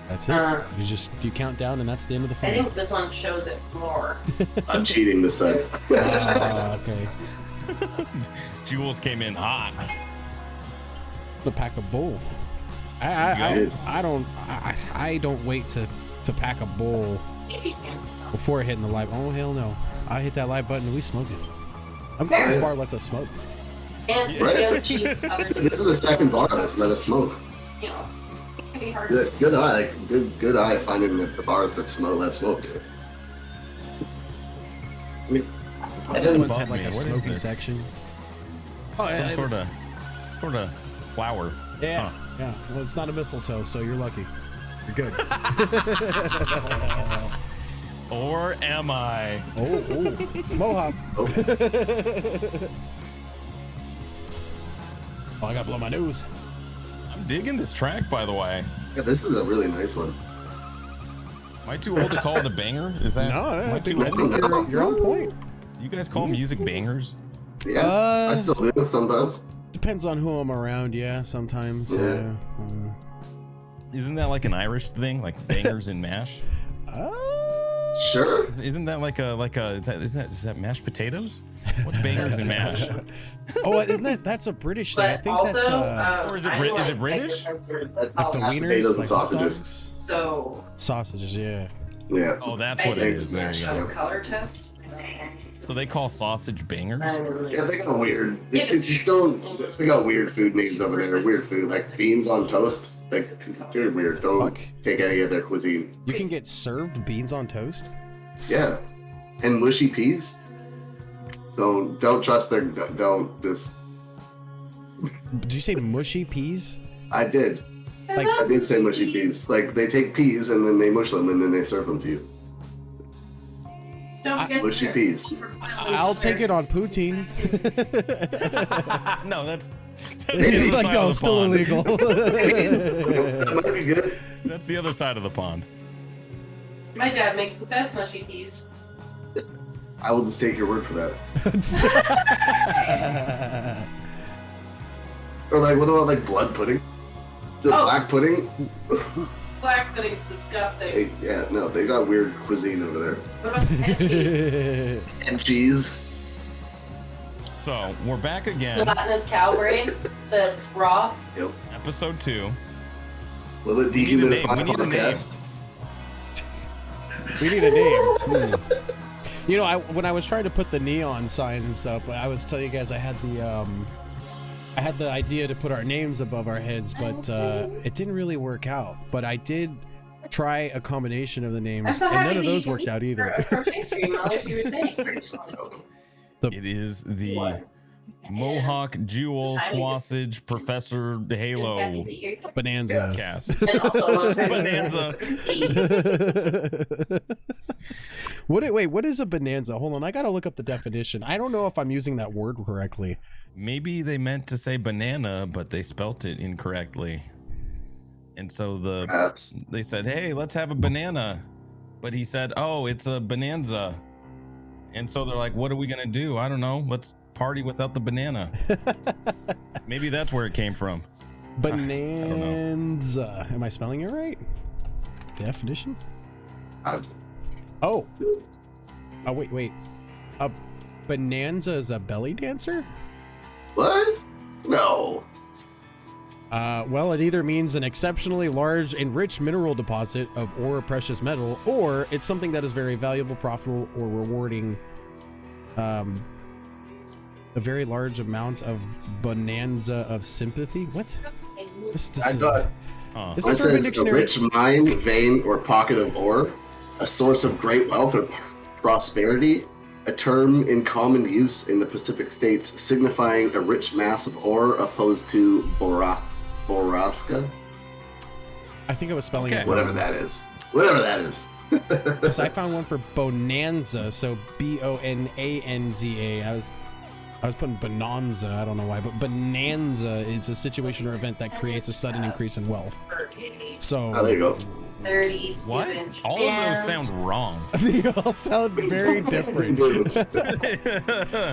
That's it. You count down, and that's the end of the fun. I think this one shows it more. I'm cheating this time. Okay. Jules came in hot. To pack a bowl. I don't wait to pack a bowl before hitting the live. Oh hell no! I hit that live button and we smoke it. I'm glad this bar lets us smoke. And cheese covered. This is the second bar that's let us smoke. You know, it can be hard. Good eye, good eye finding the bars that let smoke. I mean, Everyone's had like a smoking section. Oh, sort of flower. Yeah, yeah. Well, it's not a mistletoe, so you're lucky. You're good. Or am I? Oh, Mohawk. Oh, I gotta blow my nose. I'm digging this track, by the way. Yeah, this is a really nice one. Am I too old to call it a banger? Is that? No, I think you're on point. You guys call music bangers? Yeah, I still do sometimes. Depends on who I'm around. Yeah, sometimes. Yeah. Isn't that like an Irish thing, like bangers and mash? Sure. Isn't that like a is that mashed potatoes? What's bangers and mash? Oh, isn't that's a British thing? I think also, that's or is it British? Like the wieners, potatoes and like sausages. So sausages, yeah. Yeah. Oh, that's what it is. There you go. Color tests. So they call sausage bangers? Yeah, they got weird. They got weird food names over there. Weird food, like beans on toast. Like they're weird. Don't take any of their cuisine. You can get served beans on toast. Yeah, and mushy peas. Don't trust their. Don't just. Did you say mushy peas? I did. Like I did say mushy peas. Like they take peas and then they mush them and then they serve them to you. Mushy peas. I'll take it on poutine. No, that's He's like, no, still illegal. That might be good. That's the other side of the pond. My dad makes the best mushy peas. I will just take your word for that. Or like, what about like blood pudding? Black pudding? Black pudding's disgusting. Hey, yeah, no, they got weird cuisine over there. What about head cheese? And cheese. So we're back again. Gelatinous cow brain that's raw. Yep. Episode 2. Will it dehumidify We need a name. podcast? We need a name. You know, when I was trying to put the neon signs up, I was telling you guys I had the idea to put our names above our heads, but it didn't really work out. But I did try a combination of the names, and none of those worked out either. It is the Mohawk Jewel Sausage Professor Halo Bonanza cast. Bonanza. What is a bonanza? Hold on, I gotta look up the definition. I don't know if I'm using that word correctly. Maybe they meant to say banana, but they spelt it incorrectly. And so they said, hey, let's have a banana. But he said, oh, it's a bonanza. And so they're like, what are we going to do? I don't know. Let's party without the banana. Maybe that's where it came from. Bonanza. Am I spelling it right? Definition? Oh, wait. A bonanza is a belly dancer? What? No. Well, it either means an exceptionally large and rich mineral deposit of ore or precious metal, or it's something that is very valuable, profitable, or rewarding. A very large amount of bonanza of sympathy. What? This I thought this it is Urban says a Dictionary. rich mine, vein, or pocket of ore, a source of great wealth or prosperity, a term in common use in the Pacific states signifying a rich mass of ore opposed to borrasca. I think I was spelling it whatever that is. Whatever that is. Because I found one for bonanza, so bonanza. I was putting bonanza. I don't know why, but bonanza is a situation or event that creates a sudden increase in wealth. So there you go. 30. What? All of those sound wrong. They all sound very different.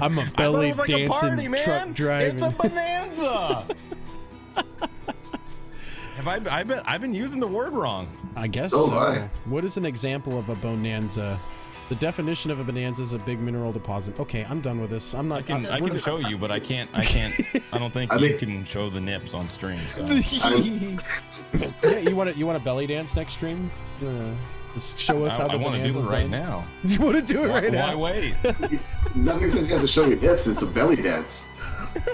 I'm a belly dancing, truck driving. It's a bonanza. I've been using the word wrong. I guess Oh, so. my. What is an example of a bonanza? The definition of a bonanza is a big mineral deposit. Okay, I'm done with this. I'm not. I can show you, but I can't. I don't think I you mean- can show the nips on stream. So. Yeah, you want a belly dance next stream? You wanna just show us how I the want to do it bonanza's right done? now. You want to do it right Why now? wait? Nothing says you have to show your hips. It's a belly dance.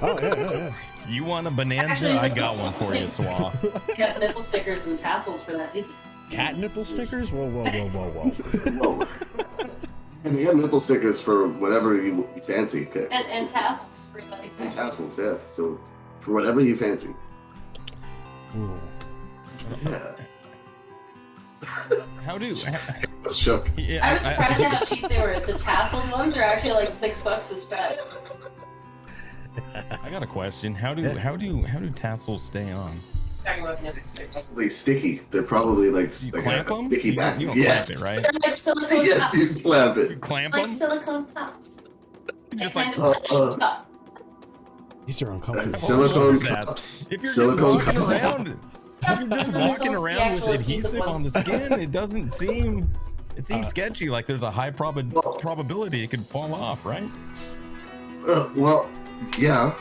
Oh yeah. You want a bonanza? Actually, I got one for you, Swa. Got nipple stickers and tassels for that. Easy. Cat nipple stickers? Whoa. Whoa. And you have nipple stickers for whatever you fancy. Okay. And tassels for that. And Exactly. tassels, yeah. So for whatever you fancy. Ooh. Yeah. How do? Shook. Yeah, I was surprised at how cheap they were. The tasseled ones are actually like $6 a set. I got a question. How do tassels stay on? Talking about nipple stickers. Probably sticky. They're probably like, You like clamp a them? sticky back. You don't Yes. clamp it, right? They're like silicone Yes, cups. you clamp You it. clamp Like them? silicone cups. Just And like kind of cup. These are uncomfortable. Silicone that. cups. if you're Silicone just walking cups. around, if you're just And then there's walking also the around with actual adhesive adhesive on the ones. skin, it doesn't seem. It seems sketchy. Like there's a high probability it could fall off, right? Well, yeah.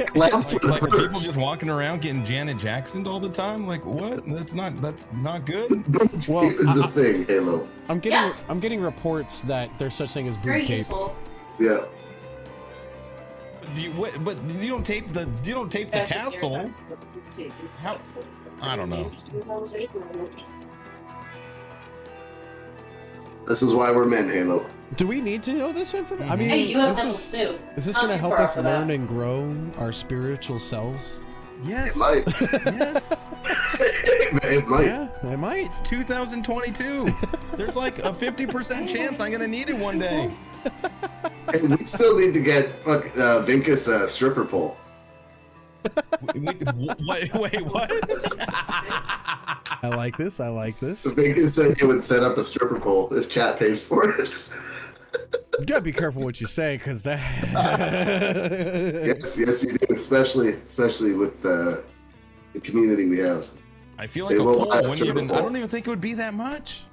Clamps Like, would like are people hurt. just walking around getting Janet Jacksoned all the time? Like what? That's not good. Boob Well, tape is a thing, Halo. I'm getting reports that there's such thing as boob Very tape. useful. Yeah. But you don't tape the tassel. How- I don't know. This is why we're men, Halo. Do we need to know this information? I mean, Hey, you have this nipples is, too. is this Not going to too help far us for that. learn and grow our spiritual selves? Yes. It might. Yes. It might. Yeah, it might. It's 2022. There's like a 50% chance I'm gonna need it one day. And we still need to get Vinkus a stripper pole. Wait, what? I like this. Vinkus said he would set up a stripper pole if chat pays for it. You gotta be careful what you say, because that. Yes, you do. Especially with the community we have. I feel like They a will poll buy a wouldn't stripper even. I pole. don't even think it would be that much.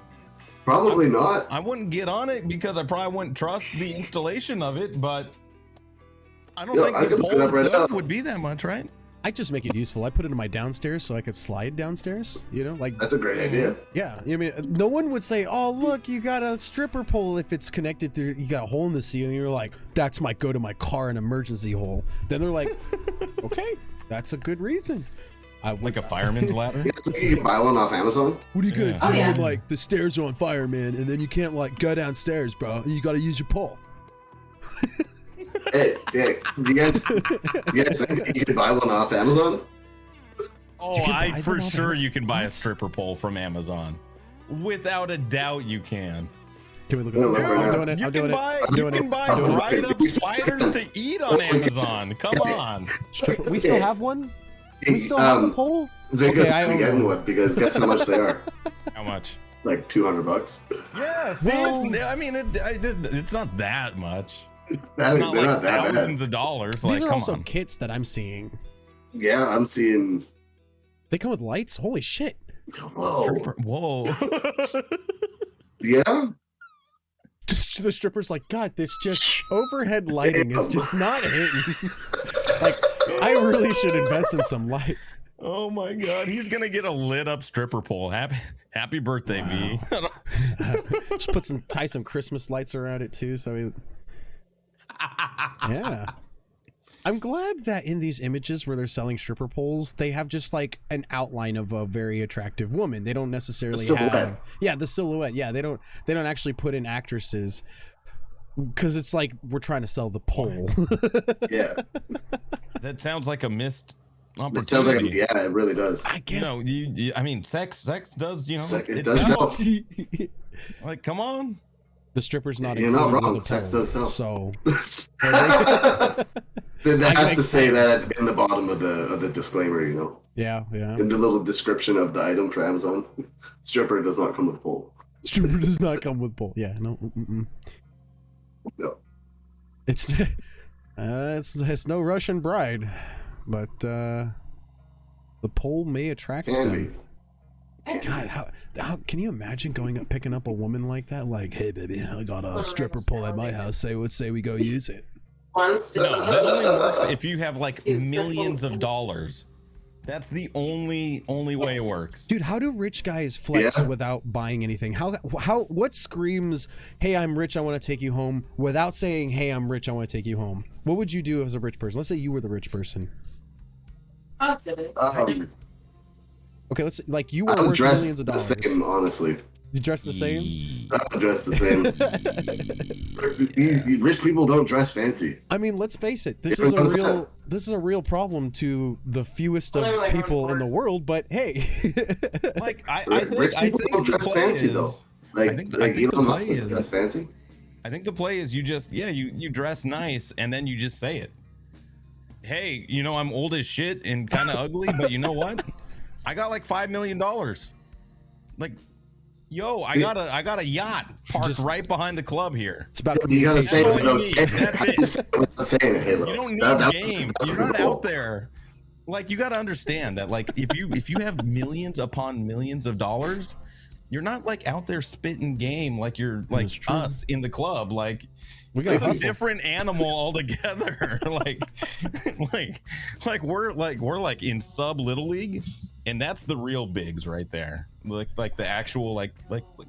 Probably not. I wouldn't get on it because I probably wouldn't trust the installation of it. But I don't Yeah, think I the can look it pole up right itself now. would be that much, right? I just make it useful. I put it in my downstairs so I could slide downstairs. You know, like That's a great idea. yeah. I mean, no one would say, "Oh, look, you got a stripper pole if it's connected to you got a hole in the ceiling." You're like, "That's my go to my car an emergency hole." Then they're like, "Okay, that's a good reason." I would, Like a fireman's ladder. Yes, you can buy one off Amazon. What are you gonna Yeah. do Oh, yeah. when like the stairs are on fire, man, and then you can't like go downstairs, bro? You got to use your pole. Hey, you guys think you can buy one off Amazon? Oh, You can buy I them for all sure day. you can buy a stripper pole from Amazon. Without a doubt, you can. Can we look Yeah, at look it? right I'm now. doing it. You I'm can doing it. buy I'm doing it. buy I'm doing it. dried up spiders to eat on Amazon. Come on. Stripper. We still have one. We Hey, still have the pole. Vegas Okay, I I'm own getting one. one because guess how much they are? How much? Like $200. Yeah, see, Well- it's not that much. It's They're not not like that bad. thousands of dollars. These Like, are come also on. kits that I'm seeing. Yeah, I'm seeing. They come with lights. Holy shit! Whoa. Stripper. Whoa. Yeah. The stripper's like, God, this just overhead lighting is just not hitting. Like, I really should invest in some lights. Oh my god, he's gonna get a lit up stripper pole. Happy birthday, V. Just tie some Christmas lights around it too. So, yeah. I'm glad that in these images where they're selling stripper poles, they have just like an outline of a very attractive woman. They don't necessarily silhouette. have, the silhouette. Yeah, they don't actually put in actresses because it's like we're trying to sell the pole. Yeah. That sounds like a missed It sounds like opportunity. it really does. I guess. I mean, sex does, It it does sells. sell. Like, come on. The stripper's not. You're not included wrong. with the Sex pole, does sell. So That I has make to say sense. that in the bottom of the disclaimer, yeah. in the little description of the item for Amazon. Stripper does not come with pole. Stripper does not come with pole. Yeah, no. No. It's It's no Russian bride, but the pole may attract them. God, how can you imagine going up, picking up a woman like that? Like, hey, baby, I got a stripper pole at my house. Say we go use it. No, that only works if you have like millions of dollars. That's the only way it works. Dude, how do rich guys flex without buying anything? What screams, hey, I'm rich, I want to take you home, without saying, hey, I'm rich, I want to take you home? What would you do as a rich person? Let's say you were the rich person. Okay, let's like you were worth millions of dollars. The same, honestly. You dress the same? I'm dressed the same. Rich people don't dress fancy. I mean, let's face it. This is a real problem to the fewest of people in the world. But hey, like I rich people don't dress fancy though. Like Elon Musk doesn't dress fancy. I think the play is you dress nice and then you just say it. Hey, I'm old as shit and kind of ugly, but you know what? I got like $5 million. Like, yo, I got a yacht parked right behind the club here. It's about you gotta say it. That's it. You don't need game. You're not out there. Like, you got to understand that, like, if you have millions upon millions of dollars, you're not like out there spitting game like you're like us in the club. Like, it's a different animal altogether. like we're like in sub little league, and that's the real bigs right there. Like the actual like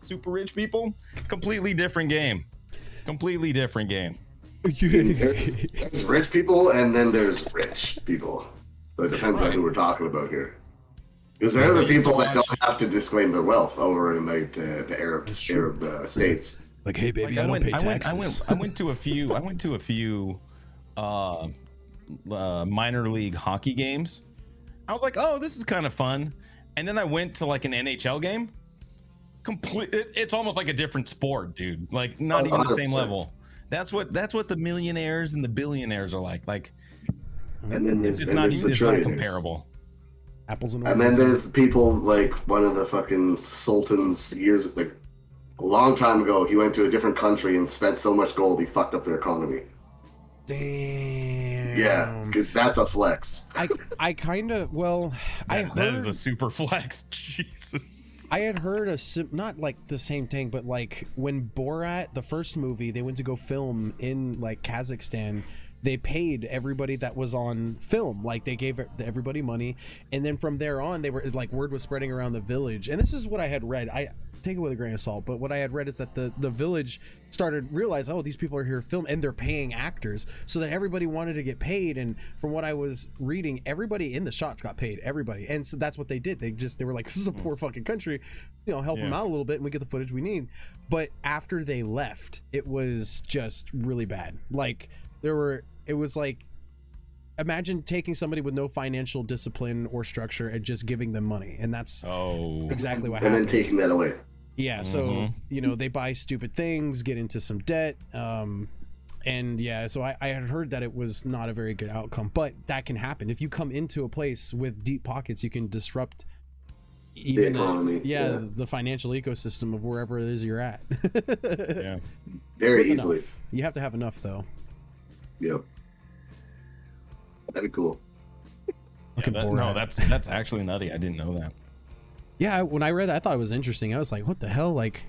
super rich people. Completely different game. There's rich people, and then there's rich people. So it depends on who we're talking about here. Because there are the people that don't have to disclaim their wealth over in like the Arab states. Like, hey baby, I don't pay taxes. I went to a few minor league hockey games. I was like, oh, this is kind of fun. And then I went to like an NHL game. It's almost like a different sport, dude. Like, not even the same level. That's what the millionaires and the billionaires are like. Like, and then it's just not comparable. Apples and oranges. And then there's the people like one of the fucking sultans years like a long time ago. He went to a different country and spent so much gold he fucked up their economy. Damn. Yeah, that's a flex. I kind of that is a super flex. Jesus. I had heard not like the same thing, but like when Borat, the first movie, they went to go film in like Kazakhstan. They paid everybody that was on film, like they gave everybody money, and then from there on, they were like word was spreading around the village. And this is what I had read. I take it with a grain of salt, but what I had read is that the village started realize, oh, these people are here to film, and they're paying actors, so that everybody wanted to get paid. And from what I was reading, everybody in the shots got paid, everybody, and so that's what they did. They were like, this is a poor fucking country, help them out a little bit, and we get the footage we need. But after they left, it was just really bad. Like it was like, imagine taking somebody with no financial discipline or structure and just giving them money, and that's exactly what happened. And then taking that away. Yeah, so they buy stupid things, get into some debt, and yeah, so I had heard that it was not a very good outcome, but that can happen if you come into a place with deep pockets. You can disrupt even the economy, the financial ecosystem of wherever it is you're at. Yeah, very easily. Enough. You have to have enough, though. Yep. That'd be cool. That's actually nutty. I didn't know that. Yeah, when I read that, I thought it was interesting. I was like, what the hell? Like,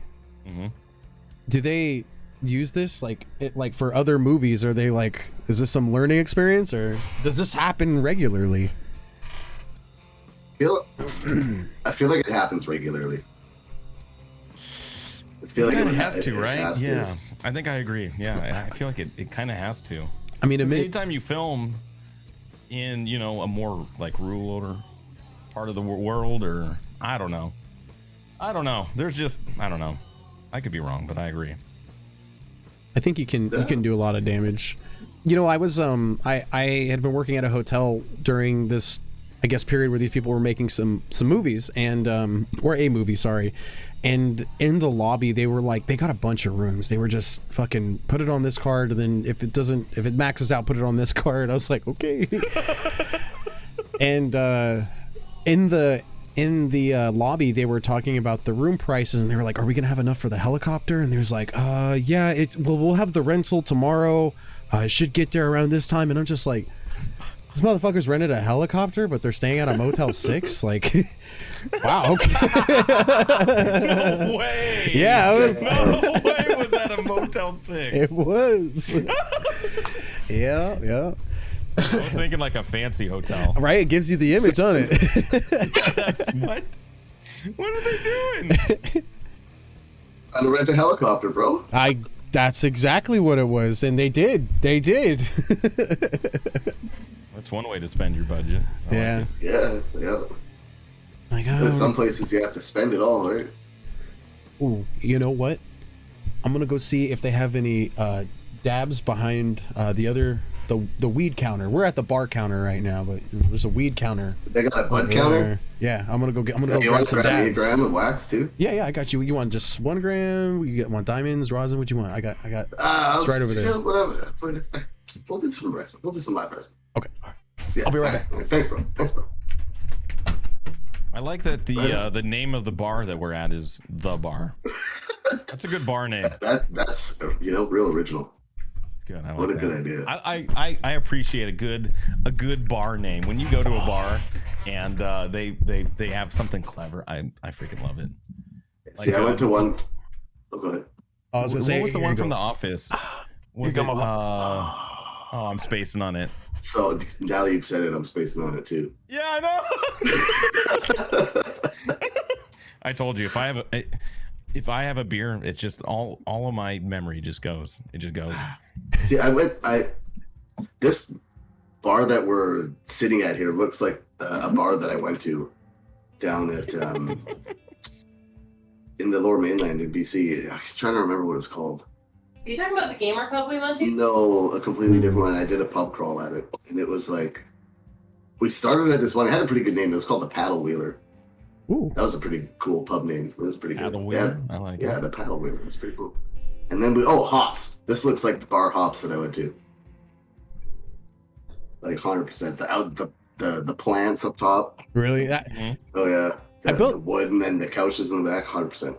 do they use this like for other movies? Are they like, is this some learning experience, or does this happen regularly? I feel like it happens regularly. I feel like it has to, right? Yeah, I think I agree. Yeah, I feel like it kind of has to. I mean, anytime you film in, a more like rural part of the world, or I don't know. There's just, I don't know. I could be wrong, but I agree. I think you can do a lot of damage. I was I had been working at a hotel during this, I guess, period where these people were making some movies, and or a movie, sorry. And in the lobby, they were like, they got a bunch of rooms. They were just fucking put it on this card, and then if it maxes out, put it on this card. I was like, okay. And in the lobby, they were talking about the room prices, and they were like, are we gonna have enough for the helicopter? And there's like, yeah, we'll have the rental tomorrow. I should get there around this time. And I'm just like, this motherfucker's rented a helicopter, but they're staying at a Motel 6. Like, wow. Okay. No way. Yeah, no way was that a Motel 6. It was. Yeah. I was thinking like a fancy hotel. Right? It gives you the image on it. That's what? What are they doing? I rent a helicopter, bro. That's exactly what it was. And they did. That's one way to spend your budget. Yeah. Yeah. Like, There's some places you have to spend it all, right? Ooh, you know what? I'm gonna go see if they have any dabs behind the weed counter. We're at the bar counter right now, but there's a weed counter. They got a bud counter? Yeah, I'm gonna go You grab want to some grab me a dabs. gram of wax too? Yeah, I got you. You want just 1 gram? You want diamonds, rosin? What you want? I got. It's right over there. Yeah, whatever. We'll do some rest. We'll do some live rest. Okay. Yeah, I'll be right back. Thanks, bro. I like that the name of the bar that we're at is The Bar. That's a good bar name. That's real original. Good. I like What a that. good idea. I appreciate a good bar name. When you go to a bar and they have something clever, I freaking love it. See, I went to one. Oh, go ahead. I was gonna say, what was the here one you from go. The Office? Was Here you it, go, I'm spacing on it. So now that you've said it, I'm spacing on it too. Yeah, I know. I told you if I have a beer, it's just all of my memory just goes. It just goes. See, this bar that we're sitting at here looks like a bar that I went to down at in the Lower Mainland in BC. I'm trying to remember what it's called. Are you talking about the gamer pub we went to? No, a completely different one. I did a pub crawl at it, and it was like we started at this one. It had a pretty good name. It was called the Paddle Wheeler. Ooh. That was a pretty cool pub name. It was pretty good. Paddle Wheeler? I like it. Yeah, the Paddle Wheeler. That's pretty cool. And then Hops. This looks like the bar Hops that I went to. Like 100%. The plants up top. Really? Oh yeah. I built- the wood and then the couches in the back. 100%.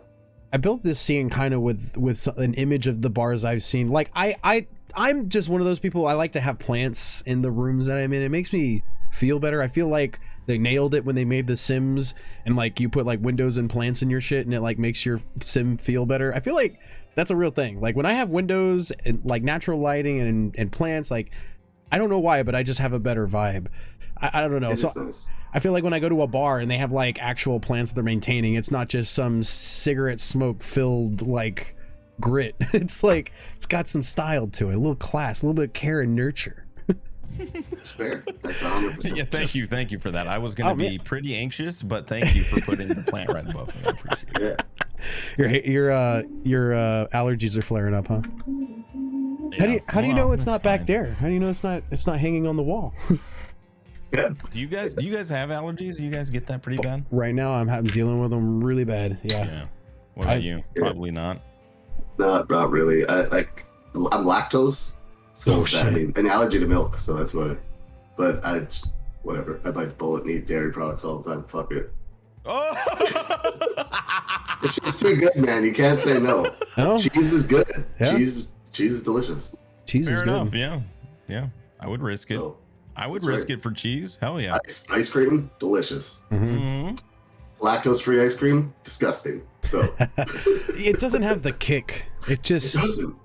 I built this scene kind of with an image of the bars I've seen. Like I'm just one of those people. I like to have plants in the rooms that I'm in. It makes me feel better. I feel like they nailed it when they made the Sims, and like you put like windows and plants in your shit, and it like makes your sim feel better. I feel like that's a real thing. Like when I have windows and like natural lighting and plants, like I don't know why, but I just have a better vibe. I don't know. So Nice. I feel like when I go to a bar and they have like actual plants that they're maintaining, it's not just some cigarette smoke filled like grit. It's like it's got some style to it, a little class, a little bit of care and nurture. It's fair. That's 100%. Yeah, thank you for that. I was gonna be pretty anxious, but thank you for putting the plant right above me. I appreciate it. Yeah. Your allergies are flaring up, huh? Yeah, How do you know it's that's not back fine. there? How do you know it's not hanging on the wall? Yeah. Do you guys have allergies? Do you guys get that pretty bad? Right now I'm dealing with them really bad. Yeah. What about you? Probably not. Not really. I'm lactose, so Oh, I mean, an allergy to milk. So that's what. But whatever. I bite bullet and eat dairy products all the time. Fuck it. Oh! It's just too good, man. You can't say no. Oh, Cheese is good. Yeah. Cheese is delicious. cheese Fair is enough. good. Yeah. I would risk it. So I would that's risk right. it for cheese. Hell yeah. ice cream, delicious. Mhm. Lactose-free ice cream, disgusting. So It doesn't have the kick. It it just doesn't.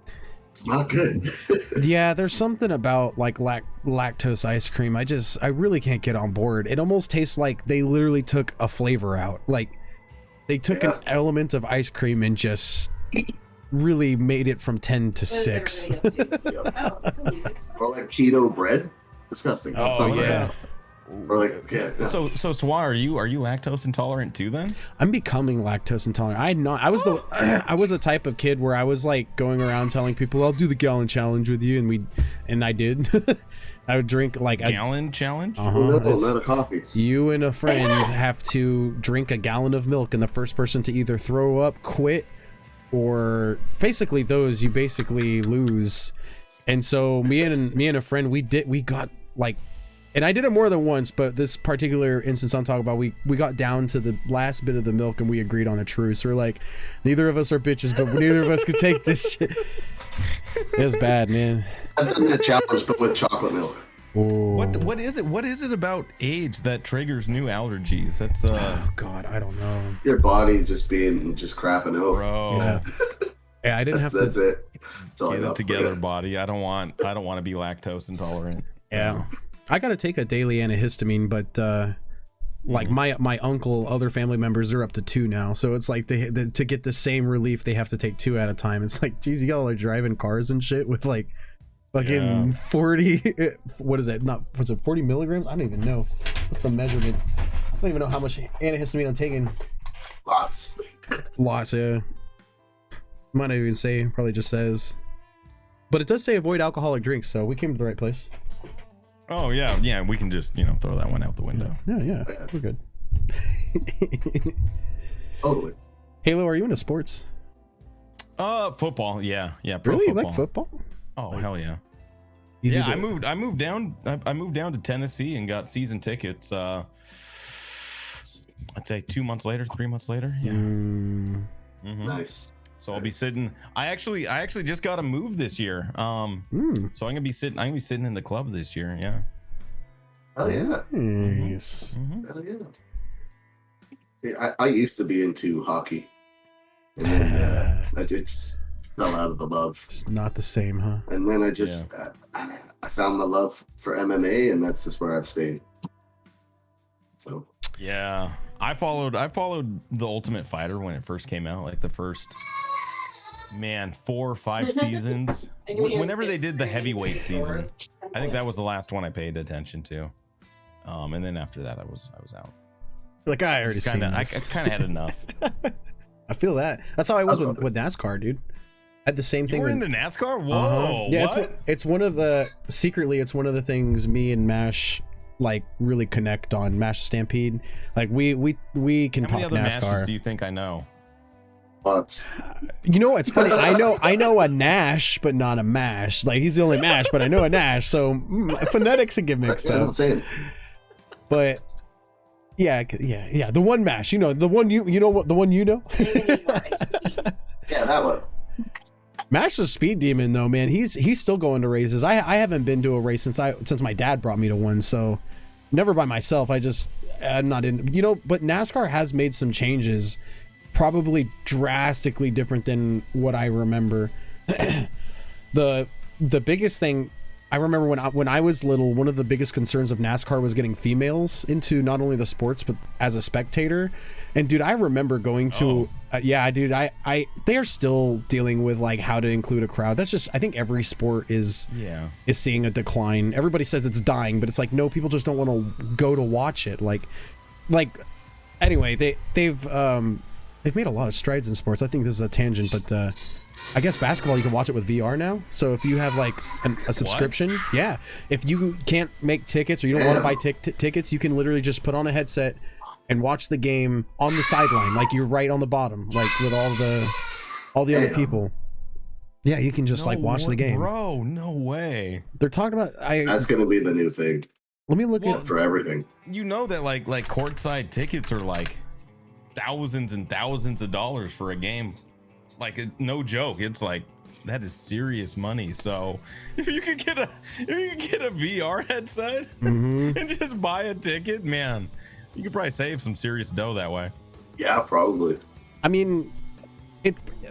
It's not good. yeah. There's something about like lactose ice cream. I really can't get on board. It almost tastes like they literally took a flavor out. Like they took an element of ice cream and just really made it from 10 to 6. Or like keto bread, disgusting. That's Oh not yeah. right. Or like So Swa, are you lactose intolerant too then? I'm becoming lactose intolerant. I was the type of kid where I was like going around telling people I'll do the gallon challenge with you, and I did. I would drink like Gallon challenge? No, it's- not a coffee. you and a friend have to drink a gallon of milk, and the first person to either throw up, quit, or basically those you basically lose. And so me and a friend we got like, and I did it more than once, but this particular instance I'm talking about, we got down to the last bit of the milk and we agreed on a truce. We're like, neither of us are bitches, but neither of us could take this shit. It was bad, man. I've done that challenge, but with chocolate milk. What is it? What is it about age that triggers new allergies? That's oh God, I don't know. Your body just crapping out, bro. Yeah, yeah, I didn't have to. That's it. That's all Get I it together, body. I don't want to be lactose intolerant. Yeah, I gotta take a daily antihistamine, but like my uncle, other family members are up to 2 now, so it's like they to get the same relief they have to take 2 at a time. It's like, geez, y'all are driving cars and shit with like fucking 40. What is that? Not what's it? 40 milligrams? I don't even know. What's the measurement? I don't even know how much antihistamine I'm taking. Lots. Yeah. Might not even say. Probably just says. But it does say avoid alcoholic drinks, so we came to the right place. Oh yeah. We can just throw that one out the window. Yeah. We're good. Totally. Halo, are you into sports? Football. Yeah. Pro really? football. Like football? Oh hell yeah. You I moved down to Tennessee and got season tickets. I'd say 2 months later, 3 months later. Yeah. Nice. So I'll be sitting. I actually just got a move this year. So I'm gonna be sitting in the club this year. Yeah. Oh yeah. Nice. Hell yeah. See, I used to be into hockey, and then I just fell out of the love. It's not the same, huh? And then I just I found my love for MMA, and that's just where I've stayed. So yeah, I followed The Ultimate Fighter when it first came out, like the first 4 or 5 seasons. Whenever they did the heavyweight season, I think that was the last one I paid attention to. And then after that, I was out. Like I already seen this. I kind of had enough. I feel that. That's how I was with NASCAR, dude. I had the same thing. You were into NASCAR? Whoa! Yeah, what? it's one of the it's one of the things me and Mash like really connect on. Mash Stampede. Like we can How talk many other NASCAR. Mashes do you think I know? lots. You know what's funny? I know a Nash, but not a Mash. Like he's the only Mash, but I know a Nash. So phonetics can get mixed I'm up. saying. But yeah, the one Mash. You know the one you know what the one you know. Yeah, that one. Mash the speed demon though, man. He's still going to races. I haven't been to a race since my dad brought me to one, so never by myself. I'm not in, but NASCAR has made some changes, probably drastically different than what I remember. The biggest thing I remember when I was little, one of the biggest concerns of NASCAR was getting females into not only the sports but as a spectator. And dude, I remember going to they are still dealing with like how to include a crowd. That's just, I think every sport is seeing a decline. Everybody says it's dying, but it's like, no, people just don't want to go to watch it. Like anyway, they've made a lot of strides in sports. I think this is a tangent, but I guess basketball, you can watch it with VR now. So if you have like a subscription, if you can't make tickets or you don't want to buy tickets, you can literally just put on a headset and watch the game on the sideline, like you're right on the bottom, like with all the other people. Yeah, you can just watch the game. Bro, no way. They're talking about That's gonna be the new thing. Let me look at for everything. You know that like courtside tickets are like thousands and thousands of dollars for a game. Like no joke, it's like that is serious money. So if you could get a VR headset and just buy a ticket, man, you could probably save some serious dough that way. Yeah, probably. I mean,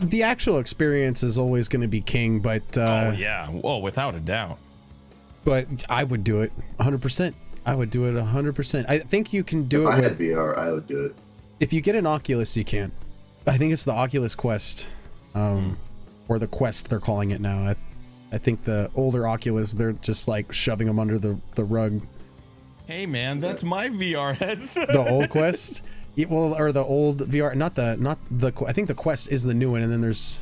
the actual experience is always going to be king, but without a doubt. But I would do it 100%. I would do it 100%. I think you can do if it. I had VR, I would do it. If you get an Oculus, you can. I think it's the Oculus Quest, or the Quest they're calling it now. I think the older Oculus, they're just like shoving them under the rug. Hey man, that's my VR headset. The old Quest, or the old VR, not the. I think the Quest is the new one, and then there's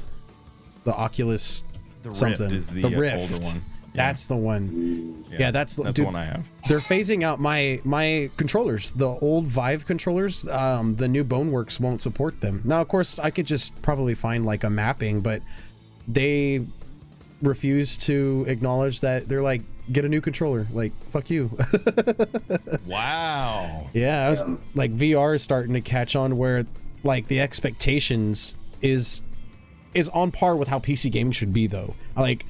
the Oculus. The something. Rift is the Rift. older one. Yeah. That's the one. Yeah, that's the one I have. They're phasing out my controllers. The old Vive controllers, the new Boneworks won't support them. Now, of course, I could just probably find like a mapping, but they refuse to acknowledge that. They're like, get a new controller. Like, fuck you. Wow. Yeah, I was like, VR is starting to catch on where like the expectations is on par with how PC gaming should be though. Like,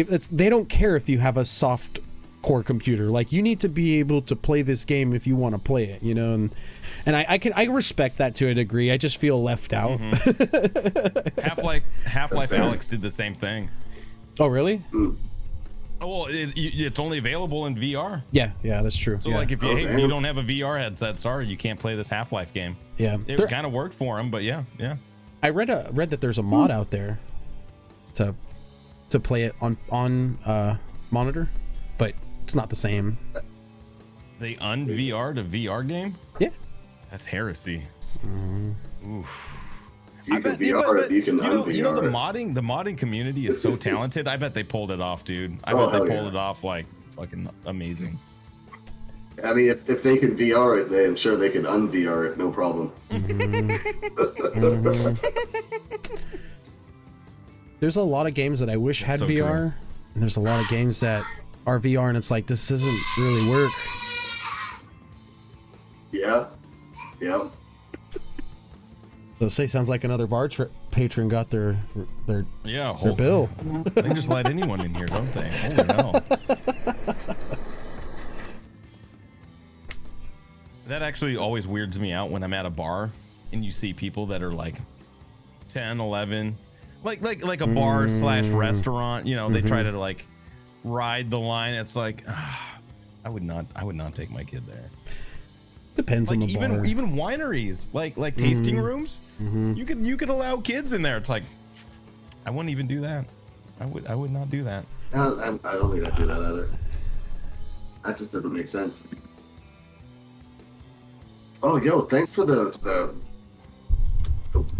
they don't care if you have a soft core computer. Like, you need to be able to play this game if you want to play it, you know. And I respect that to a degree. I just feel left out. Half-Life Alex did the same thing. Oh, really? Oh, well, it's only available in VR. Yeah, that's true. So like, if you don't have a VR headset, sorry, you can't play this Half-Life game. Yeah, it kind of worked for him, but yeah. I read that there's a mod out there to play it on monitor, but it's not the same. They un-VR to VR game? Yeah, that's heresy. Oof. You can VR it, you can un-VR. You know, the modding community is so talented. I bet they pulled it off, dude. I bet they pulled it off like fucking amazing. I mean, if they can VR it, then I'm sure they can un-VR it, no problem. There's a lot of games that I wish had so VR, true. and there's a lot of games that are VR, and it's like, this doesn't really work. Yeah. So say sounds like another bar patron got their bill. They just let anyone in here, don't they? Holy hell. That actually always weirds me out when I'm at a bar and you see people that are like 10, 11, like a bar slash restaurant, you know, they try to like ride the line. It's like, I would not take my kid there. Depends on the bar. Even wineries, like tasting rooms, you could allow kids in there. It's like, I wouldn't even do that. I would not do that. I don't think I'd do that either. That just doesn't make sense. Oh, yo, thanks for the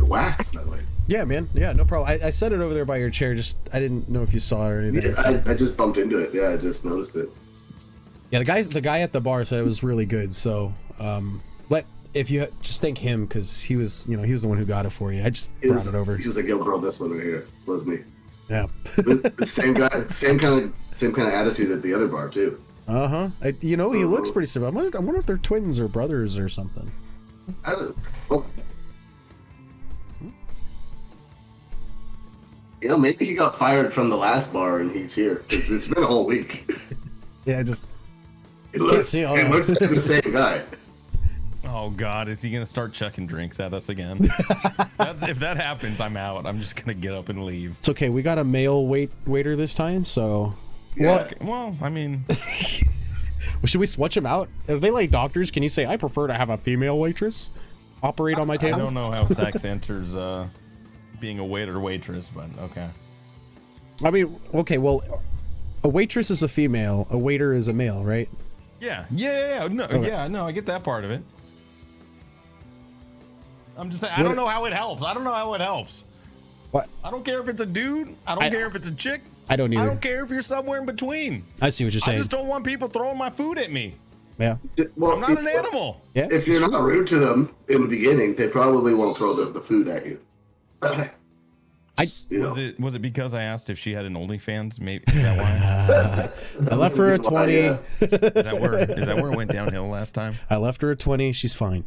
wax, by the way. Yeah, man. Yeah, no problem. I set it over there by your chair. Just, I didn't know if you saw it or anything. Yeah, I just bumped into it. Yeah, I just noticed it. Yeah, the guy at the bar said it was really good. So, if you just thank him, because he was the one who got it for you. I just brought it over. He was like, "Yo, bro, this one right here," wasn't he? Yeah. Same guy, same kind of attitude at the other bar too. He looks pretty similar. I wonder if they're twins or brothers or something. I don't. Well, maybe he got fired from the last bar and he's here. It's been a whole week. Yeah, just. It looks like the same guy. Oh God, is he gonna start chucking drinks at us again? If that happens, I'm out. I'm just gonna get up and leave. It's okay. We got a male waiter this time, so. Yeah. Well, I mean, should we switch them out? Are they like doctors? Can you say, I prefer to have a female waitress operate on my table? I don't know how sex enters being a waiter or waitress, but okay. I mean, okay, well, a waitress is a female, a waiter is a male, right? Yeah. No, I get that part of it. I'm just saying, I don't know how it helps. What? I don't care if it's a dude. I don't care if it's a chick. I don't either. I don't care if you're somewhere in between. I see what you're saying. I just don't want people throwing my food at me. Yeah. Well, I'm not an animal. Yeah. If you're not rude to them in the beginning, they probably won't throw the food at you. Was it because I asked if she had an OnlyFans? Maybe is that why? I left her a 20. Yeah. Is that where it went downhill last time? I left her a 20. She's fine.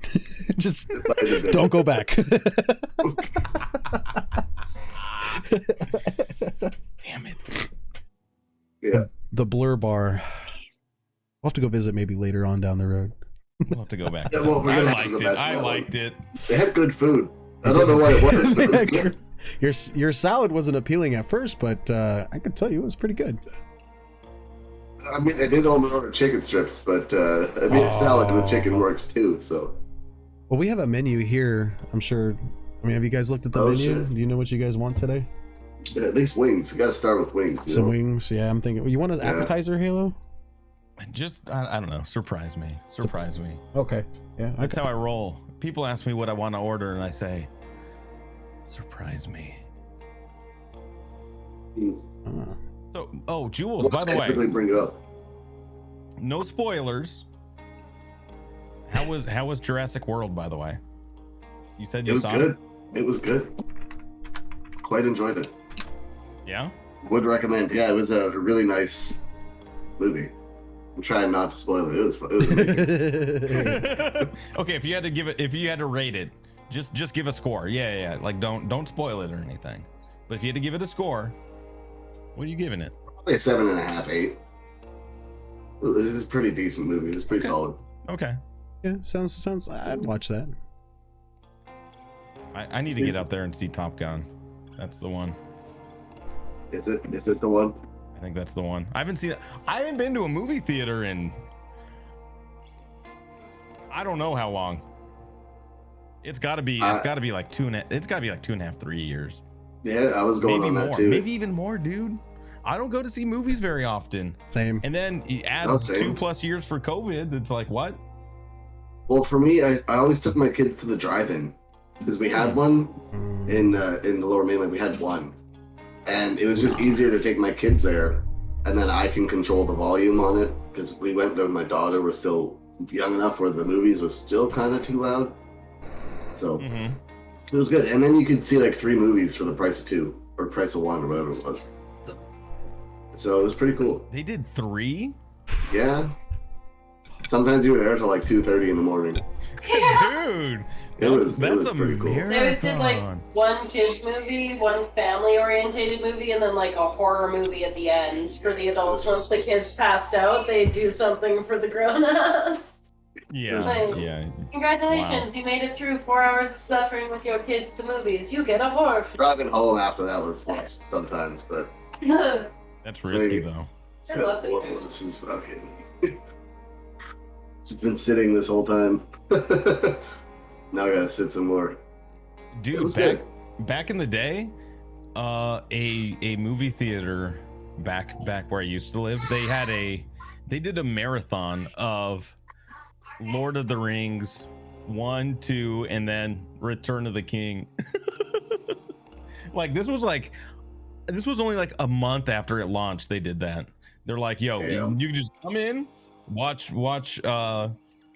Just don't go back. Damn it. Yeah. The Blur Bar. We'll have to go visit maybe later on down the road. We'll have to go back. Yeah, well, we're gonna have to go back to I that liked it. They had good food. I don't know what it was. But it was good. Your salad wasn't appealing at first, but I could tell you it was pretty good. I mean, I did only order chicken strips, but I mean, a salad with chicken works too. So. Well, we have a menu here. I'm sure. I mean, have you guys looked at the menu? Shit. Do you know what you guys want today? Yeah, at least wings. You got to start with wings. Some wings. Yeah, I'm thinking. You want an appetizer, Halo? Just I don't know. Surprise me. Okay. Yeah. That's how I roll. People ask me what I want to order, and I say, "Surprise me." So, Jules. By the way, bring it up. No spoilers. How was Jurassic World? By the way, you said you saw it. It was good. Quite enjoyed it. Yeah. Would recommend. Yeah, it was a really nice movie. I'm trying not to spoil it. It was amazing. Okay, if you had to rate it, just give a score. Yeah. Like don't spoil it or anything. But if you had to give it a score, what are you giving it? Like 7.5, 8. It was a pretty decent movie. It was pretty solid. Okay. Yeah, sounds. I'd watch that. I need to get out there and see Top Gun. That's the one. Is it the one? I think that's the one. I haven't been to a movie theater in I don't know how long. It's got to be like 2.5, 3 years. Yeah, I was going maybe on more, that too. maybe even more, dude. I don't go to see movies very often. Same. And then you add 2+ years for COVID. It's like, what? Well, for me, I always took my kids to the drive-in because we had one in the Lower Mainland. We had one, and it was just easier to take my kids there, and then I can control the volume on it because we went there. My daughter was still young enough where the movies was still kind of too loud, so it was good. And then you could see like 3 movies for the price of 2 or price of 1 or whatever it was. So it was pretty cool. They did 3? Yeah. Sometimes you were there till like 2:30 in the morning. Dude, that's a pretty cool. marathon. They always did like one kids movie, one family orientated movie, and then like a horror movie at the end for the adults. Once the kids passed out, they do something for the grown-ups. Yeah, Like, yeah. Congratulations, you made it through 4 hours of suffering with your kids to the movies. You get a horror film. Driving home after that was fun sometimes, but That's risky though. I love those well, movies. this is fucking. It's just been sitting this whole time. Now I gotta sit some more. It Dude, was good. back in the day, a movie theater back where I used to live, they did a marathon of Lord of the Rings 1, 2, and then Return of the King. Like this was only like a month after it launched. They did that. They're like, yo, you can just come in, watch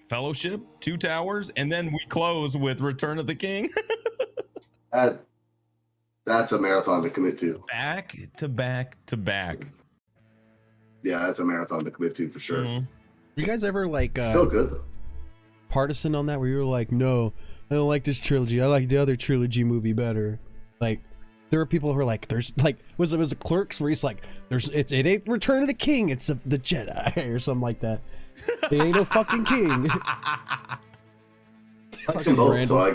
Fellowship, 2 Towers, and then we close with Return of the King. That's a marathon to commit to. Back to back to back. Yeah, that's a marathon to commit to for sure. You guys ever like Still good though. partisan on that where you were like, no, I don't like this trilogy. I like the other trilogy movie better. Like, there are people who are like, there's like, was it Clerks where he's like, it ain't Return of the King, it's of the Jedi or something like that. They ain't no fucking king. Fucking Both, so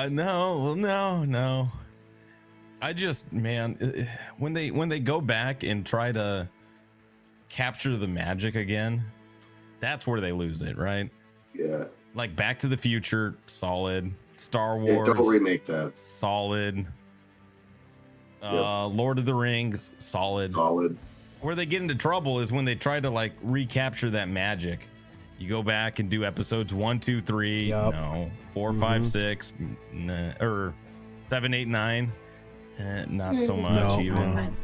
no. I just, man, when they go back and try to capture the magic again, that's where they lose it, right? Yeah. Like Back to the Future, solid. Star Wars, don't remake that. Solid. Lord of the Rings, solid. Where they get into trouble is when they try to like recapture that magic. You go back and do episodes 1, 2, 3, no, 4, 5, 6, nah, or 7, 8, 9, not so much even.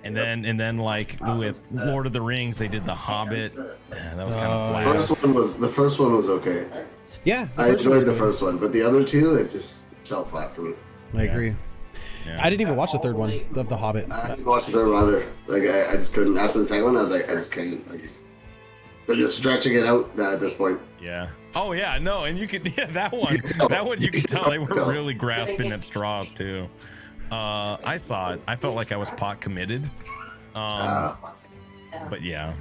And then like with Lord of the Rings, they did The Hobbit. That was kind of flat. The first one was okay. Yeah, I enjoyed the first one, but the other two, it just fell flat for me. I agree. Yeah. I didn't even watch the third one of The Hobbit. I didn't watch the third one either. Like I just couldn't. After the second one, I was like, I just can't. They're just stretching it out at this point. Yeah. Oh yeah, no, and you could that one you could tell they were really grasping at straws too. I saw it. I felt like I was pot committed. But yeah,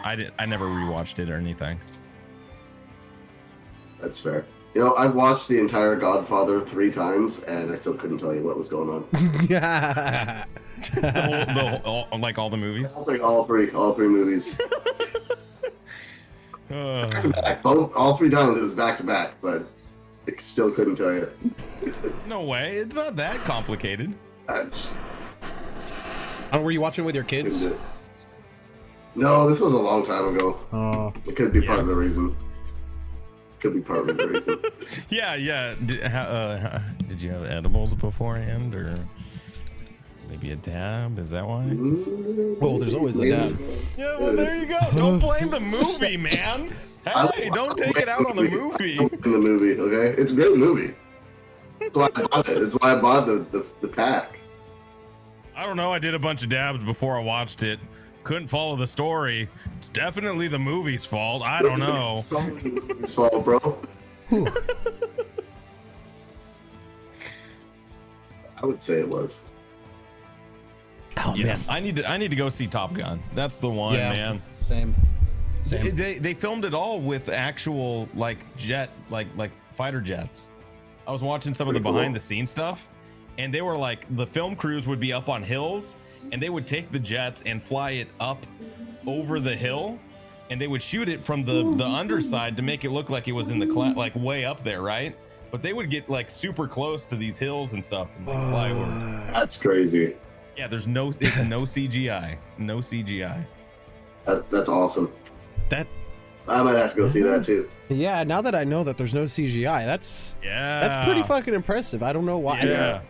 I never rewatched it or anything. That's fair. You know, I've watched the entire Godfather 3 times, and I still couldn't tell you what was going on. Like all the movies. All three movies. All 3 times it was back to back, but I still couldn't tell you. No way, it's not that complicated. Were you watching with your kids? No, this was a long time ago. It could be part of the reason. Could be partly the reason. Yeah. Did you have edibles beforehand, or maybe a dab? Is that why? Well, there's always a dab. Yeah, well, there you go. Don't blame the movie, man. Hey, don't take it out on the movie. In the movie, okay? It's a great movie. That's why I bought it. That's why I bought the pack. I don't know. I did a bunch of dabs before I watched it. Couldn't follow the story. It's definitely the movie's fault. I don't know. It's fault, bro. I would say it was. I don't Yeah, man. I need to go see Top Gun. That's the one, man. Same. They filmed it all with actual like fighter jets. I was watching some of the behind the scenes stuff, and they were like, the film crews would be up on hills, and they would take the jets and fly it up over the hill, and they would shoot it from the underside to make it look like it was in the like way up there, right? But they would get like super close to these hills and stuff and fly over. That's crazy. Yeah, it's no CGI. No CGI. That's awesome. That I might have to go see that too. Yeah, now that I know that there's no CGI, that's pretty fucking impressive. I don't know why. Yeah.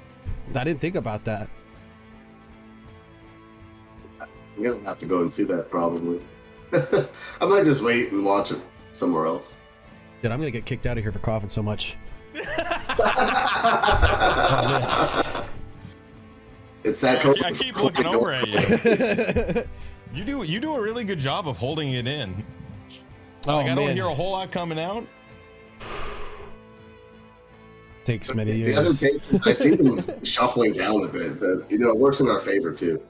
I didn't think about that. I'm gonna have to go and see that probably. I might just wait and watch it somewhere else. Dude, I'm gonna get kicked out of here for coughing so much. It's that. I keep looking over at you. You do a really good job of holding it in. Like, I don't hear a whole lot coming out. Takes many The years. other patients, I see them shuffling down a bit. It works in our favor too.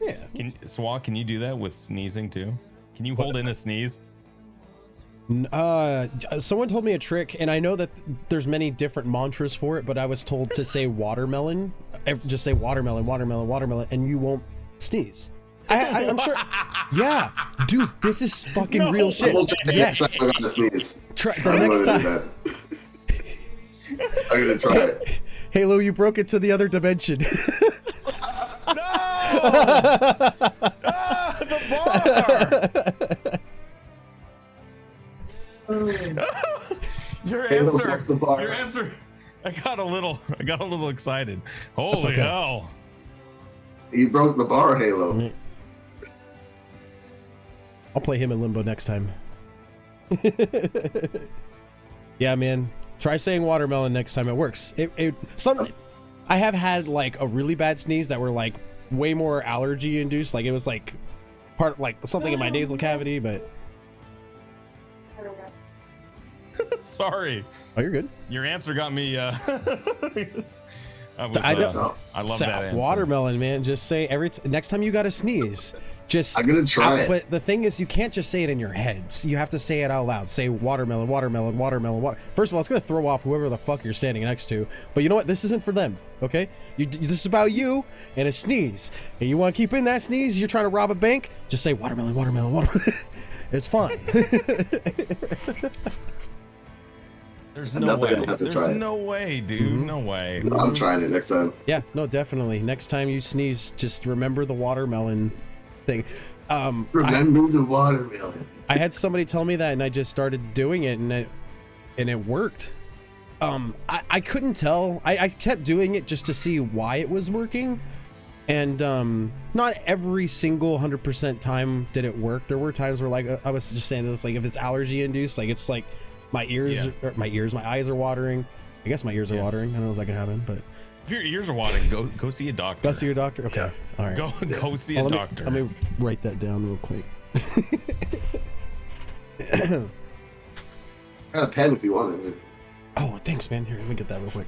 Yeah. Swat, can you do that with sneezing too? Can you hold in a sneeze? Someone told me a trick, and I know that there's many different mantras for it, but I was told to say watermelon. Just say watermelon, watermelon, watermelon, and you won't sneeze. I'm sure. Yeah, dude, this is fucking real shit. Yes. I'm gonna sneeze. Try the next time. I'm gonna try it. Halo, you broke it to the other dimension. No! The bar! Your answer. I got a little excited. Holy hell! You broke the bar, Halo. I'll play him in Limbo next time. Yeah, man. Try saying watermelon next time. It works. I have had like a really bad sneeze that were like way more allergy induced. Like it was like something in my nasal cavity, but. Sorry. Oh, you're good. Your answer got me. I love that answer. Watermelon, man. Just say next time you got to sneeze. I'm gonna try it. But the thing is, you can't just say it in your head. So you have to say it out loud. Say watermelon, watermelon, watermelon, water. First of all, it's gonna throw off whoever the fuck you're standing next to. But you know what? This isn't for them. Okay? This is about you and a sneeze. And you want to keep in that sneeze? You're trying to rob a bank? Just say watermelon, watermelon, watermelon. It's fine. There's no way. There's no way, dude. Mm-hmm. No way. No, I'm trying it next time. Yeah, no, definitely. Next time you sneeze, just remember the watermelon thing. Remember the watermelon. I had somebody tell me that, and I just started doing it, and it worked. I couldn't tell. I kept doing it just to see why it was working, and not every single 100% time did it work. There were times where, like, I was just saying this, like, if it's allergy induced, like, it's like my eyes are watering. I guess my ears are watering. I don't know if that can happen, but if your ears are watering, go see a doctor. Go see your doctor. Okay, all right. Go see a doctor. Let me write that down real quick. I got a pen if you want it. Oh, thanks, man. Here, let me get that real quick.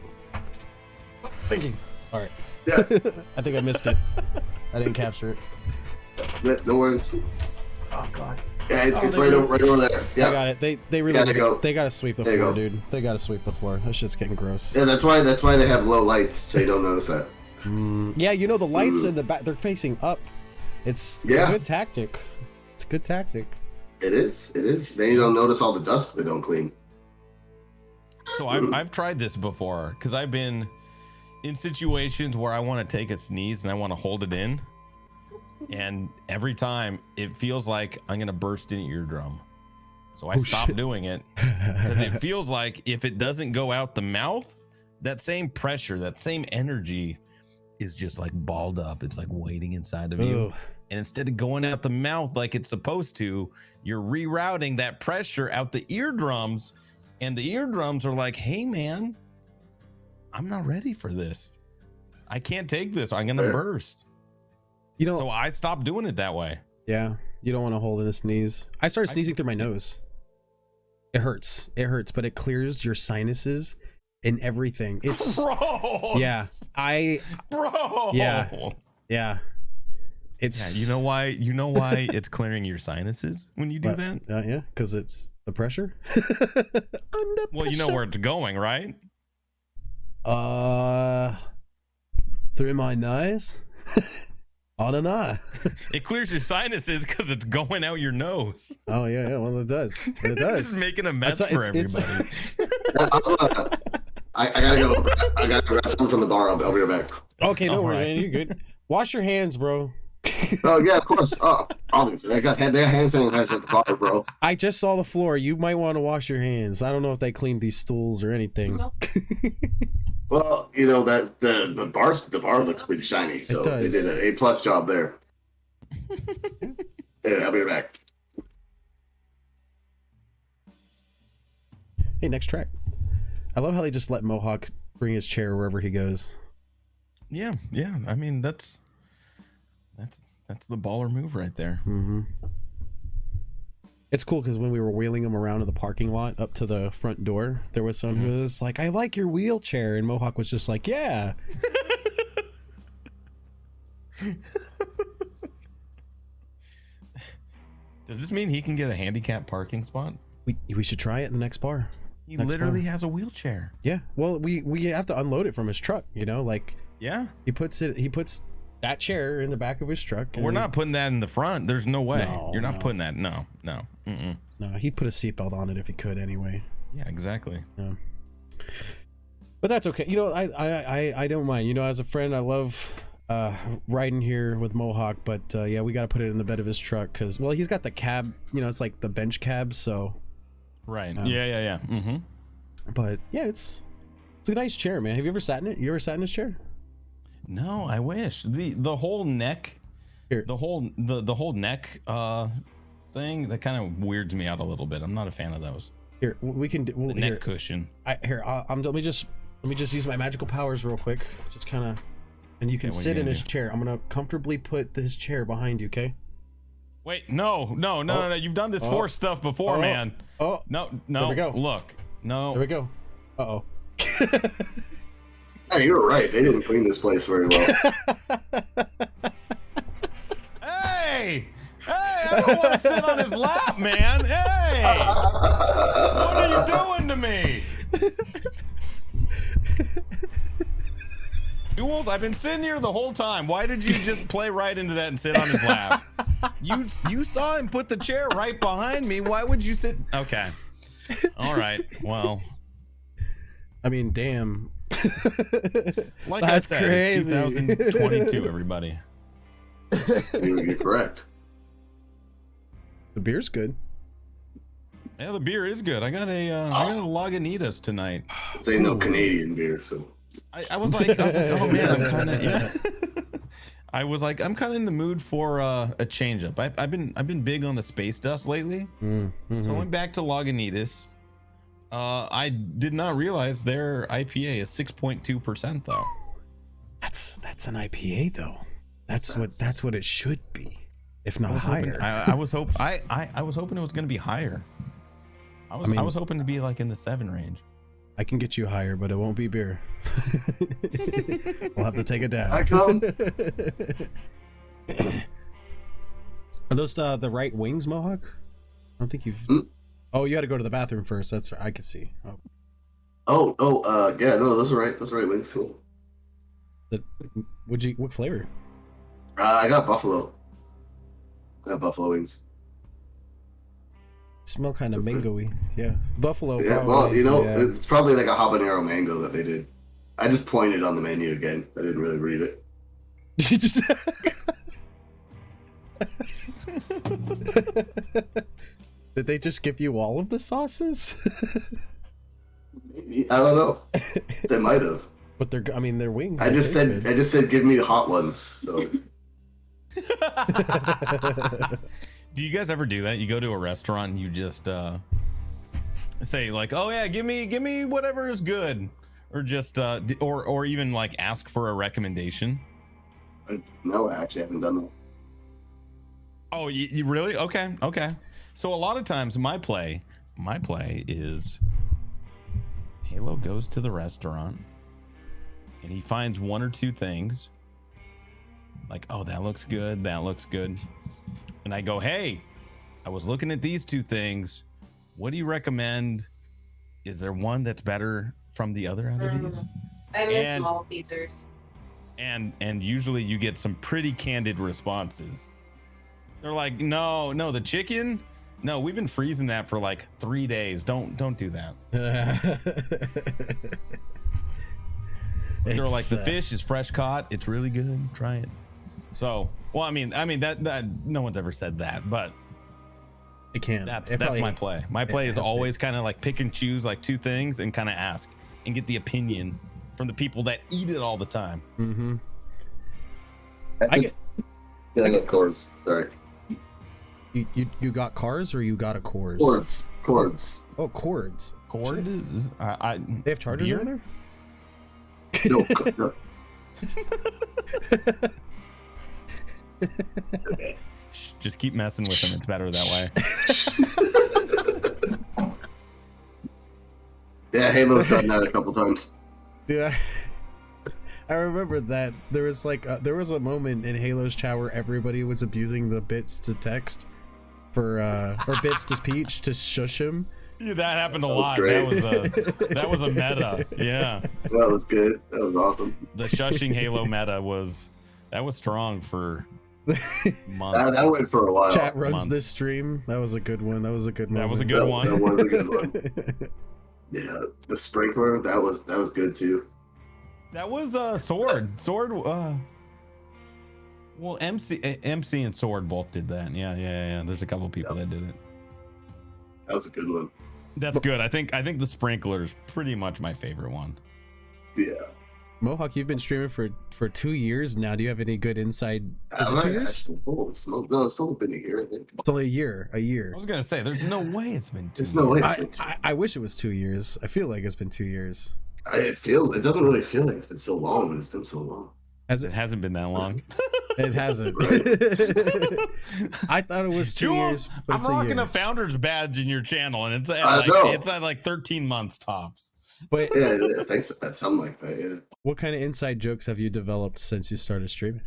Thank you. All right. Yeah. I think I missed it. I didn't capture it. No worries. Oh God. Yeah, it's right over there. Yeah. I got it. They really they gotta sweep the floor, dude. They gotta sweep the floor. That shit's getting gross. Yeah, that's why they have low lights, so you don't notice that. Yeah, you know the lights in the back, they're facing up. It's a good tactic. It's a good tactic. It is. Then you don't notice all the dust they don't clean. So I've tried this before because I've been in situations where I want to take a sneeze and I want to hold it in. And every time it feels like I'm going to burst an eardrum. So I stopped doing it because it feels like if it doesn't go out the mouth, that same pressure, that same energy is just like balled up. It's like waiting inside of you. And instead of going out the mouth like it's supposed to, you're rerouting that pressure out the eardrums. And the eardrums are like, hey, man, I'm not ready for this. I can't take this. I'm going to burst. So I stopped doing it that way. Yeah. You don't want to hold in a sneeze. I started sneezing through my nose. It hurts, but it clears your sinuses and everything. It's Bro. Yeah. Bro. Yeah. Yeah. It's Yeah, you know why? You know why it's clearing your sinuses when you do that? Yeah, because it's the pressure. Under Well, you know pressure. where it's going, right? Through my nose. I don't know. It clears your sinuses because it's going out your nose. Oh yeah. Well, it does. It does. Just making a mess It's- for it's- everybody. I gotta go. I gotta grab something from the bar. I'll be right back. Okay, no All worries, right. man. You're good. Wash your hands, bro. Oh yeah, of course. Oh, obviously, they got their hand sanitizer at the bar, bro. I just saw the floor. You might want to wash your hands. I don't know if they cleaned these stools or anything. Well, you know that the bar looks pretty shiny, so does. they did an A+ job there. Yeah, I'll be right back. Hey, next track. I love how they just let Mohawk bring his chair wherever he goes. Yeah. I mean, that's the baller move right there. Mm-hmm. It's cool because when we were wheeling him around in the parking lot up to the front door, there was someone who was like, "I like your wheelchair," and Mohawk was just like, "Yeah." Does this mean he can get a handicap parking spot? We should try it in the next bar. He Next literally bar. has a wheelchair. Yeah. Well, we have to unload it from his truck. You know, like Yeah. he puts that chair in the back of his truck. We're not putting that in the front. There's no way. No, You're not no. putting that. No. Mm-mm. No, he'd put a seatbelt on it if he could anyway. Yeah, exactly. Yeah. But that's okay. You know, I don't mind. You know, as a friend, I love riding here with Mohawk. But yeah, we got to put it in the bed of his truck because, well, he's got the cab. You know, it's like the bench cab. So, Right. Yeah. Mm-hmm. but yeah, it's a nice chair, man. Have you ever sat in it? You ever sat in his chair? No, I wish the whole neck, Here. the whole neck thing that kind of weirds me out a little bit. I'm not a fan of those. Here, we can do. The neck cushion. Let me just use my magical powers real quick. Just kind of, and you can Okay, what sit you in gonna his do? chair. I'm gonna comfortably put his chair behind you. Okay. Wait, no. You've done this force stuff before, Oh. man. Oh, No. There we go. Look, no. there we go. Uh-oh. Hey, you were right. They didn't clean this place very well. Hey, I don't want to sit on his lap, man. Hey, what are you doing to me? Jules, I've been sitting here the whole time. Why did you just play right into that and sit on his lap? You saw him put the chair right behind me. Why would you sit? Okay. All right. Well, I mean, damn. like That's I said, crazy. it's 2022, everybody. You're correct. The beer's good. Yeah, the beer is good. I got a Lagunitas tonight. This ain't no Canadian beer, so. I was like, oh man, I'm kind of yeah. I was like, I'm kind of in the mood for a change up. I've been big on the space dust lately, so I went back to Lagunitas. I did not realize their IPA is 6.2% though. That's an IPA though. That's what it should be, if not higher. I was hoping it was going to be higher. I was hoping to be like in the 7 range. I can get you higher, but it won't be beer. We'll have to take it down. I come. Are those the right wings, Mohawk? I don't think you've. Oh, you got to go to the bathroom first. That's I can see. Oh, Yeah, no, those are right. Those are right wings too. What flavor? I got buffalo. I got buffalo wings. Smell kind of mango-y. Yeah, buffalo. Yeah, probably. well, you know, Yeah. it's probably like a habanero mango that they did. I just pointed on the menu again. I didn't really read it. You just- Did they just give you all of the sauces? Maybe. I don't know. They might have. But they're wings. I They just taste said give me the hot ones. So good. Do you guys ever do that? You go to a restaurant and you just say like, "Oh yeah, give me whatever is good," or just or even like ask for a recommendation. no, I actually haven't done that. Oh, you really? Okay. So a lot of times my play is Halo goes to the restaurant and he finds 1 or 2 things like, oh, that looks good. That looks good. And I go, hey, I was looking at these two things. What do you recommend? Is there one that's better from the other out of these? I miss Maltesers. And usually you get some pretty candid responses. They're like, no, the chicken. No, we've been freezing that for like 3 days. Don't do that. They're like, the fish is fresh caught. It's really good. Try it. So, well, I mean that no one's ever said that, but it can. That's my play. My play is always kind of like pick and choose like two things and kind of ask and get the opinion from the people that eat it all the time. Mm-hmm. I got Coors. Sorry. You got cars or you got a Coors? Cords. Oh, cords. Cords? They have chargers beer? on there? No. Just keep messing with them. It's better that way. Yeah, Halo's done that a couple times. Dude, I remember that there was there was a moment in Halo's chat where everybody was abusing the bits to text for or bits to speech to shush him. Yeah, that happened a lot. Great. That was a meta. Yeah. That was good. That was awesome. The shushing Halo meta was strong for months. That went for a while. Chat runs Months. this stream. That was a good one. That was a good moment. That was a good one. That was a good one. Yeah, the sprinkler, that was good too. That was Sword. Well, MC and Sword both did that. Yeah. There's a couple people that did it. That was a good one. That's good. I think the sprinkler is pretty much my favorite one. Yeah. Mohawk, you've been streaming for 2 years now. Do you have any good inside? Is it 2 years? Holy smoke! No, it's only been a year. I think. It's only a year. I was gonna say, there's no way it's been 2 There's years. no way. It's been 2 I wish it was 2 years. I feel like it's been 2 years. It doesn't really feel like it's been so long, but it's been so long. It hasn't been that long. It hasn't. I thought it was 2 years. But I'm it's a rocking year. a founder's badge in your channel, and it's at like 13 months tops. But Yeah, I think so. Something like that. Yeah. what kind of inside jokes have you developed since you started streaming?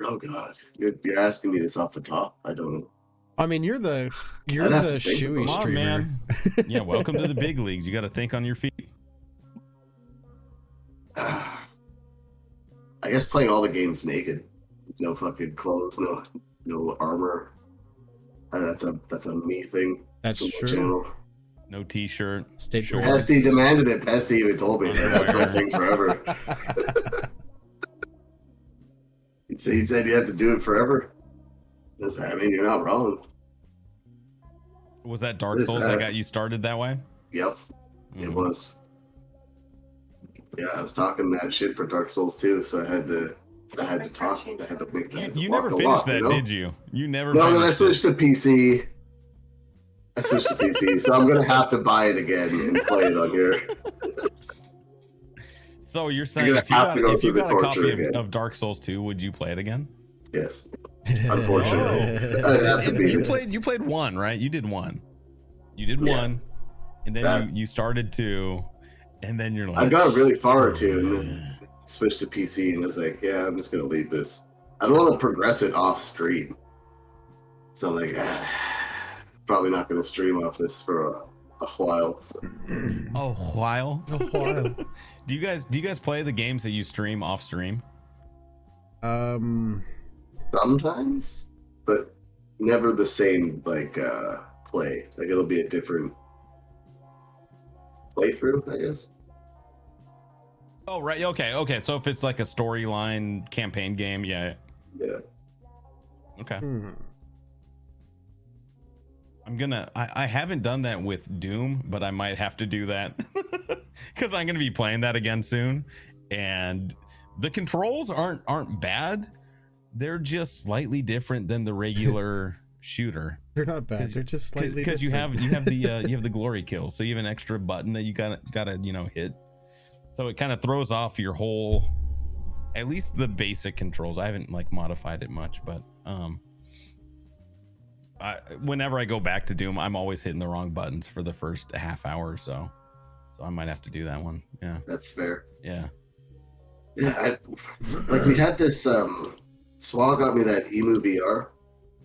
Oh God, you're asking me this off the top. I don't know. I mean, you're the I'd have to think shoey about it. Come on, streamer. man. Yeah, welcome to the big leagues. You got to think on your feet. I guess playing all the games naked, no fucking clothes, no armor. That's a me thing. That's on my true. channel. No t-shirt. Stay shorts. Pesty demanded it. Pesty even told me that's my thing forever. He said you have to do it forever. I mean, you're not wrong. Was that Dark Souls that got you started that way? Yep, it was. Yeah, I was talking that shit for Dark Souls too, so I had to talk. I had to make that. You never finished that, did you? You never. No, I finished switched to PC. So I'm gonna have to buy it again and play it on here. So you're saying if you got a copy of Dark Souls 2, would you play it again? Yes. Unfortunately. I'd have to beat it. You played 1, right? You did 1. You did 1, and then you started 2, and then you're like, I got really far to and then switched to PC and was like, yeah, I'm just gonna leave this. I don't want to progress it off stream. So I'm like, probably not gonna stream off this for a while. So. A while. A Do you guys play the games that you stream off stream? Sometimes, but never the same play. Like it'll be a different playthrough, I guess. Oh right, okay. So if it's like a storyline campaign game, yeah. Okay. I haven't done that with Doom, but I might have to do that because I'm gonna be playing that again soon, and the controls aren't bad. They're just slightly different than the regular shooter. They're not bad. They're just slightly because you have different. the you have the glory kill, so you have an extra button that you gotta hit. So it kind of throws off your whole, at least the basic controls. I haven't modified it much, but whenever I go back to Doom, I'm always hitting the wrong buttons for the first half hour or so. So I might have to do that one. Yeah. That's fair. Yeah. Yeah, we had this Swag got me that emu VR.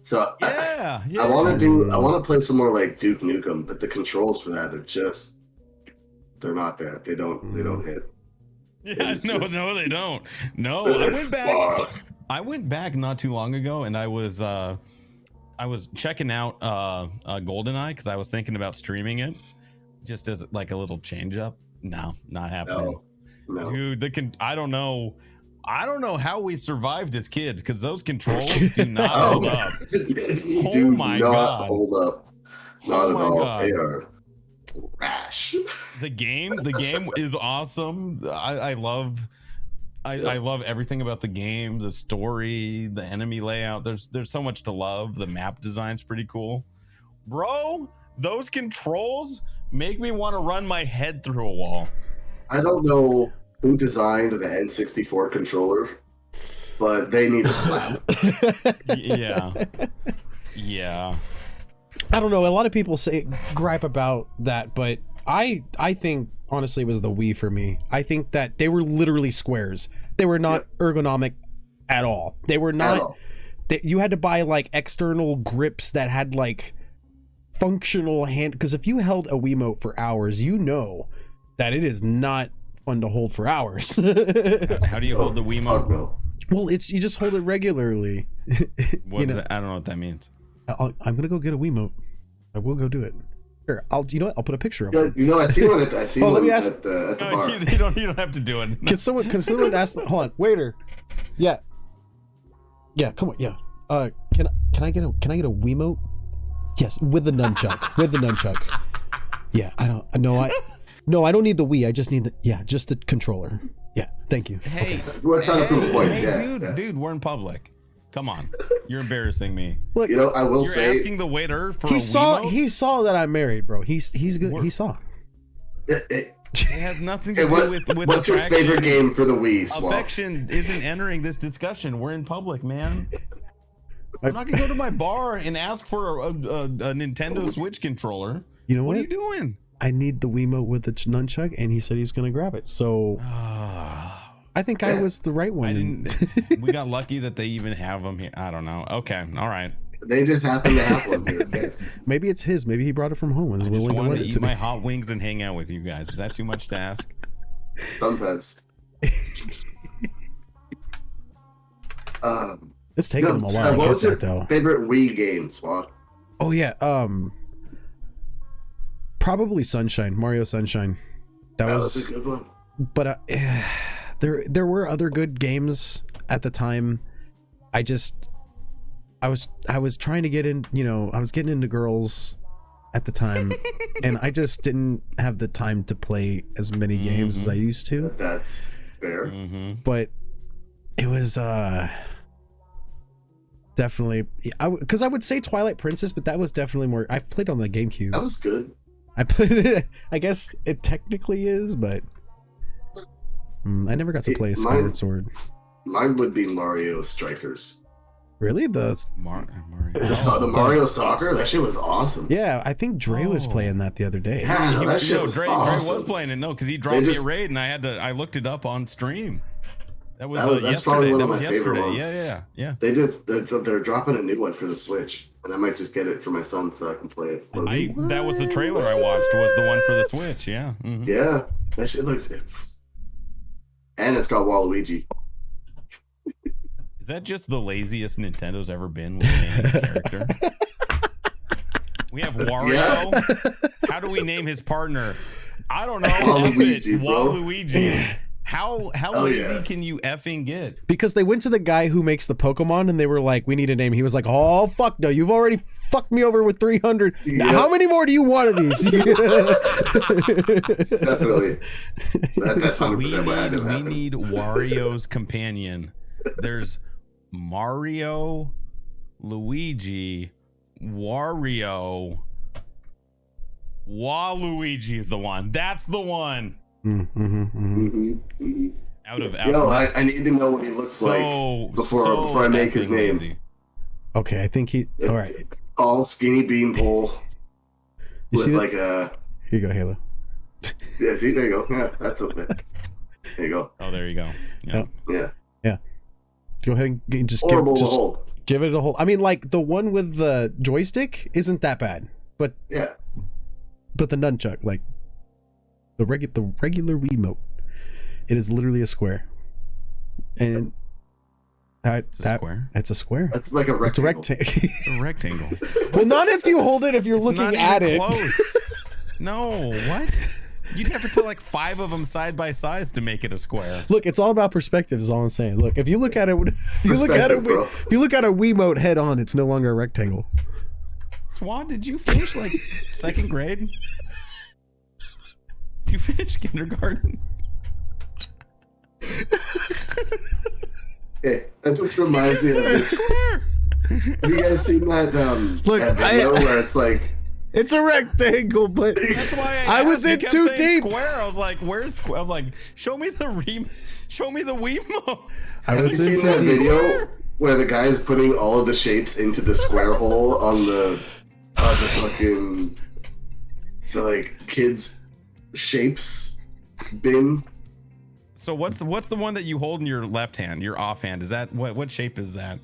So Yeah, I want to play some more like Duke Nukem, but the controls for that are just, they're not there. They don't hit. Yeah, no, they don't. No, I went back not too long ago, and I was checking out GoldenEye because I was thinking about streaming it, just as like a little change up. No, not happening. No. Dude, I don't know how we survived as kids because those controls do not hold up. Do not hold up. Not at all. God. They are rash. The game is awesome. I love everything about the game, the story, the enemy layout. There's so much to love. The map design's pretty cool. Bro, those controls make me want to run my head through a wall. I don't know who designed the N64 controller, but they need a slap. Yeah. I don't know. A lot of people gripe about that, but I think honestly it was the Wii for me. I think that they were literally squares. They were not ergonomic at all. They were not. You had to buy like external grips that had like functional hand. Because if you held a Wiimote for hours, you know that it is not fun to hold for hours. How do you hold the Wiimote? Well, you just hold it regularly. What is it? I don't know what that means. I'm gonna go get a Wiimote. I will go do it. Here, you know what? I'll put a picture of it. You know, I see one at the bar. You don't have to do it. Can someone ask? Hold on, waiter. Yeah, come on. Yeah. Can I get a Wiimote? Yes, with the nunchuck. Yeah, I don't need the Wii. I just need just the controller. Yeah, thank you. Hey, we're trying to prove a point. Dude, we're in public. Come on, you're embarrassing me. Look, I will say, you're asking the waiter for he saw that I'm married, bro. He's good. He saw. It has nothing to do with what's your favorite game for the Wii? Swap? Affection isn't entering this discussion. We're in public, man. I'm not gonna go to my bar and ask for a Nintendo Switch controller. You know what? What are you doing? I need the Wiimote with the nunchuck, and he said he's gonna grab it. So I think I was the right one. We got lucky that they even have them here. I don't know. Okay, all right. They just happen to have one here. Maybe it's his. Maybe he brought it from home and is willing to let it eat my hot wings and hang out with you guys. Is that too much to ask? Sometimes. It's taking him a while to get that, though. Favorite Wii game, Swat? Oh yeah, probably Sunshine, Mario Sunshine. That was a good one. But there were other good games at the time. I was trying to get in, I was getting into girls at the time, and I just didn't have the time to play as many games as I used to. That's fair. But it was definitely, because I would say Twilight Princess, but that was definitely more. I played on the GameCube. That was good. I played it. I guess it technically is, but I never got to play Skyward Sword. Mine would be Mario Strikers. Really? The Mario Soccer? That shit was awesome. Yeah, I think Dre was playing that the other day. Yeah, that shit was awesome. Dre was playing it. No, because he dropped me a raid, and I looked it up on stream. That's yesterday. Probably one of my favorite ones. Yeah. They're dropping a new one for the Switch, and I might just get it for my son so I can play it. That was the trailer I watched. Was the one for the Switch? Yeah. Yeah, that shit looks good. And it's got Waluigi. Is that just the laziest Nintendo's ever been with naming a character? We have Wario. Yeah. How do we name his partner? I don't know. Waluigi. How lazy can you effing get? Because they went to the guy who makes the Pokemon and they were like, we need a name. He was like, oh, fuck no. You've already fucked me over with 300. Yep. Now, how many more do you want of these? Definitely. That's 100% we need Wario's companion. There's Mario, Luigi, Wario. Waluigi is the one. That's the one. I need to know what he looks like before I make his name. Lazy. Okay, I think all right. Tall, skinny beanpole. With like a. Here you go, Halo. Yeah, see, there you go. Yeah, that's up there. There you go. Oh, there you go. Yeah. Yeah. Go ahead and just Horrible to hold. give it a hold. I mean, like the one with the joystick isn't that bad, but Yeah. But the nunchuck, like the regular Wiimote, it is literally a square. And It's a square. It's a square. That's like a rectangle. It's a rectangle. Well, not if you hold it. If you're It's looking not at even it. Close. No, what? You'd have to put like 5 of them side by side to make it a square. Look, it's all about perspective. Is all I'm saying. Look, if you look at it, if you look at a Wiimote head on, it's no longer a rectangle. Swan, did you finish like 2nd grade? Did you finish kindergarten? Okay, that just reminds me of this. Have you guys seen that Look, that video where it's like it's a rectangle, but That's why I was in too deep. Square. I was like, "Where's square?" I was like, "Show me the Wiimote." Have you seen that video where the guy is putting all of the shapes into the square hole on the fucking like kids shapes bin? So what's the one that you hold in your left hand, your offhand? Is that what shape is that?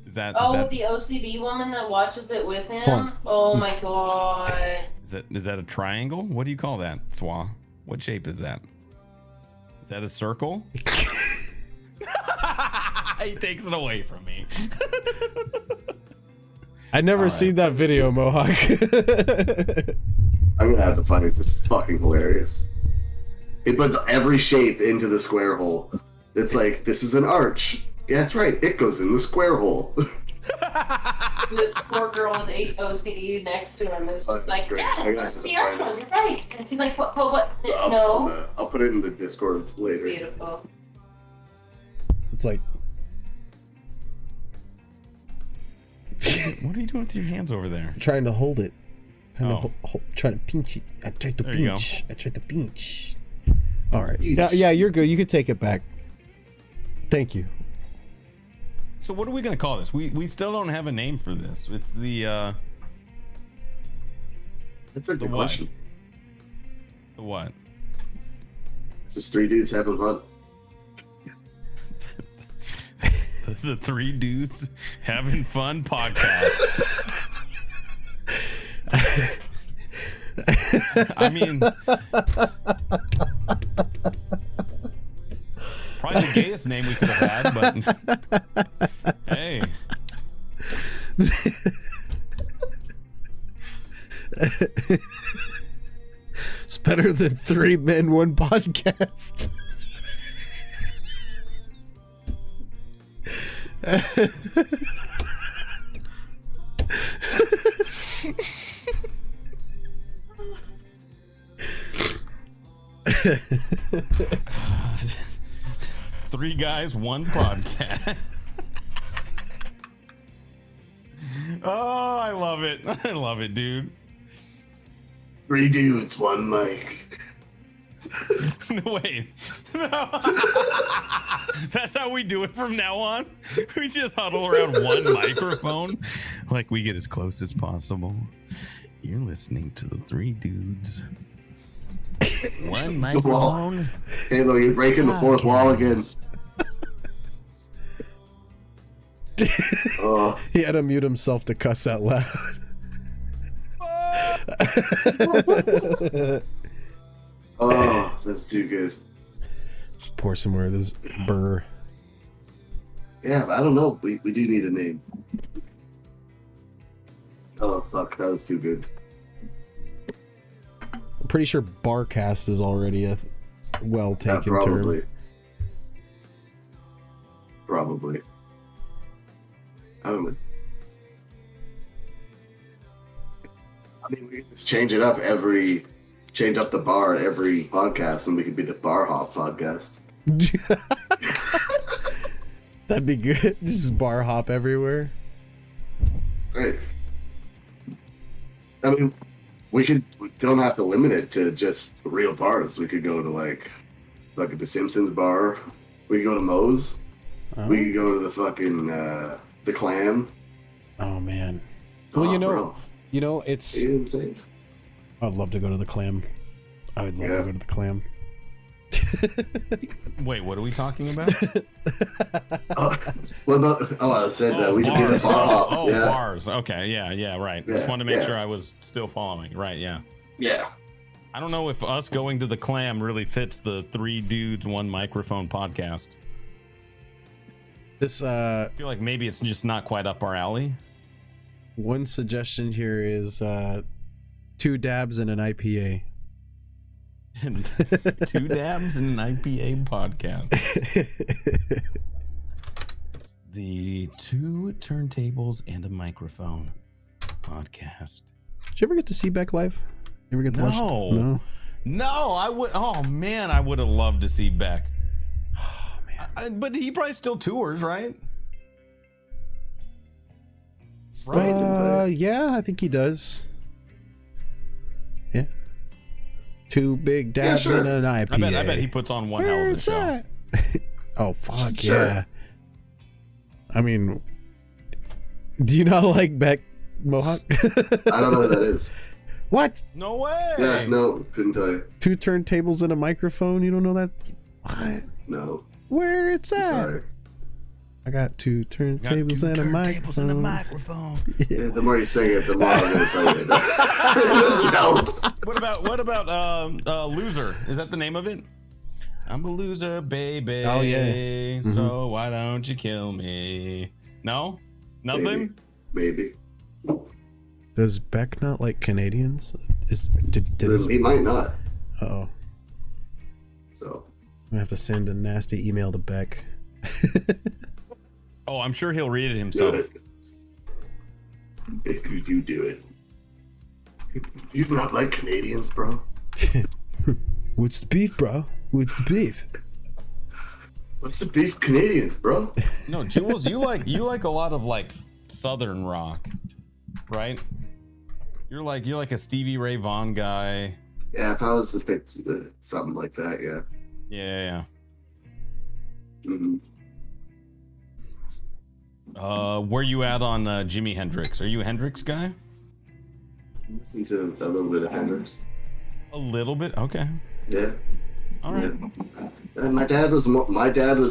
Is that the OCD woman that watches it with him. Hold on. Oh my god. is that a triangle? What do you call that, Swa? What shape is that? Is that a circle? He takes it away from me. I'd never seen that video, Mohawk. I'm gonna have to find it. This is fucking hilarious. It puts every shape into the square hole. It's like, this is an arch. Yeah, that's right. It goes in the square hole. This poor girl with OCD next to him is just like, great. yeah, I that's gotta the find arch one. it. You're right. And she's like, what? No. I'll put it in the Discord later. Beautiful. It's like, What are you doing with your hands over there? trying to hold it. Trying to pinch it. I tried to There you pinch. I tried to pinch. All right. Yeah, you're good. You can take it back. Thank you. So what are we gonna call this? We still don't have a name for this. It's the That's a good what? question. the what? It's just 3 dudes having fun. The 3 dudes having fun podcast. I mean, probably the gayest name we could have had, but hey. It's better than 3 men, 1 podcast. Three guys, 1 podcast. Oh, I love it. I love it, dude. 3 dudes, 1 mic. No, wait. No. That's how we do it from now on. We just huddle around 1 microphone. Like we get as close as possible. You're listening to the 3 dudes. 1 microphone. Halo, you're breaking the 4th wall again. Oh. He had to mute himself to cuss out loud. Oh, that's too good. Pour some more of this burr. Yeah, but I don't know. We do need a name. Oh, fuck. That was too good. I'm pretty sure Barcast is already a well-taken probably. term. Probably. I don't know. I mean, we can just change it up change up the bar every podcast, and we could be the Bar Hop podcast. That'd be good. This is bar hop everywhere. Right. I mean, we don't have to limit it to just real bars. We could go to like the Simpsons bar. We could go to Moe's. Oh. We could go to the fucking the Clam. Oh man. Well, bro. It's. You know what I'm saying? I'd love to go to the Clam. I would love to go to the Clam. Wait, what are we talking about? What about? I said we could be the bar hop. Yeah. Bars. Okay, yeah, right. Yeah, Just wanted to make sure I was still following. Right, yeah. Yeah. I don't know if us going to the Clam really fits the 3 dudes, 1 microphone podcast. This I feel like maybe it's just not quite up our alley. one suggestion here is 2 dabs and an IPA. And 2 dabs and an IPA podcast. The 2 turntables and a microphone podcast. Did you ever get to see Beck live? You ever get to watch? No, I would. Oh man, I would have loved to see Beck. Oh man, but he probably still tours, right? Yeah, I think he does. Yeah. 2 big dabs and an IPA. I bet he puts on one hell of a show. Oh fuck Sure. yeah! I mean, do you not like Beck Mohawk? I don't know what that is. What? No way. Yeah, no, couldn't tell you. 2 turntables and a microphone? You don't know that? What? No. Where it's I'm at? sorry. I got 2 turntables and a microphone. Yeah, the more you say it, the more I'm gonna tell you. It doesn't help. What about Loser? Is that the name of it? I'm a loser, baby. Oh, yeah. So why don't you kill me? No? Nothing? Maybe. Does Beck not like Canadians? Did He might not. oh, So. I'm gonna have to send a nasty email to Beck. Oh, I'm sure he'll read it Do himself. it. If you do it. You do not like Canadians, bro? What's the beef, bro? What's the beef? What's the beef, Canadians, bro? No, Jules, you like a lot of like Southern rock, right? You're like a Stevie Ray Vaughan guy. Yeah, if I was to pick something like that, yeah. Yeah. Mm-hmm. Where you at on Jimi Hendrix? Are you a Hendrix guy? Listen to a little bit of Hendrix. A little bit. Okay. Yeah. All right. Yeah. And my dad was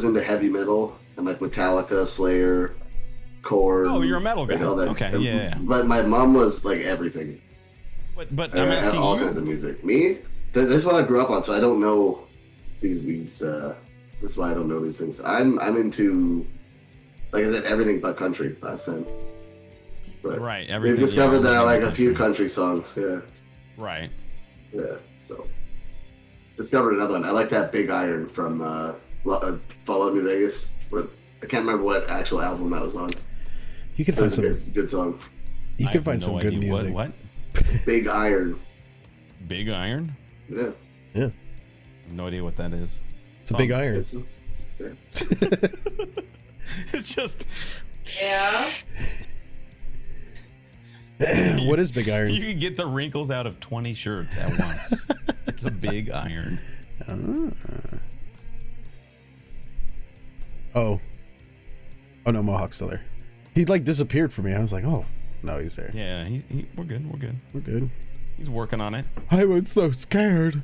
into heavy metal and like Metallica, Slayer, Korn. Oh, you're a metal guy. and all that. Okay. And- Yeah. But my mom was like everything. But I'm asking all you. kinds of music. Me? This is what I grew up on, so I don't know these. That's why I don't know these things. I'm into, like I said, everything but country last time. But Right. they've Everything. discovered that I like a country. few country songs. Yeah. Right. Yeah. So discovered another one. I like that Big Iron from Fallout New Vegas. But I can't remember what actual album that was on. You can find It's some. a good song. You I can have find no some good idea. music. What? Big Iron. Big Iron? Yeah. Yeah, I have no idea what that is. it's a big iron. It's, It's just Yeah. What is big iron? you can get the wrinkles out of 20 shirts at once. It's a big iron. Oh no, Mohawk's still there. He like disappeared from me. I was like, oh no, he's there. Yeah, we're good. We're good. He's working on it. I was so scared.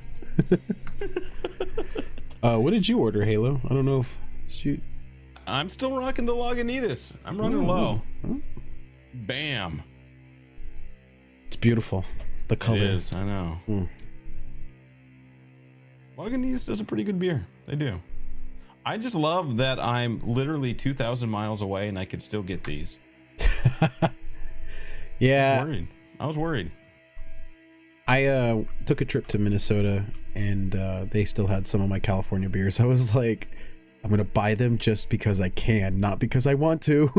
What did you order, Halo? I don't know if shoot. I'm still rocking the Lagunitas. I'm running low. Bam. It's beautiful. The color. It is. I know. Lagunitas does a pretty good beer. They do. I just love that I'm literally 2,000 miles away and I could still get these. Yeah. I was worried. I took a trip to Minnesota and they still had some of my California beers. I was like, I'm gonna buy them just because I can, not because I want to.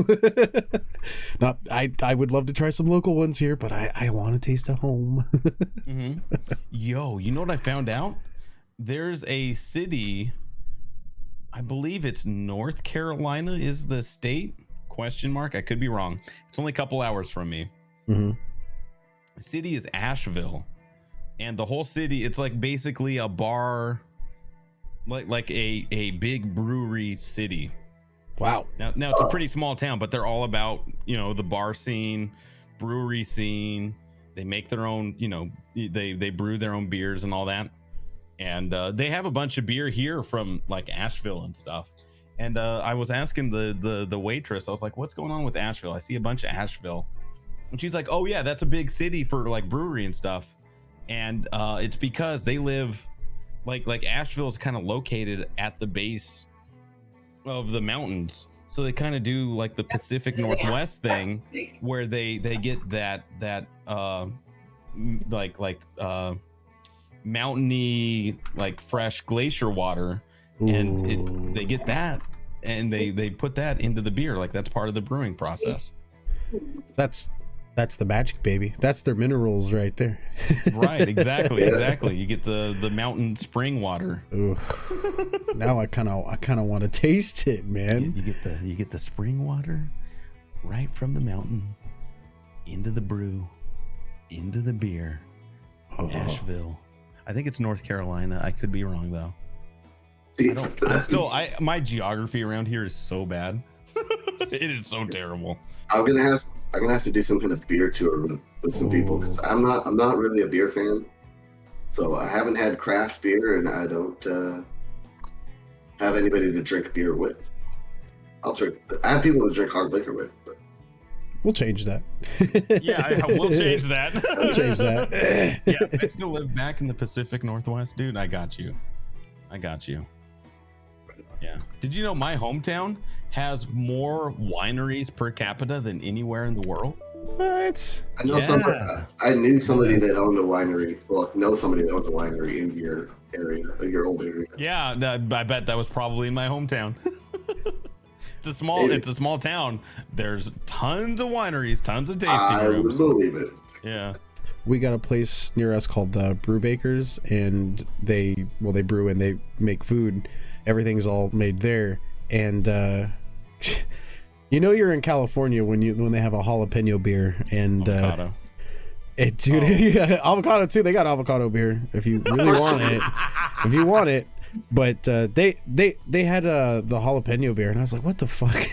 I would love to try some local ones here, but I want to taste a home. Yo, you know what I found out? There's a city, I believe it's North Carolina is the state, ? I could be wrong. It's only a couple hours from me. Mm-hmm. The city is Asheville, and the whole city, it's like basically a bar, like a big brewery city. Wow. Now it's a pretty small town, but they're all about, the bar scene, brewery scene. They make their own, they brew their own beers and all that. and they have a bunch of beer here from like Asheville and stuff. And I was asking the waitress, I was like, what's going on with Asheville? I see a bunch of Asheville. And she's like, oh yeah, that's a big city for like brewery and stuff. And it's because they live like Asheville is kind of located at the base of the mountains. So they kind of do like the Pacific Northwest thing where they get that mountainy, like fresh glacier water. And they get that and they put that into the beer. Like that's part of the brewing process. That's the magic, baby. That's their minerals right there. Right, exactly. You get the mountain spring water. Ooh. Now I kind of want to taste it, man. You get the spring water right from the mountain into the brew, into the beer. Asheville. I think it's North Carolina. I could be wrong though. My geography around here is so bad. It is so terrible. I'm gonna have to do some kind of beer tour with some people because I'm not really a beer fan, so I haven't had craft beer and I don't have anybody to drink beer with. I have people to drink hard liquor with, but we'll change that. Yeah, we'll change that. We'll change that. Yeah, I still live back in the Pacific Northwest, dude. I got you. Yeah. Did you know my hometown has more wineries per capita than anywhere in the world? What? I know somebody. I knew somebody that owned a winery. Well, know somebody that owns a winery in your area, your old area. Yeah, I bet that was probably in my hometown. It's a small town. There's tons of wineries, tons of tasting rooms. I would believe it. Yeah. We got a place near us called Brew Bakers, and they brew and they make food. Everything's all made there, and you know you're in California when they have a jalapeno beer and avocado. Yeah, avocado too. They got avocado beer if you really want it. But they had the jalapeno beer, and I was like, what the fuck?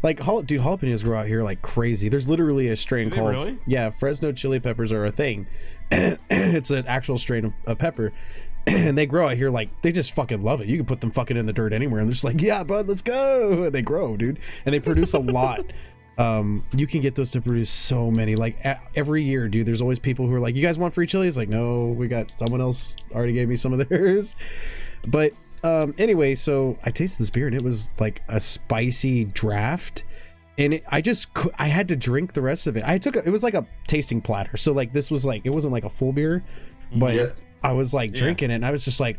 Like, dude, jalapenos grow out here like crazy. There's literally a strain called Fresno chili peppers are a thing. It's an actual strain of pepper. And they grow out here like they just fucking love it. You can put them fucking in the dirt anywhere, and they're just like, yeah, bud, let's go. And they grow, dude, and they produce a lot. You can get those to produce so many. Like every year, dude, there's always people who are like, you guys want free chilies? Like, no, we got someone else already gave me some of theirs. But anyway, so I tasted this beer, and it was like a spicy draft. And I had to drink the rest of it. It was like a tasting platter. So like this was like, it wasn't like a full beer, but I was like drinking it, and I was just like,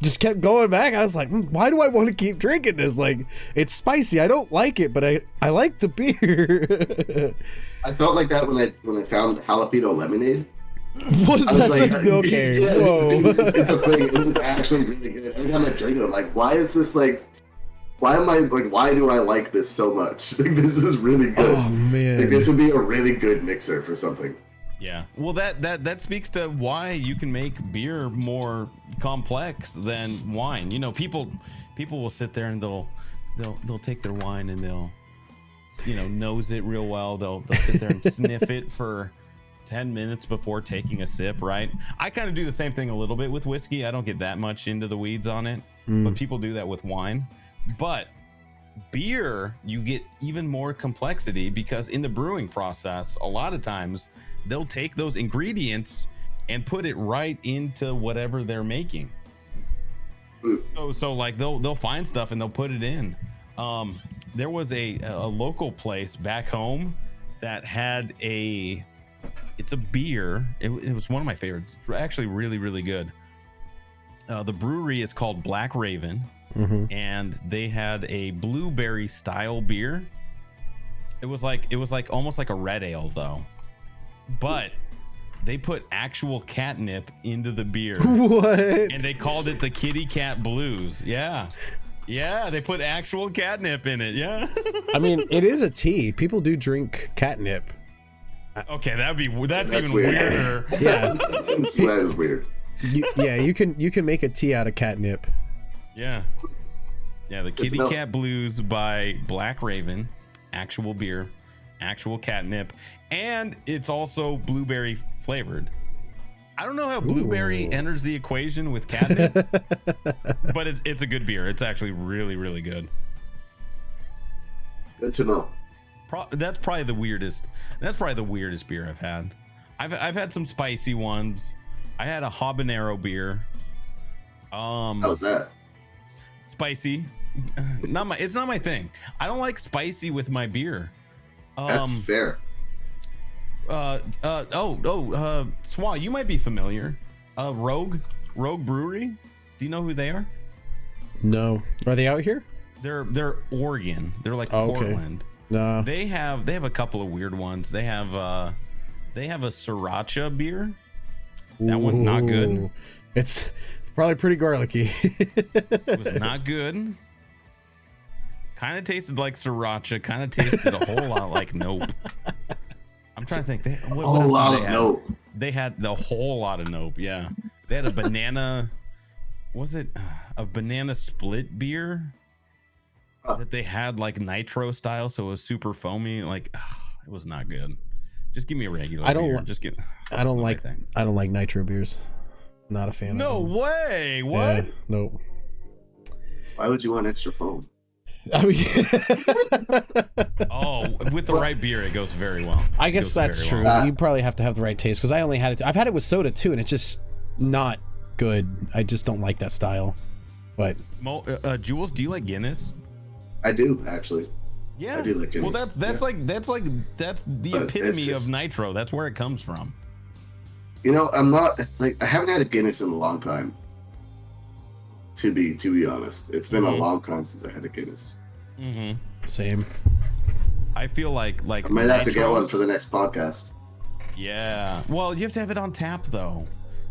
just kept going back. I was like, why do I want to keep drinking this? Like, it's spicy. I don't like it, but I like the beer. I felt like that when I found jalapeno lemonade. I was like, okay, yeah, whoa. Dude, it's a thing. It was actually really good. Every time I drink it, I'm like, why is this like? Why do I like this so much? Like, this is really good. Oh man, like, this would be a really good mixer for something. Yeah, well, that speaks to why you can make beer more complex than wine. You know, people will sit there and they'll take their wine and they'll, nose it real well. They'll sit there and sniff it for 10 minutes before taking a sip, right? I kind of do the same thing a little bit with whiskey. I don't get that much into the weeds on it, but people do that with wine. But beer, you get even more complexity because in the brewing process, a lot of times they'll take those ingredients and put it right into whatever they're making. So like they'll find stuff and they'll put it in. There was a local place back home that had it's a beer. It was one of my favorites. It's actually really, really good. The brewery is called Black Raven. And they had a blueberry style beer. It was like almost like a red ale though, but they put actual catnip into the beer. What? And they called it the Kitty Cat Blues. Yeah, they put actual catnip in it. Yeah. I mean, it is a tea. People do drink catnip. Okay, that's even weirder. Yeah, that is weird. You can make a tea out of catnip. Yeah, the Kitty Cat Blues by Black Raven, actual beer, actual catnip, and it's also blueberry flavored. I don't know how blueberry enters the equation with catnip, but it's a good beer. It's actually really, really good. Good to know. That's probably the weirdest. That's probably the weirdest beer I've had. I've had some spicy ones. I had a habanero beer. How's that? Spicy. It's not my thing. I don't like spicy with my beer. That's fair. Swa, you might be familiar. Rogue Brewery. Do you know who they are? No. Are they out here? They're Oregon. They're like Portland. No. They have a couple of weird ones. They have a sriracha beer. That one's not good. It's probably pretty garlicky. It was not good. Kind of tasted like sriracha. Kind of tasted a whole lot like Nope. I'm trying to think. What else did they have? Nope. They had the whole lot of Nope. Yeah. They had a banana. Was it a banana split beer that they had like nitro style? So it was super foamy. Like it was not good. Just give me a regular beer. I don't like nitro beers. Not a fan. No of them. way. What? Yeah, nope. Why would you want extra foam? I mean, with the right beer, it goes very well. I guess that's true. You probably have to have the right taste because I only had it. I've had it with soda too, and it's just not good. I just don't like that style. But Jules, do you like Guinness? I do actually. Yeah, I do like Guinness. Well, that's the epitome of nitro. That's where it comes from. You know, I haven't had a Guinness in a long time. To be honest, it's been a long time since I had a Guinness. Mm-hmm. Same. I feel like I might have to get one for the next podcast. Yeah. Well, you have to have it on tap though.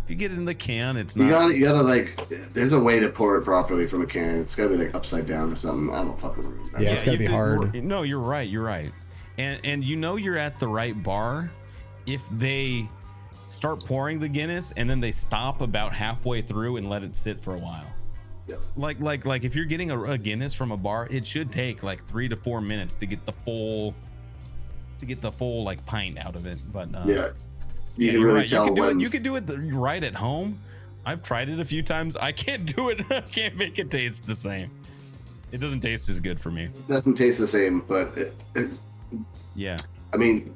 If you get it in the can, it's not. You gotta like. There's a way to pour it properly from a can. It's gotta be like upside down or something. I don't fucking remember. Yeah, it's gotta be hard. No, you're right. You're right. And you know you're at the right bar if they start pouring the Guinness and then they stop about halfway through and let it sit for a while. Yep. Like if you're getting a Guinness from a bar, it should take like 3 to 4 minutes to get the full like pint out of it. But you can really tell you can do it right at home. I've tried it a few times. I can't do it. I can't make it taste the same. It doesn't taste as good for me. It doesn't taste the same, but yeah. I mean,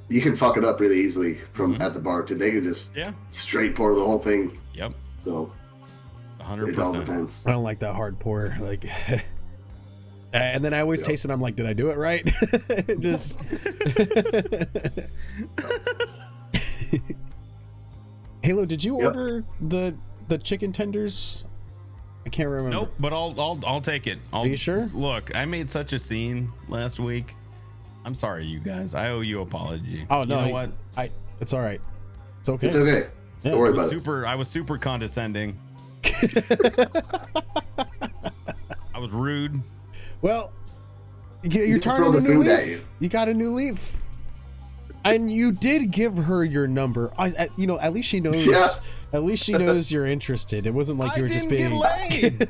you can fuck it up really easily from at the bar too. They can just straight pour the whole thing. Yep. So 100%. It all depends. I don't like that hard pour. Like, and then I always taste it. I'm like, did I do it right? Just. Halo, did you order the chicken tenders? I can't remember. Nope, but I'll take it. Are you sure? Look, I made such a scene last week. I'm sorry, you guys. I owe you an apology. Oh no, you know what? It's all right. It's okay. It's okay. Yeah. Don't worry about it. I was super condescending. I was rude. Well, you're turning a new leaf. You got a new leaf, and you did give her your number. At least she knows. Yeah. At least she knows you're interested. It wasn't like you were just being. Get laid.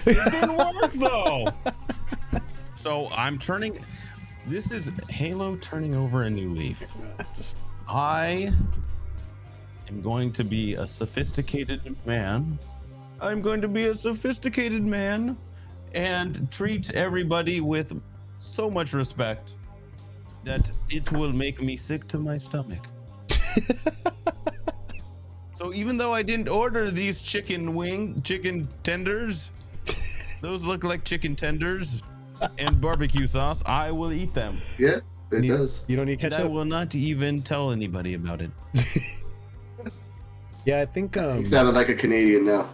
It didn't work though. So I'm turning. This is Halo turning over a new leaf. I am going to be a sophisticated man. I'm going to be a sophisticated man and treat everybody with so much respect that it will make me sick to my stomach. So even though I didn't order these chicken tenders, those look like chicken tenders and barbecue sauce, I will eat them. Yeah, it does. You don't need ketchup? And I will not even tell anybody about it. Yeah, I think You sounded like a Canadian now.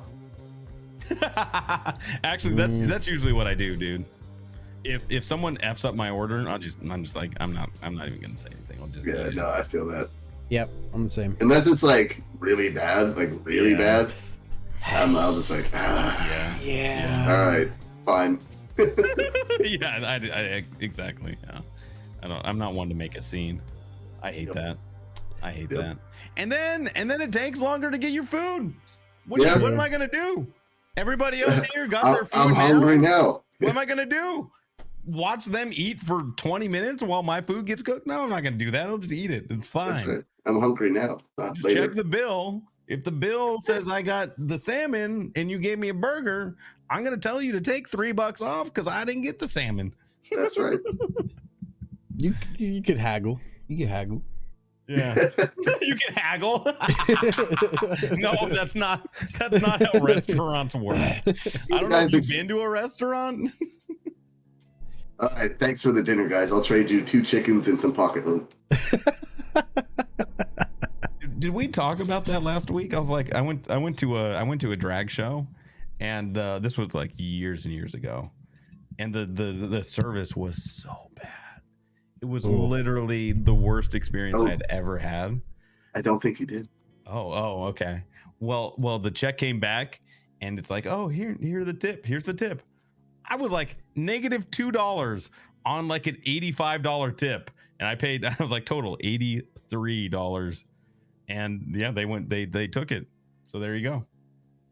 Actually, that's usually what I do, dude. If someone f's up my order, I'm just like I'm not even gonna say anything. I'll just No, I feel that. Yep, I'm the same. Unless it's like really bad, bad. I'll just like Yeah. All right, fine. Yeah, I exactly. Yeah, I'm not one to make a scene. I hate that. I hate that. And then it takes longer to get your food. What am I gonna do? Everybody else here got their food. I'm hungry now. What am I gonna do? watch them eat for 20 minutes while my food gets cooked? No, I'm not gonna do that. I'll just eat it. It's fine. That's right. I'm hungry now. Just Later. check the bill. If the bill says I got the salmon and you gave me a burger, I'm gonna tell you to take $3 off because I didn't get the salmon. That's right. You could haggle. You can haggle. Yeah. You can haggle. No, that's not how restaurants work. I don't know if you've been to a restaurant. All right, thanks for the dinner, guys. I'll trade you 2 chickens and some pocket loot. Did we talk about that last week? I was like, I went to a drag show, and this was like years and years ago, and the service was so bad. It was literally the worst experience I had ever had. I don't think you did. Oh, okay. Well, the check came back, and it's like, oh, here's the tip. Here's the tip. I was like -$2 on like an $85 tip, and I was like total $83. And yeah, they took it. So there you go.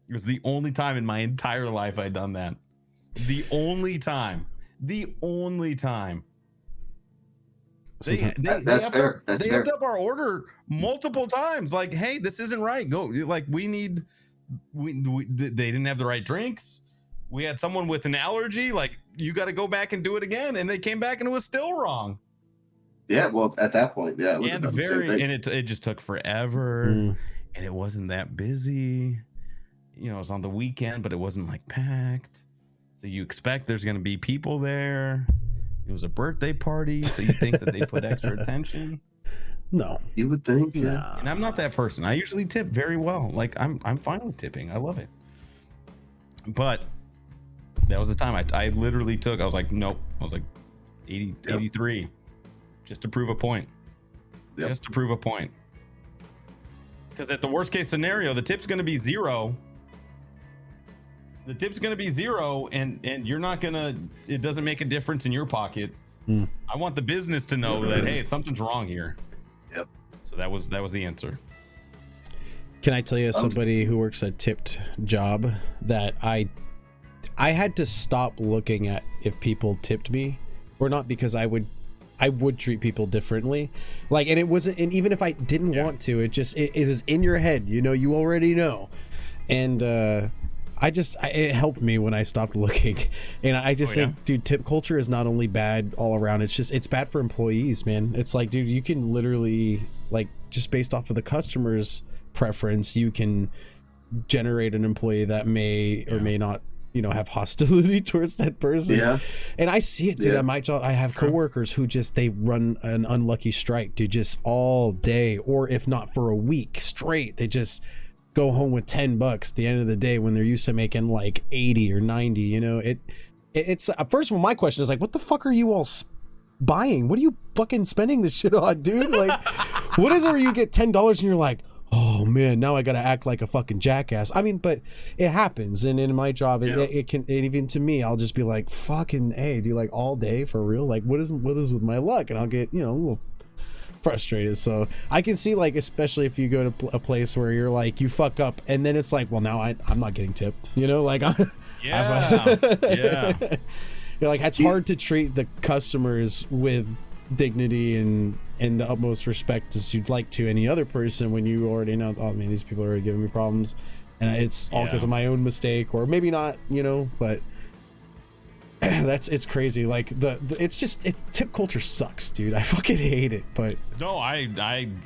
It was the only time in my entire life I'd done that. The only time. That's fair. They upped up our order multiple times. Like, hey, this isn't right. Go. Like, they didn't have the right drinks. We had someone with an allergy. Like, you got to go back and do it again. And they came back and it was still wrong. Yeah, well, at that point, yeah. And it just took forever, and it wasn't that busy. You know, it was on the weekend, but it wasn't like packed. So you expect there's going to be people there. It was a birthday party, so you think that they put extra attention. No, you would think, yeah. And I'm not that person. I usually tip very well. Like I'm fine with tipping. I love it. But that was the time I literally took. I was like, nope. I was like 83. Just to prove a point. Yep. Just to prove a point. Because at the worst case scenario, the tip's going to be 0. The tip's going to be 0, and you're not going to. It doesn't make a difference in your pocket. I want the business to know that, hey, something's wrong here. Yep. So that was the answer. Can I tell you somebody who works a tipped job that I had to stop looking at if people tipped me or not, because I would treat people differently. Like, and it wasn't, and even if I didn't want to, it was in your head, you know, you already know. And it helped me when I stopped looking. And I just think, dude, tip culture is not only bad all around, it's bad for employees, man. It's like, dude, you can literally, like, just based off of the customer's preference, you can generate an employee that may or may not, you know, have hostility towards that person. Yeah. And I see it, dude. At my job, I have coworkers who they run an unlucky strike, dude, just all day, or if not for a week straight, they just go home with $10 at the end of the day when they're used to making like 80 or 90, you know. It's first of all, my question is like, what the fuck are you all buying? What are you fucking spending this shit on, dude? Like, what is it where you get $10 and you're like, oh man, now I gotta act like a fucking jackass? I mean, but it happens, and in my job, it can even to me, I'll just be like, fucking hey, do you like all day for real? Like, what is with my luck? And I'll get, you know, a little frustrated. So I can see, like, especially if you go to a place where you're like, you fuck up, and then it's like, well, now I'm not getting tipped, you know, like yeah. You're like, it's hard to treat the customers with dignity and the utmost respect as you'd like to any other person when you already know, oh, I mean, these people are already giving me problems, and it's all because of my own mistake, or maybe not, you know. But it's crazy. Like it's tip culture sucks, dude. I fucking hate it. But no, I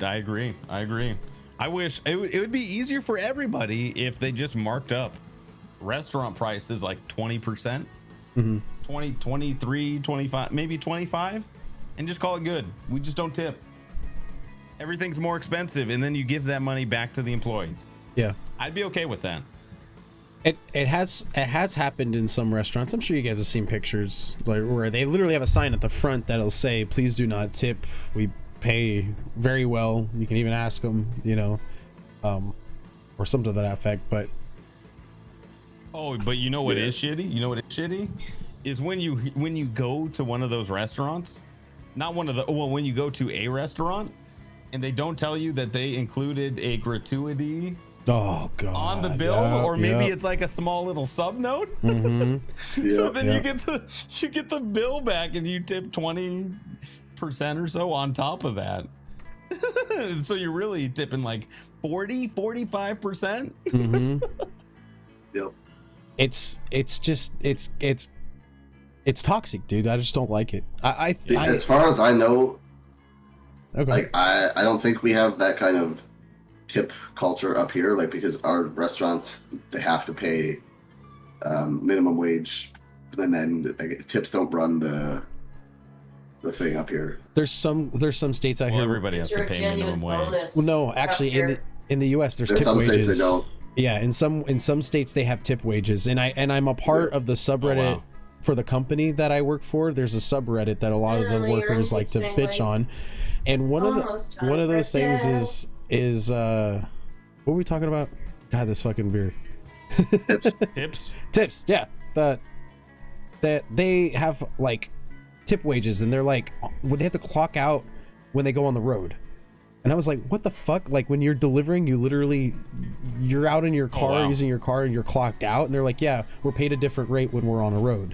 agree. I wish it would be easier for everybody if they just marked up restaurant prices like 20%, 20, 23, 25, maybe 25. And just call it good. We just don't tip. Everything's more expensive, and then you give that money back to the employees. Yeah, I'd be okay with that. It has happened in some restaurants. I'm sure you guys have seen pictures like where they literally have a sign at the front that'll say, "Please do not tip. We pay very well." You can even ask them, you know, or something to that effect. But you know what is shitty? You know what is shitty? Is when you go to one of those restaurants. When you go to a restaurant and they don't tell you that they included a gratuity Oh god. On the bill, or maybe it's like a small little sub note. So then you get the bill back and you tip 20% or so on top of that. So you're really tipping like 45%. Yep. It's toxic, dude. I just don't like it. As far as I know, okay. like I don't think we have that kind of tip culture up here, like, because our restaurants, they have to pay minimum wage, and then like, tips don't run the thing up here. There's some states out here. Everybody has to pay minimum wage. Well, no, actually, in the U.S. there's tip some wages. states they don't. Yeah, in some states they have tip wages, and I'm a part of the subreddit for the company that I work for. There's a subreddit that a lot of the workers like to bitch on, and one of those things is what were we talking about? God, this fucking beer. Tips. Yeah, that they have like tip wages, and they're like, they have to clock out when they go on the road. And I was like, what the fuck? Like, when you're delivering, you're out in your car using your car and you're clocked out. And they're like, yeah, we're paid a different rate when we're on a road.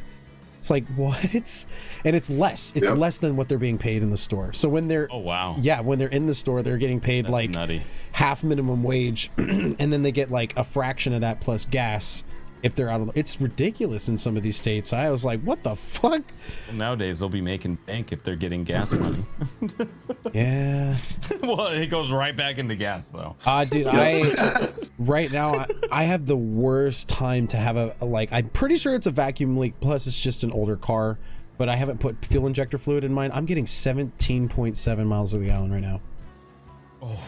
It's like, what? And it's less. It's less than what they're being paid in the store. So when they're when they're in the store, they're getting paid like half minimum wage, and then they get like a fraction of that plus gas if they're out of. It's ridiculous in some of these states. I was like, what the fuck? Well, nowadays they'll be making bank if they're getting gas money. Yeah. Well, it goes right back into gas though. Dude, right now I have the worst time to have a like, I'm pretty sure it's a vacuum leak, plus it's just an older car, but I haven't put fuel injector fluid in mine. I'm getting 17.7 miles a gallon right now. Oh.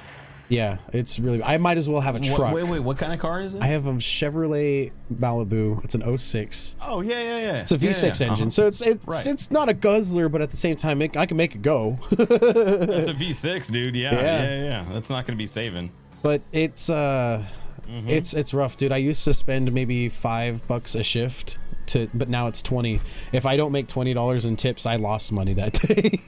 Yeah, it's really, I might as well have a truck. Wait, what kind of car is it? I have a Chevrolet Malibu. It's an 06. Oh, yeah. It's a V6 engine. So it's not a guzzler, but at the same time, I can make it go. That's a V6, dude. Yeah. That's not going to be saving. But it's it's rough, dude. I used to spend maybe $5 a shift but now it's 20. If I don't make $20 in tips, I lost money that day.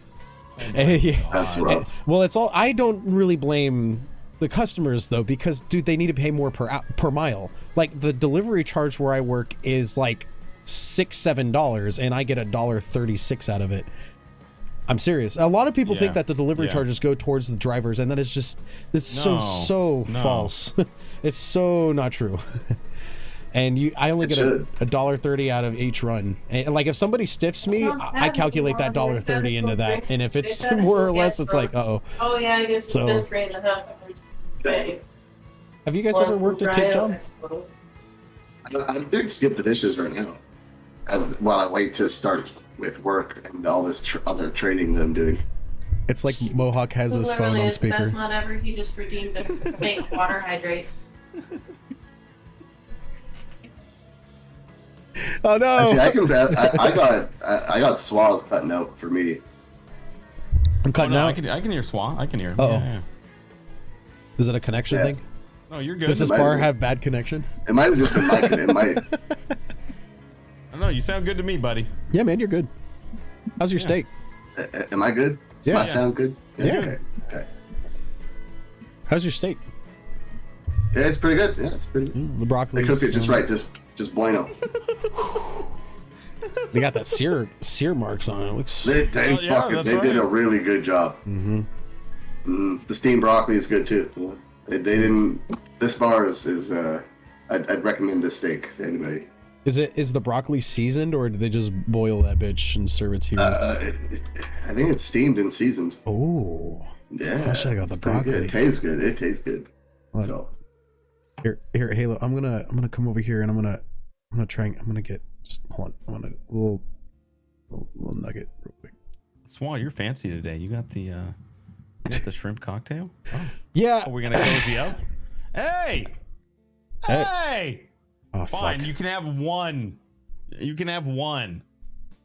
That's rough. Well, it's all, I don't really blame the customers though, because dude, they need to pay more per mile. Like the delivery charge where I work is like $6-7, and I get $1.36 out of it. I'm serious. A lot of people think that the delivery charges go towards the drivers, and that is just, so false. It's so not true. And I only get $1.30 out of each run. And like if somebody stiffs me, I calculate that $1.30 into that. And if it's more or less, it's like, oh yeah, I guess so. It's been 3.5 hours. Have you guys ever worked a tip job? I'm doing skip the dishes right now, while I wait to start with work and all this other training that I'm doing. It's like Mohawk has his phone on speaker. Best mod ever. He just redeemed a fake water hydrate. Oh no! Actually, I got swallows cutting out for me. I'm cutting out. I can hear swah. I can hear. Oh, yeah. Is it a connection thing? No, you're good. Does this bar have bad connection? It might have just been Mike. It might. I don't know. You sound good to me, buddy. Yeah, man, you're good. How's your steak? Am I good? Does my sound good? Yeah. Okay. How's your steak? Yeah, it's pretty good. Yeah, it's pretty good. The broccoli. They cooked it just right. Just bueno. They got that sear marks on it. It looks. They did a really good job. The steamed broccoli is good too. They didn't. This bar is I'd recommend this steak to anybody. Is the broccoli seasoned, or did they just boil that bitch and serve it to you? I think it's steamed and seasoned. Oh. Yeah. I should have got the broccoli. It tastes good. It tastes good. What? So. Here, Halo. I'm gonna come over here and I'm gonna try. I'm gonna get. Just hold on. I'm gonna little nugget real quick. Swah, you're fancy today. You got the shrimp cocktail. Oh. Yeah. Are we gonna cozy up? Hey. Oh, fine. fuck. You can have one.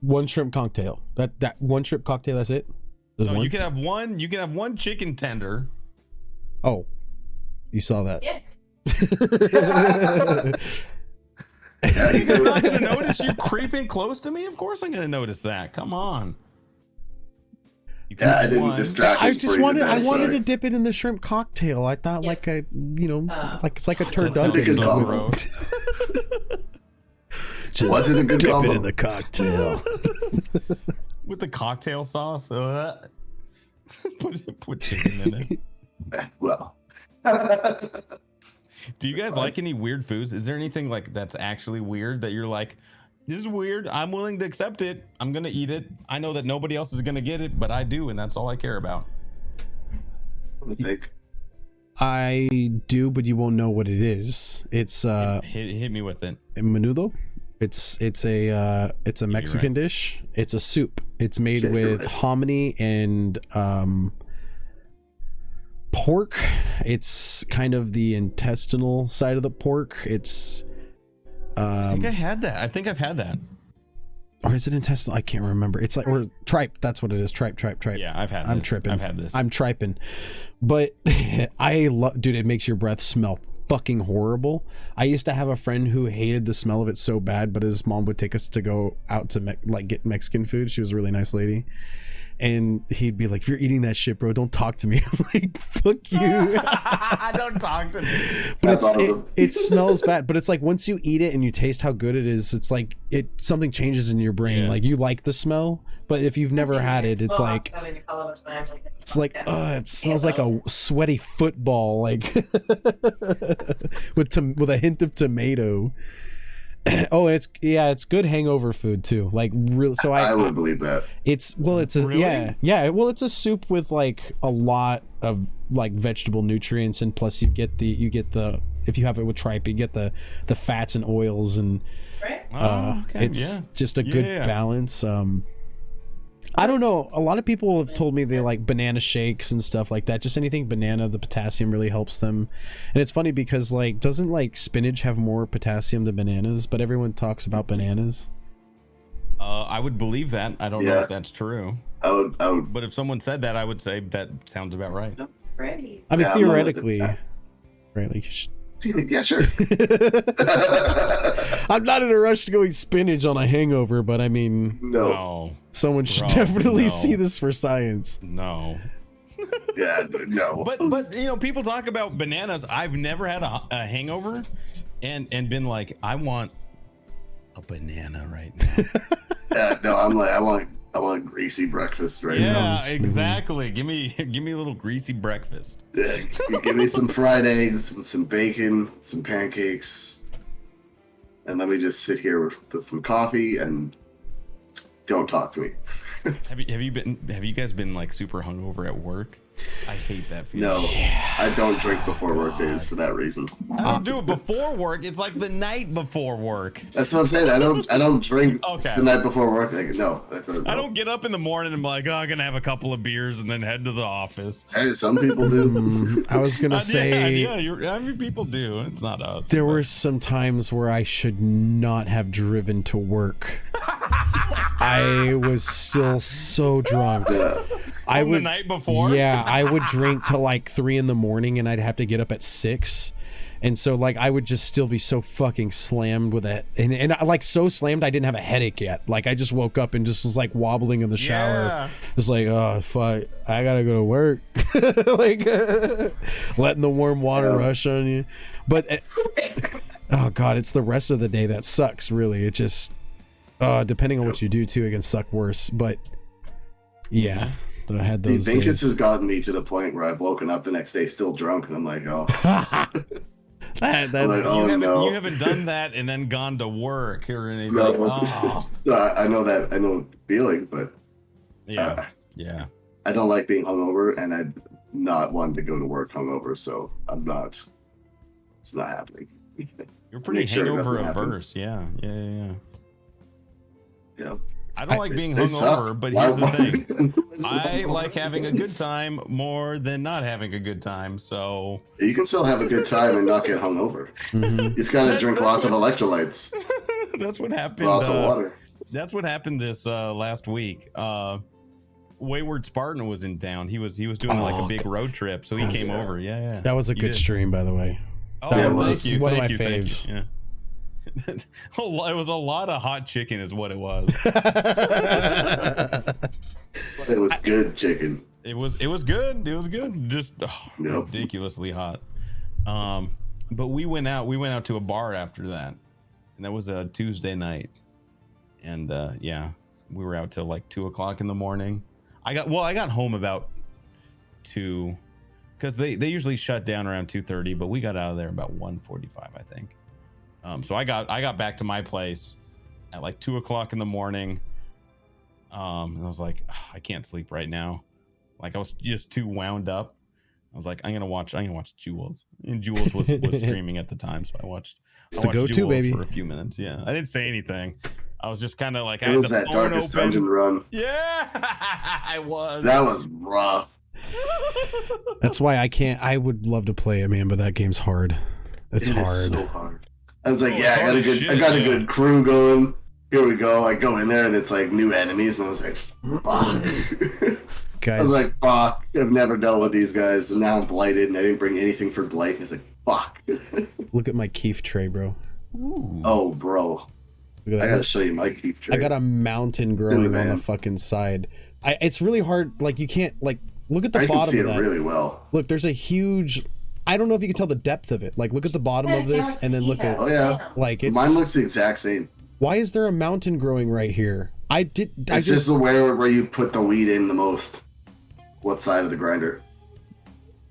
One shrimp cocktail. That one shrimp cocktail. That's it. No, you can have one. You can have one chicken tender. Oh, you saw that. Yes. You're not gonna notice you creeping close to me? Of course I'm gonna notice that. Come on. Yeah, I didn't distract you. I wanted to dip it in the shrimp cocktail. I thought like a, like it's like a turducken. Just was it a good dip combo? it in the cocktail. With the cocktail sauce. Put chicken in it. Well. Do you guys like any weird foods? Is there anything like that's actually weird that you're like, this is weird, I'm willing to accept it, I'm gonna eat it, I know that nobody else is gonna get it, but I do, and that's all I care about? I do, but you won't know what it is. It's hit me with it. Menudo. It's a Mexican dish. It's a soup. It's made with hominy and pork. It's kind of the intestinal side of the pork. It's I think I had that. I think I've had that. Or is it intestinal? I can't remember. It's like, or tripe. That's what it is. Tripe. Yeah, I've had this. I'm tripping. I've had this. I'm triping. But I love, dude, it makes your breath smell fucking horrible. I used to have a friend who hated the smell of it so bad, but his mom would take us to go out to get Mexican food. She was a really nice lady. And he'd be like, if you're eating that shit, bro, don't talk to me. I'm like, fuck you. Don't talk to me. But it smells bad. But it's like once you eat it and you taste how good it is, it's like something changes in your brain. Like you like the smell, but if you've never had it, it's like it smells like a sweaty football, like with a hint of tomato. Oh, it's good hangover food too. Like really, so I would believe that. It's well, a soup with like a lot of like vegetable nutrients, and plus you get the if you have it with tripe, you get the fats and oils, and it's just a good balance. I don't know. A lot of people have told me they like banana shakes and stuff like that. Just anything banana, the potassium really helps them. And it's funny because like, doesn't like spinach have more potassium than bananas? But everyone talks about bananas. I would believe that. I don't know if that's true. I would. But if someone said that, I would say that sounds about right. I mean, theoretically, right? Like, yeah, sure. I'm not in a rush to go eat spinach on a hangover, but I mean, no. Someone should definitely see this for science. No. Yeah, no. But people talk about bananas. I've never had a hangover and been like, I want a banana right now. Yeah, no, I'm like, I want a greasy breakfast right now. Yeah, exactly. Give me a little greasy breakfast. Yeah, give me some fried eggs and some bacon, some pancakes, and let me just sit here with some coffee and don't talk to me. Have you guys been like super hungover at work? I hate that feeling. No, I don't drink before work days for that reason. I don't do it before work. It's like the night before work. That's what I'm saying. I don't drink the night before work. Like, no. I don't get up in the morning and be like, I'm gonna have a couple of beers and then head to the office. Hey, some people do. I was gonna say, I mean, people do. It's not us. There were some times where I should not have driven to work. I was still so drunk. Yeah. The night before? Yeah, I would drink till like 3 a.m. and I'd have to get up at 6. And so like I would just still be so fucking slammed with it. And I like so slammed I didn't have a headache yet. Like I just woke up and just was like wobbling in the shower. Yeah. It's like, oh fuck, I gotta go to work. Like letting the warm water rush on you. But oh god, it's the rest of the day that sucks really. It just depending on what you do too, it can suck worse. But yeah. I had those days. This has gotten me to the point where I've woken up the next day still drunk, and I'm like, oh. That's like, oh, you haven't done that and then gone to work or anything. No. I know the feeling, but yeah. I don't like being hungover, and I'm not one to go to work hungover, so it's not happening. You're pretty hangover averse. Yeah. I don't like being hungover, but here's the thing. I like having a good time more than not having a good time, so... You can still have a good time and not get hungover. You just gotta drink lots of electrolytes. That's what happened. Lots of water. That's what happened this last week. Wayward Spartan was in town. He was doing like a big road trip, so he came over. Yeah. That was a good stream, by the way. Oh, that was one of my faves. Yeah. It was a lot of hot chicken, is what it was. It was good chicken. It was good. It was good. Just ridiculously hot. But we went out to a bar after that, and that was a Tuesday night. And we were out till like 2:00 in the morning. I got home about 2, because they usually shut down around 2:30, but we got out of there about 1:45, I think. So I got back to my place at like 2:00 in the morning. And I was like, I can't sleep right now. Like, I was just too wound up. I was like, I'm gonna watch Jules, and Jules was streaming at the time, so I watched go-to, Jules baby. for a few minutes. Yeah, I didn't say anything. I was just kind of like, It was that Darkest Dungeon run. Yeah, I was. That was rough. That's why I would love to play it, man, but that game's hard. It's hard. Is so hard. I was like, I got a good crew going. Here we go. I go in there and it's like new enemies, and I was like, fuck. Guys, I was like, fuck. I've never dealt with these guys, and now I'm blighted, and I didn't bring anything for blight. It's like, fuck. look at my keef tray, bro. Ooh. Oh, bro. I gotta show you my keef tray. I got a mountain growing on the fucking side. It's really hard. Like, you can't, like, look at the bottom of that. I can see it really well. Look, there's a huge. I don't know if you can tell the depth of it. Like, look at the bottom of this, and then look at. Oh yeah. Like, it's. Mine looks the exact same. Why is there a mountain growing right here? It's just where you put the weed in the most. What side of the grinder?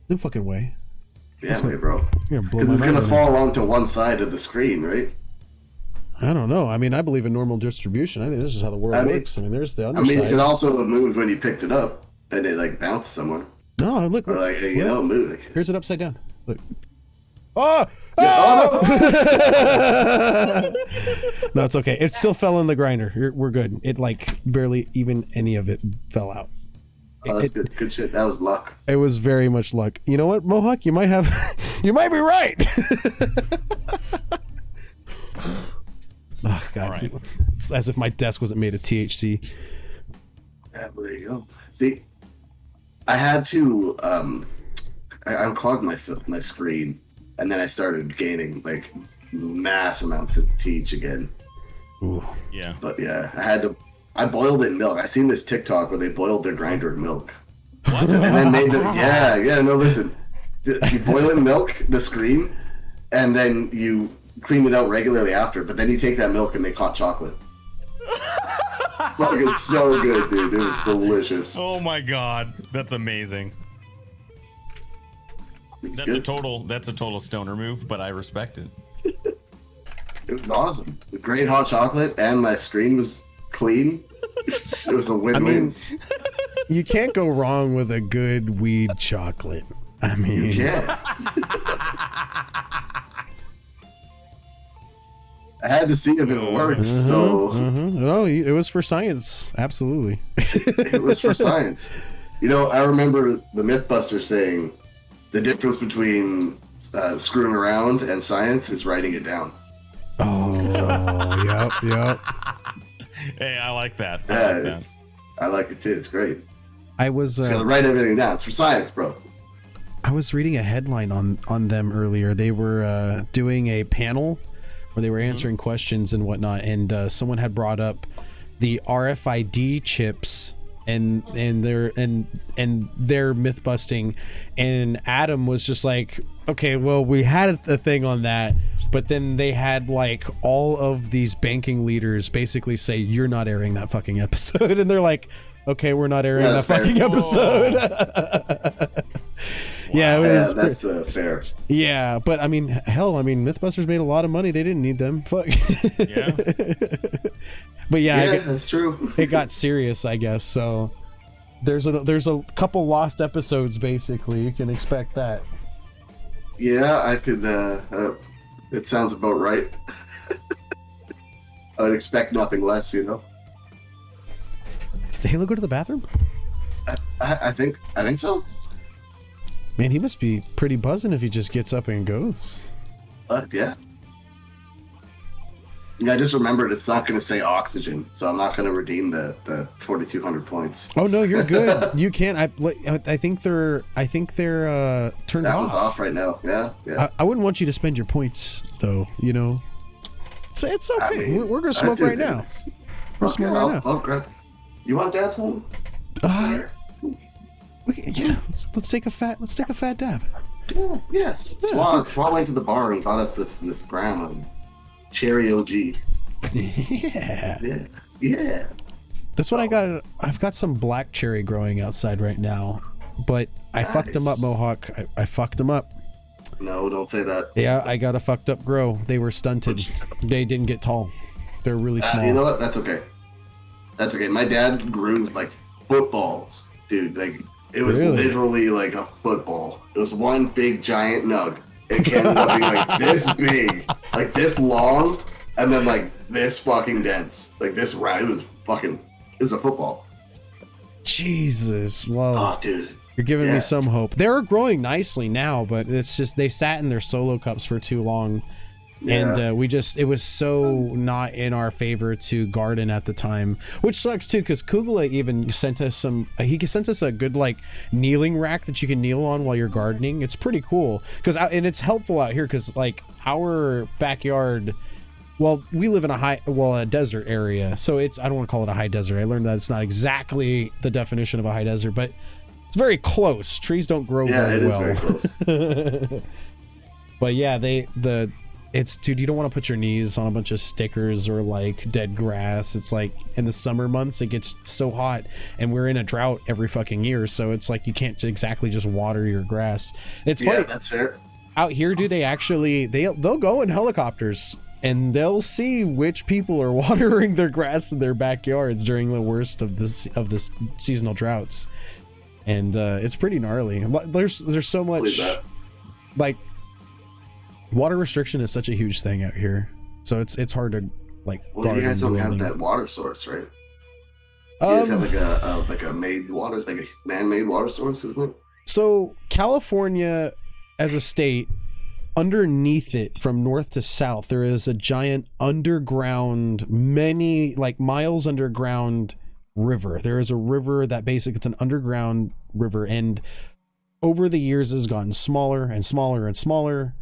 No fucking way. Yeah, wait, bro. Because it's gonna fall onto one side of the screen, right? I don't know. I mean, I believe in normal distribution. I think this is how the world works. I mean, there's the other side. it could also have moved when you picked it up, and it like bounced somewhere. No, look. Or like, move. Here's it upside down. Look. Oh! Yeah, oh! No, it's okay. It still fell in the grinder. We're good. It like barely even any of it fell out. Oh, that's good. Good shit. That was luck. It was very much luck. You know what, Mohawk? You might be right. Oh, God. Right. It's as if my desk wasn't made of THC. Yeah, there you go. See, I had to I unclogged my screen, and then I started gaining like mass amounts of TH again. Ooh. Yeah. But yeah, I boiled it in milk. I seen this TikTok where they boiled their grinder in milk. What? And then made them, no, listen. You boil it in milk, the screen, and then you clean it out regularly after, but then you take that milk and make hot chocolate. Like, it's so good, dude. It was delicious. Oh my God. That's amazing. That's a total stoner move, but I respect it. It was awesome. The great hot chocolate, and my screen was clean. It was a win-win. I mean, you can't go wrong with a good weed chocolate. I mean, yeah. I had to see if it works, so no, it was for science. Absolutely. it was for science. I remember the Mythbusters saying the difference between screwing around and science is writing it down. Oh, yep. Hey, I like that. I like it too. It's great. I was gotta write everything down. It's for science, bro. I was reading a headline on them earlier. They were doing a panel where they were answering questions and whatnot, and someone had brought up the RFID chips and their myth busting, and Adam was just like, okay, well, we had a thing on that, but then they had like all of these banking leaders basically say, you're not airing that fucking episode, and they're like, okay, we're not airing that fucking episode. Yeah, that's fair. Yeah, but I mean, hell, Mythbusters made a lot of money. They didn't need them. Fuck. Yeah. But yeah, that's true. It got serious, I guess. So there's a couple lost episodes. Basically, you can expect that. Yeah, I could. It sounds about right. I would expect nothing less, Did Halo go to the bathroom? I think so. Man, he must be pretty buzzing if he just gets up and goes. Yeah. I just remembered it's not going to say oxygen, so I'm not going to redeem the 4,200 points. Oh no, you're good. You can't. I think they're turned off. That one's off right now. Yeah. I wouldn't want you to spend your points though. It's okay. I mean, we're gonna smoke right now. We're Okay, smoking right now. I'll grab. You want dabs on? Yeah, let's take a fat dab. Yeah, yes. Swan went to the bar and got us this gram of cherry OG. Yeah. Yeah. That's what I got. I've got some black cherry growing outside right now, but I fucked them up, Mohawk. I fucked them up. No, don't say that. Yeah, I got a fucked up grow. They were stunted. They didn't get tall. They're really small. You know what? That's okay. That's okay. My dad grew like footballs, dude. Like it was literally like a football. It was one big giant nug. It ended up being like this big, like this long, and then like this fucking dense, like this round. It was a football. Jesus, whoa. Oh, dude. You're giving me some hope. They're growing nicely now, but it's just they sat in their solo cups for too long. Yeah. And it was so not in our favor to garden at the time, which sucks too, because Kugla even sent us he sent us a good like kneeling rack that you can kneel on while you're gardening. It's pretty cool and it's helpful out here because like our backyard, well, we live in a desert area, so I don't want to call it a high desert. I learned that it's not exactly the definition of a high desert, but it's very close. Trees don't grow very well. Yeah, it is very close. But yeah, dude, you don't want to put your knees on a bunch of stickers or like dead grass. It's like in the summer months, it gets so hot and we're in a drought every fucking year. So it's like, you can't exactly just water your grass. It's funny. Yeah, that's fair. Out here, dude, they'll go in helicopters and they'll see which people are watering their grass in their backyards during the worst of this seasonal droughts. And it's pretty gnarly. There's so much like water restriction is such a huge thing out here, so it's hard to like. Well, you guys don't have that water source, right? You guys have like a made water, like a man-made water source, isn't it? So California, as a state, underneath it from north to south, there is a giant underground, many like miles underground river. There is a river that basically it's an underground river, and over the years has gotten smaller and smaller and smaller.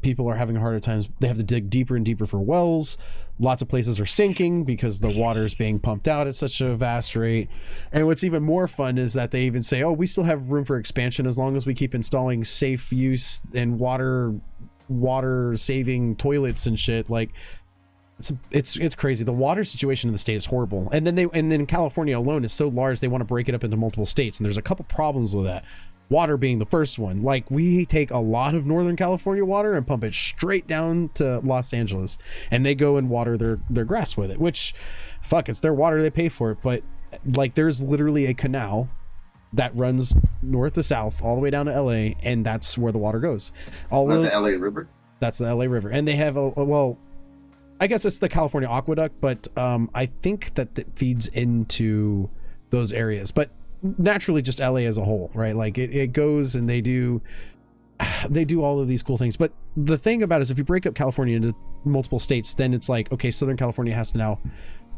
People are having harder times. They have to dig deeper and deeper for wells. Lots of places are sinking because the water is being pumped out at such a vast rate. And what's even more fun is that they even say, oh, we still have room for expansion as long as we keep installing safe use and water saving toilets and shit. Like it's crazy. The water situation in the state is horrible. And then California alone is so large, they want to break it up into multiple states. And there's a couple problems with that. Water being the first one. Like, we take a lot of Northern California water and pump it straight down to Los Angeles, and they go and water their grass with it, which, fuck, it's their water, they pay for it. But like, there's literally a canal that runs north to south all the way down to LA, and that's where the water goes. The LA River? That's the LA River. And they have I guess it's the California Aqueduct, but I think that feeds into those areas. But naturally just LA as a whole, right? Like it goes and they do all of these cool things. But the thing about it is, if you break up California into multiple states, then it's like, okay, Southern California has to now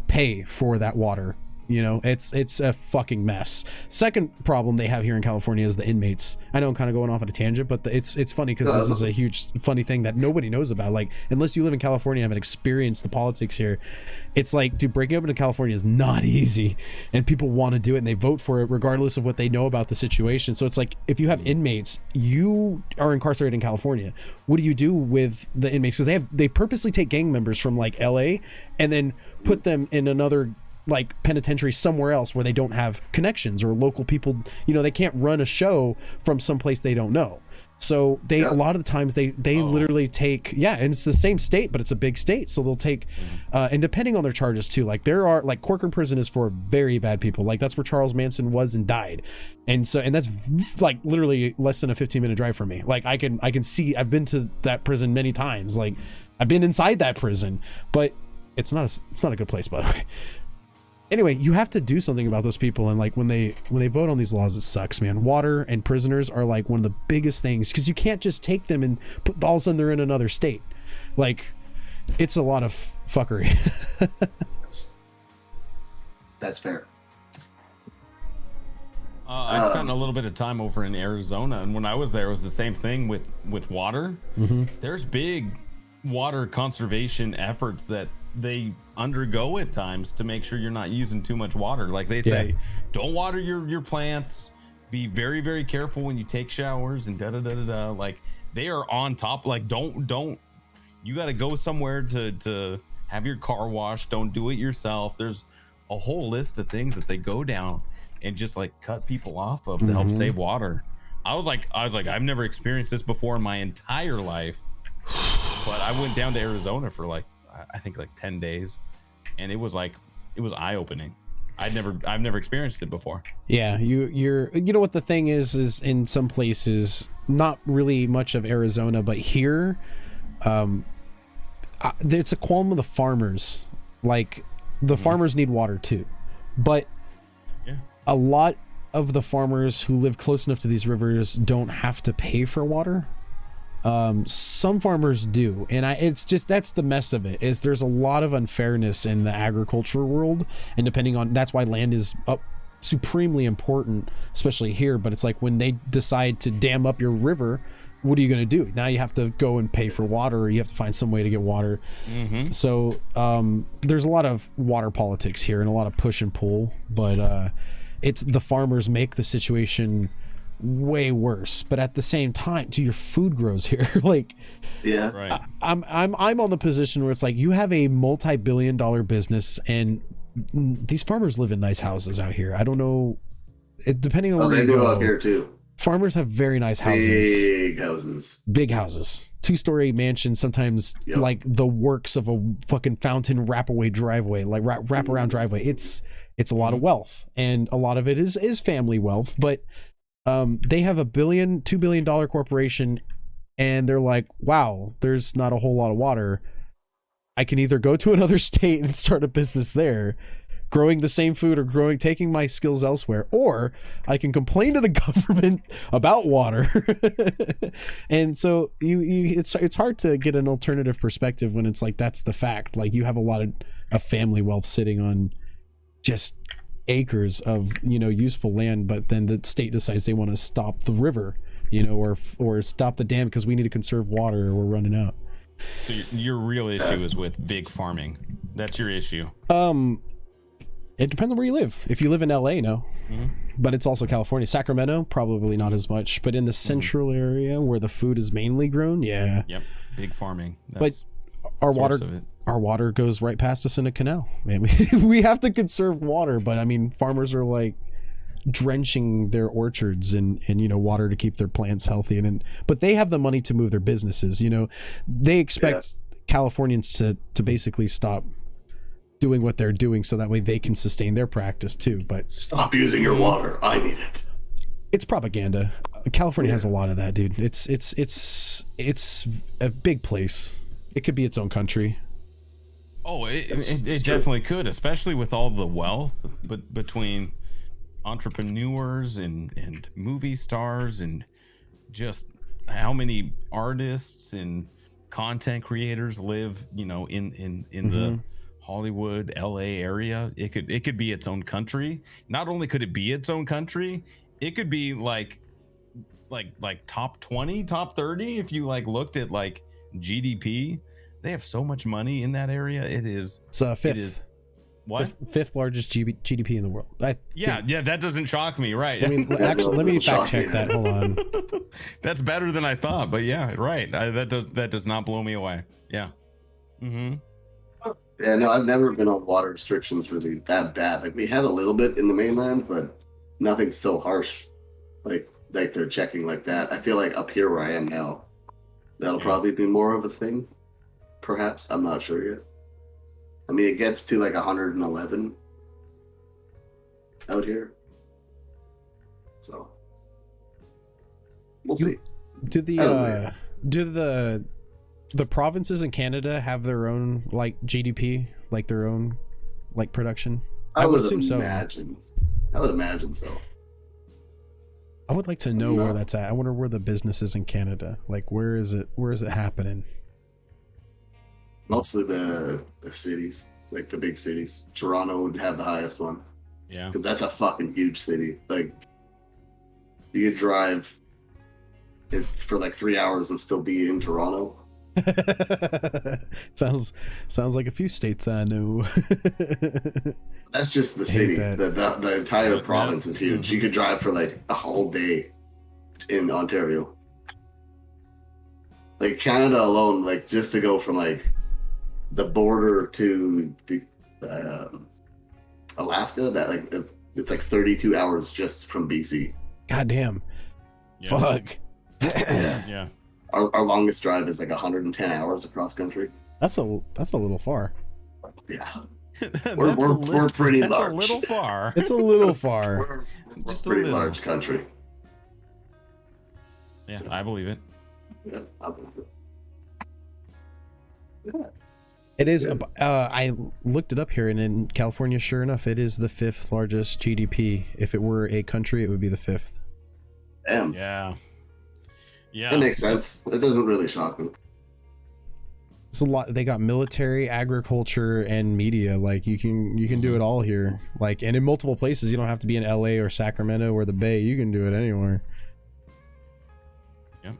pay for that water. You know, it's a fucking mess. Second problem they have here in California is the inmates. I know I'm kind of going off on a tangent, but it's funny because this is a huge funny thing that nobody knows about. Like, unless you live in California and haven't experienced the politics here, it's like, dude, breaking up into California is not easy, and people want to do it and they vote for it regardless of what they know about the situation. So it's like, if you have inmates, you are incarcerated in California. What do you do with the inmates? Because they purposely take gang members from like LA and then put them in another like penitentiary somewhere else where they don't have connections or local people. You know, they can't run a show from someplace they don't know. So a lot of the times they literally take, and it's the same state, but it's a big state. So they'll take, and depending on their charges too, like there are like Corcoran prison is for very bad people. Like that's where Charles Manson was and died. And that's like literally less than a 15-minute drive for me. Like I can see, I've been to that prison many times. Like I've been inside that prison, but it's not a good place, by the way. Anyway, you have to do something about those people, and like when they vote on these laws, it sucks, man. Water and prisoners are like one of the biggest things, because you can't just take them and put all of a sudden they're in another state. Like, it's a lot of fuckery. That's fair. I spent a little bit of time over in Arizona, and when I was there, it was the same thing with water. Mm-hmm. There's big water conservation efforts that they undergo at times to make sure you're not using too much water. Like they say, don't water your plants. Be very, very careful when you take showers and da-da-da-da-da. Like they are on top. Like don't you got to go somewhere to have your car washed. Don't do it yourself. There's a whole list of things that they go down and just like cut people off of to help save water. I was like, I've never experienced this before in my entire life, but I went down to Arizona for like, I think like 10 days, and it was eye-opening. I've never experienced it before. Yeah, you know what the thing is in some places, not really much of Arizona, but here, it's a qualm of the farmers. Like the farmers need water too, but a lot of the farmers who live close enough to these rivers don't have to pay for water. Some farmers do, and it's just, that's the mess of it, is there's a lot of unfairness in the agriculture world, and depending on, that's why land is supremely important, especially here. But it's like when they decide to dam up your river, what are you going to do? Now you have to go and pay for water, or you have to find some way to get water. So there's a lot of water politics here and a lot of push and pull, but it's the farmers make the situation way worse. But at the same time, your food grows here. Like, yeah, right. I'm on the position where it's like you have a multi-billion-dollar business, and these farmers live in nice houses out here. I don't know, depending on where you go. Out here too. Farmers have very nice houses. Big houses. 2-story mansions, sometimes like the works of a fucking fountain wrap-away driveway, like wrap-around driveway. It's a lot of wealth, and a lot of it is family wealth, but they have $2 billion corporation, and they're like, wow, there's not a whole lot of water. I can either go to another state and start a business there, growing the same food, or taking my skills elsewhere, or I can complain to the government about water. And so it's hard to get an alternative perspective when it's like, that's the fact. Like, you have a lot of family wealth sitting on just acres of useful land, but then the state decides they want to stop the river, or stop the dam because we need to conserve water, or we're running out. So your real issue is with big farming. That's your issue. It depends on where you live. If you live in LA, no. But it's also California. Sacramento, probably not as much, but in the central area where the food is mainly grown, yeah. Yep, big farming. That's our water goes right past us in a canal. Man, we have to conserve water, but I mean, farmers are like drenching their orchards in water to keep their plants healthy, but they have the money to move their businesses. They expect Californians to basically stop doing what they're doing, so that way they can sustain their practice too. But stop using your water. I need it. It's propaganda. California has a lot of that, dude. It's a big place. It could be its own country. Oh, it definitely could, especially with all the wealth, but between entrepreneurs and movie stars, and just how many artists and content creators live, in the Hollywood, LA area. It could be its own country. Not only could it be its own country, it could be like top 20, top 30 if you looked at GDP. They have so much money in that area. It's fifth. It is what? Fifth largest GDP in the world. Yeah, that doesn't shock me, right? I mean, actually, let me fact check that. Hold on. That's better than I thought, but yeah, right. That does not blow me away. Yeah. Yeah, no, I've never been on water restrictions really that bad. Like, we had a little bit in the mainland, but nothing so harsh. Like they're checking like that. I feel like up here where I am now, that'll probably be more of a thing. Perhaps. I'm not sure yet. I mean, it gets to 111 out here. So we'll see. Do the provinces in Canada have their own GDP, their own production? I would assume so. I would imagine so. I would like to know where that's at. I wonder where the business is in Canada. Where is it happening? Mostly the cities, the big cities. Toronto would have the highest one. Yeah. Because that's a fucking huge city. You could drive for 3 hours and still be in Toronto. sounds like a few states I know. That's just the city. that. The entire province is huge. Mm-hmm. You could drive for like a whole day in Ontario. Like Canada alone, like just to go from like the border to the Alaska, that like it's like 32 hours just from BC. God damn. Yeah. Fuck. Yeah. Our longest drive is like 110 hours across country. That's a little far. Yeah. That's We're pretty that's large. a little far. It's a little far. We're Just a pretty little. large country. Yeah, I believe it. Yeah, I believe it. It is. good. I looked it up here, and in California, sure enough, it is the 5th largest GDP. If it were a country, it would be the 5th. Damn. Yeah. Yeah. It makes sense. It doesn't really shock me. It's a lot. They got military, agriculture, and media. Like you can do it all here. Like, and in multiple places. You don't have to be in LA or Sacramento or the Bay. You can do it anywhere. Yeah.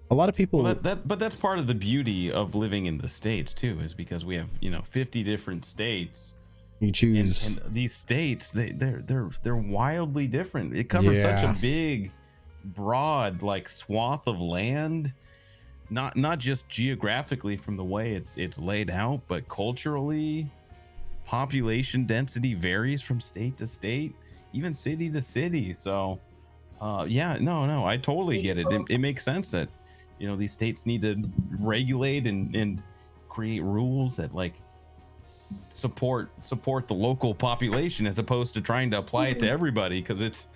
A lot of people. Well, but that's part of the beauty of living in the States too, is because we have 50 different states. You choose. And these states, they're wildly different. It covers such a big, broad like swath of land, not just geographically from the way it's laid out, but culturally. Population density varies from state to state, even city to city. So, no, I totally get it. It makes sense that these states need to regulate and create rules that like support the local population as opposed to trying to apply it to everybody, because it's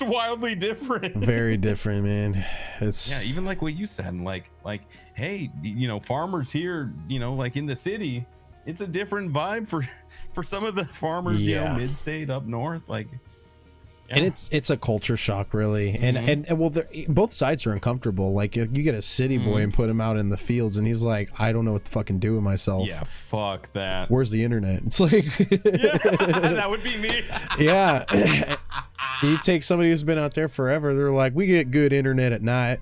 wildly different. Very different, man. It's even like what you said, like hey, farmers here, like in the city, it's a different vibe for some of the farmers mid-state up north, like. And it's a culture shock, really, and well, both sides are uncomfortable. Like you get a city boy and put him out in the fields, and he's like, "I don't know what to fucking do with myself." Yeah, fuck that. Where's the internet? It's like, that would be me. Yeah, you take somebody who's been out there forever. They're like, "We get good internet at night."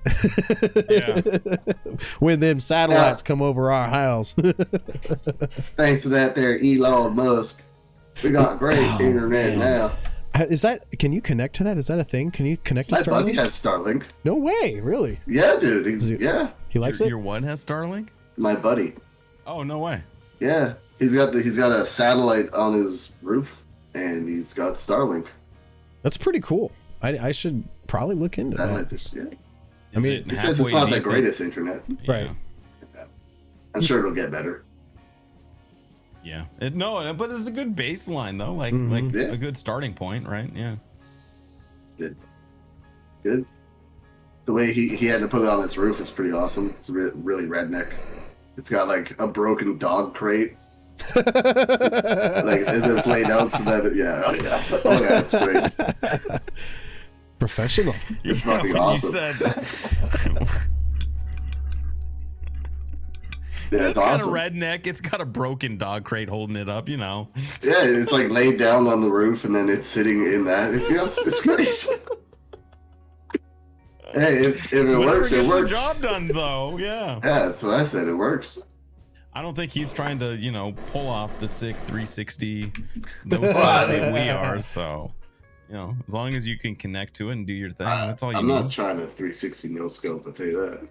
Yeah. When them satellites come over our house. Thanks to that there Elon Musk, we got great internet now. Is that? Can you connect to that? Is that a thing? Can you connect to My Starlink? buddy has Starlink. No way, really? Yeah, dude. He likes it. Your one has Starlink? My buddy. Oh, no way. Yeah, he's got a satellite on his roof, and he's got Starlink. That's pretty cool. I should probably look into that. I mean, he says it's not the greatest internet. Right. I'm sure it'll get better. Yeah. But it's a good baseline though, like a good starting point, right? Yeah. Good. The way he had to put it on his roof is pretty awesome. It's really redneck. It's got like a broken dog crate. Like it's laid out so that it's great. Professional. It's fucking awesome. Yeah, it's awesome. got a redneck. It's got a broken dog crate holding it up, Yeah, it's like laid down on the roof, and then it's sitting in that. It's great. Hey, if it works, it works. The job done, though. Yeah. Yeah, that's what I said. It works. I don't think he's trying to, pull off the sick 360 no scope that we are. So, as long as you can connect to it and do your thing, that's all you need. I'm not trying to 360 no scope. I'll tell you that.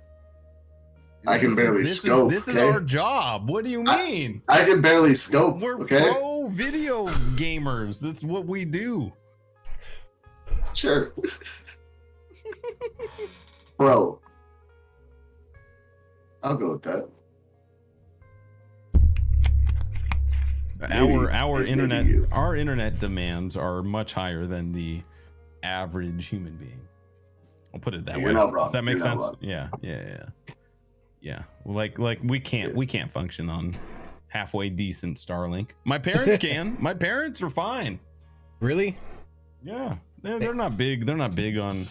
I can barely scope. This is our job. What do you mean? I can barely scope. We're okay? pro video gamers. This is what we do. Sure. Bro. I'll go with that. Our internet demands are much higher than the average human being. I'll put it that way. You're not wrong. Does that make sense? Wrong. Yeah. Like we can't function on halfway decent Starlink. My parents can. My parents are fine. Really? Yeah. They're not big. They're not big on,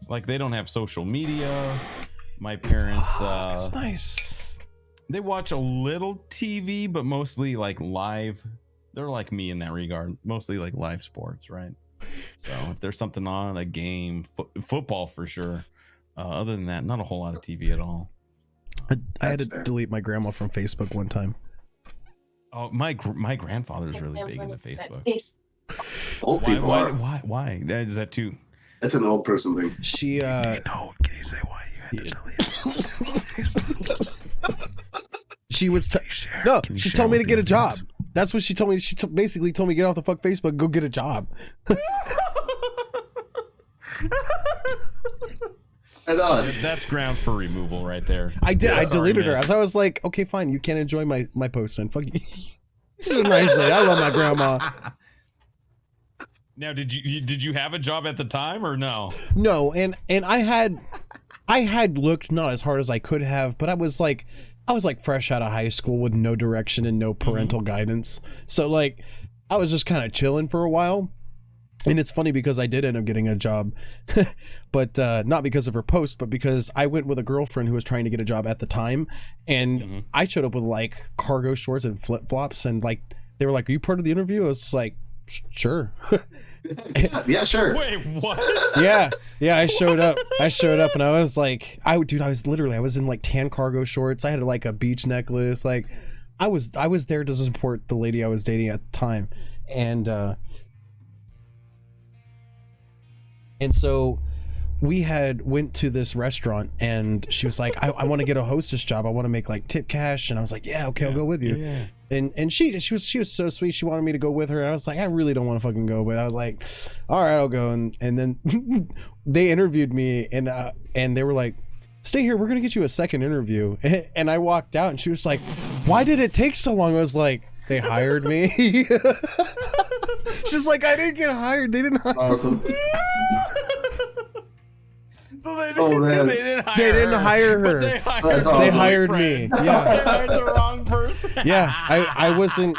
like, they don't have social media. My parents that's nice. They watch a little TV, but mostly like live. They're like me in that regard. Mostly like live sports, right? So if there's something on, a game, football for sure. Other than that, not a whole lot of TV at all. I had to delete my grandma from Facebook one time. Oh, my grandfather's really big into Facebook. Old people are. Why? Is that too? That's an old person thing. She Can you say why you had to delete Facebook? She was no. She told me to get a job. That's what she told me. She basically told me get off the fuck Facebook, go get a job. That's grounds for removal right there. I did. I deleted her. As I was like, okay, fine, you can't enjoy my post then. Fuck you. This is a nice day. I love my grandma. Now, did you have a job at the time or no? No, and I had looked not as hard as I could have, but I was like fresh out of high school with no direction and no parental guidance. So like I was just kind of chilling for a while. And it's funny because I did end up getting a job, but not because of her post, but because I went with a girlfriend who was trying to get a job at the time, and I showed up with like cargo shorts and flip flops, and like they were like, "Are you part of the interview?" I was just like, "Sure." Yeah, sure. Wait, what? Yeah. I showed up, and I was like, I was in like tan cargo shorts. I had like a beach necklace. Like, I was there to support the lady I was dating at the time, and so we went to this restaurant, and she was like, I want to get a hostess job. I want to make like tip cash. And I was like, yeah, okay, I'll go with you. Yeah. And she was so sweet. She wanted me to go with her. And I was like, I really don't want to fucking go, but I was like, all right, I'll go. And then they interviewed me, and they were like, stay here, we're going to get you a second interview. And I walked out, and she was like, why did it take so long? I was like, they hired me. She's like, I didn't get hired. They didn't hire me. Awesome. So they didn't hire her. They hired me. Yeah. They hired the wrong person. Yeah. I wasn't.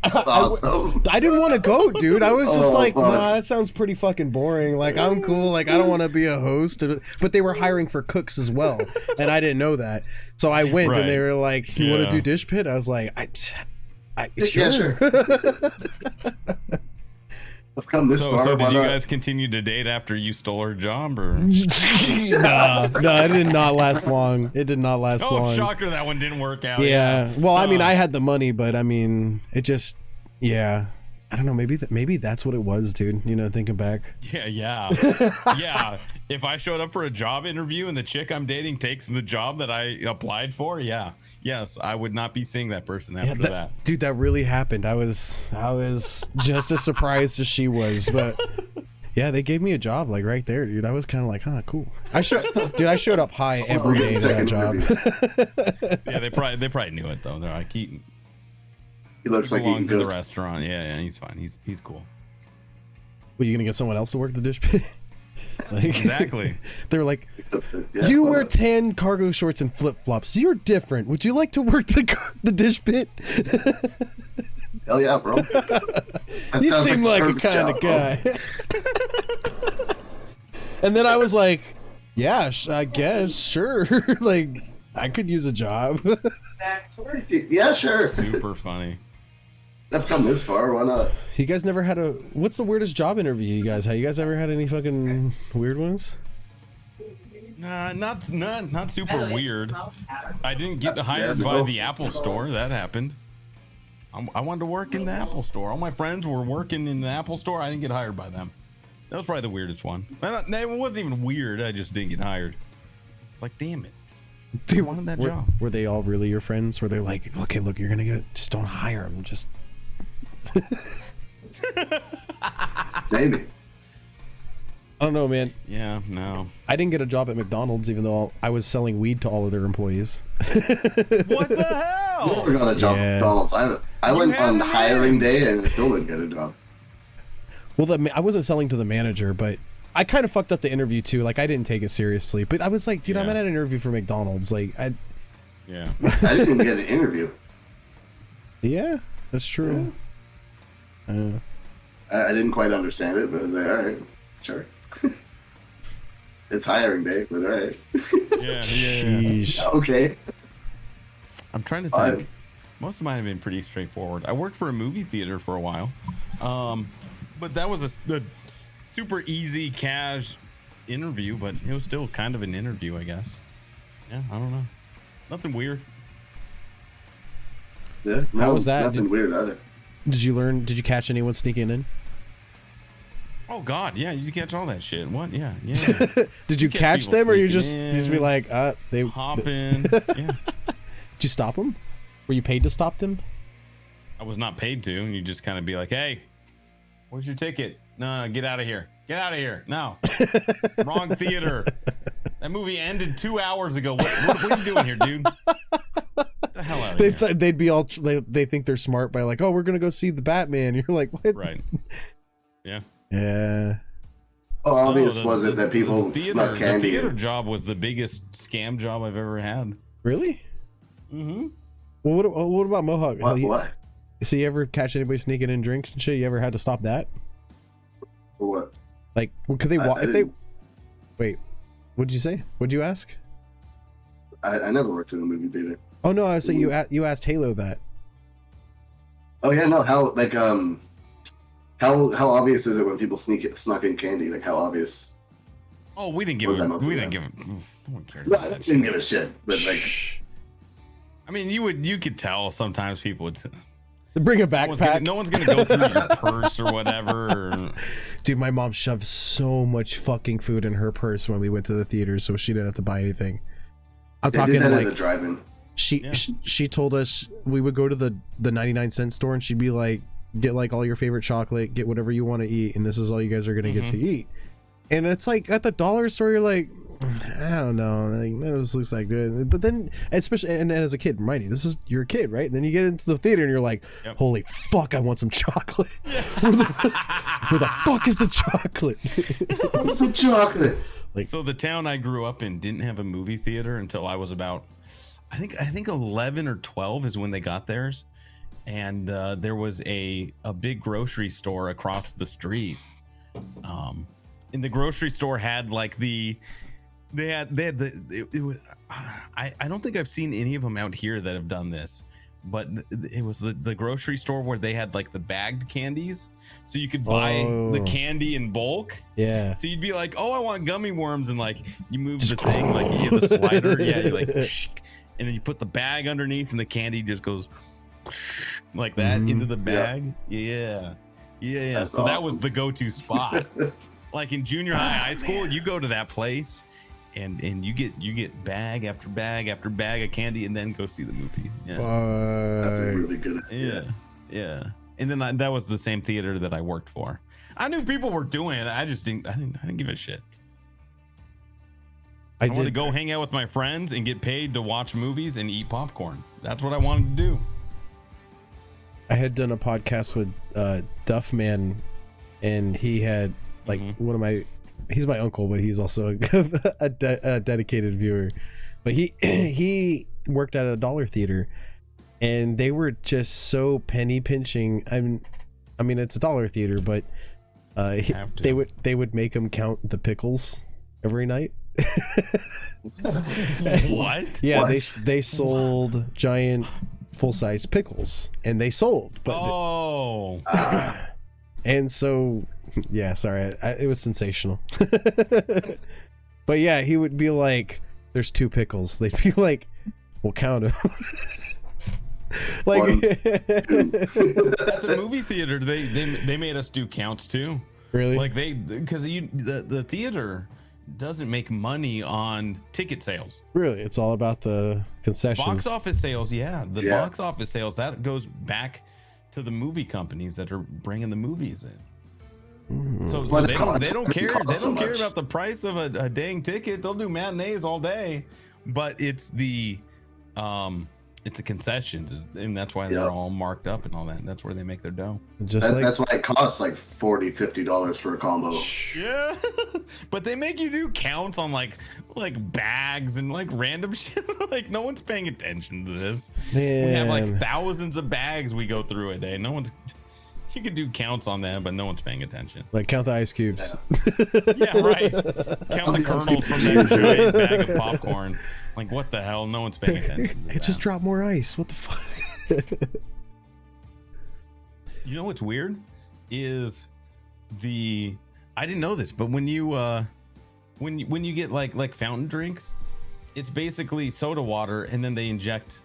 Awesome. I didn't want to go, dude. I was just like, nah, that sounds pretty fucking boring. Like, I'm cool. Like, I don't want to be a host. But they were hiring for cooks as well, and I didn't know that. So I went, and they were like, "You want to do dish pit?" I was like, Yeah, sure. I've come this far. So did you guys continue to date after you stole her job, or? No, it did not last long. It did not last long. Oh, shocker! That one didn't work out. Yeah. Well, I mean, I had the money, but I mean, it just, yeah. I don't know. Maybe that's what it was, dude. You know, thinking back. Yeah. If I showed up for a job interview and the chick I'm dating takes the job that I applied for, yes, I would not be seeing that person after that. Dude, that really happened. I was just as surprised as she was, but yeah, they gave me a job like right there, dude. I was kind of like, huh, cool. I showed up high every day to that job. Yeah, they probably knew it though. They're like, he looks like belongs in the restaurant. Yeah, he's fine. He's cool. Well, you gonna get someone else to work the dish pit? Like, exactly. They were like, you wear tan cargo shorts and flip flops. You're different. Would you like to work the dish pit? Hell yeah, bro. You seem like a kind of guy. And then I was like, yeah, I guess, sure. Like, I could use a job. Yeah, sure. Super funny. I've come this far. Why not? You guys never had what's the weirdest job interview you guys had? You guys ever had any fucking weird ones? Nah, not super weird. I didn't get hired by the Apple Store. That happened. I wanted to work in the Apple Store. All my friends were working in the Apple Store. I didn't get hired by them. That was probably the weirdest one. It wasn't even weird. I just didn't get hired. It's like, damn it. Dude, I wanted that job. Were they all really your friends? Were they like, look, you're gonna just don't hire them. Just maybe. I don't know, man. Yeah, no. I didn't get a job at McDonald's, even though I was selling weed to all of their employees. What the hell? You never got a job at McDonald's. I went on hiring day and I still didn't get a job. Well, I wasn't selling to the manager, but I kind of fucked up the interview too. Like, I didn't take it seriously, but I was like, dude, I'm at an interview for McDonald's. Like, I didn't even get an interview. Yeah, that's true. I didn't quite understand it, but I was like, all right, sure. It's hiring day, but all right. Yeah. Okay. I'm trying to think. Most of mine have been pretty straightforward. I worked for a movie theater for a while, but that was a super easy, cash interview. But it was still kind of an interview, I guess. Yeah, I don't know. Nothing weird. Yeah, no, How was that? Nothing weird either. Did you catch anyone sneaking in? Oh God, yeah, you catch all that shit. What? Yeah. Did you catch them, or you just be like, they hop in? Yeah. Did you stop them? Were you paid to stop them? I was not paid to. You just kind of be like, hey, where's your ticket? No, get out of here. Get out of here. No. Wrong theater. That movie ended 2 hours ago. What are you doing here, dude? Get the hell out of here. They'd be all, they think they're smart by like, oh, we're going to go see the Batman. You're like, what? Right. Yeah. Yeah. How obvious was it that people snuck candy? The theater job was the biggest scam job I've ever had. Really? Mm-hmm. Well, what about Mohawk? What? So you ever catch anybody sneaking in drinks and shit? You ever had to stop that? For what? Like, could they wait, what'd you say? What'd you ask? I never worked in a movie theater. Oh no, I was saying you asked Halo that. Oh yeah, no. How obvious is it when people snuck in candy? Like how obvious? Oh, we didn't give it. No one cared. I didn't give a shit. But like, I mean, you could tell sometimes people would bring a backpack. No one's gonna go through your purse or whatever. Dude, my mom shoved so much fucking food in her purse when we went to the theater, so she didn't have to buy anything. I'm talking did that like at the drive-in. She told us we would go to the 99-cent store, and she'd be like, get like all your favorite chocolate, get whatever you want to eat, and this is all you guys are gonna get to eat. And it's like at the dollar store, you're like, I don't know, like, this looks like good. But then, especially, and as a kid, remind you, you're a kid, right? And then you get into the theater and you're like, holy fuck, I want some chocolate. Where the fuck is the chocolate? What's the chocolate? Like, so the town I grew up in didn't have a movie theater until I was about, I think 11 or 12 is when they got theirs. And there was a big grocery store across the street. And the grocery store had like I don't think I've seen any of them out here that have done this, but it was the grocery store where they had like the bagged candies, so you could buy the candy in bulk. Yeah. So you'd be like, oh, I want gummy worms, and like you move the thing, like you have the slider, yeah, you like, and then you put the bag underneath, and the candy just goes like that into the bag. Yeah. That's so awesome. that was the go-to spot. Like in junior high school, you go to that place and you get bag after bag after bag of candy, and then go see the movie. Yeah. That's a really good idea. Yeah. And then that was the same theater that I worked for. I knew people were doing it. I didn't give a shit. I wanted to go hang out with my friends and get paid to watch movies and eat popcorn. That's what I wanted to do. I had done a podcast with Duffman, and he had like he's my uncle, but he's also a dedicated viewer. But he worked at a dollar theater, and they were just so penny pinching. I mean, it's a dollar theater, but they would make him count the pickles every night. What? Yeah, they sold giant full-size pickles, and they sold. But and so, yeah, sorry, it was sensational. But yeah, he would be like, "There's 2 pickles." They'd be like, "We'll count them." Like at the movie theater, they made us do counts too. Really? Like because the theater doesn't make money on ticket sales. Really, it's all about the concessions. Box office sales, box office sales, that goes back to the movie companies that are bringing the movies in. So they don't care about the price of a dang ticket. They'll do matinees all day, but it's the concessions, and that's why they're all marked up and all that. And that's where they make their dough. That's why it costs like $40-$50 for a combo. Yeah, but they make you do counts on like bags and like random shit. Like no one's paying attention to this. Man. We have like thousands of bags we go through a day. You could do counts on that, but no one's paying attention. Like count the ice cubes. Yeah, right. Count the kernels from that bag of popcorn. Like, what the hell? No one's paying attention. It just dropped more ice. What the fuck? You know what's weird? Is I didn't know this, but when you get like fountain drinks, It's basically soda water, and then they inject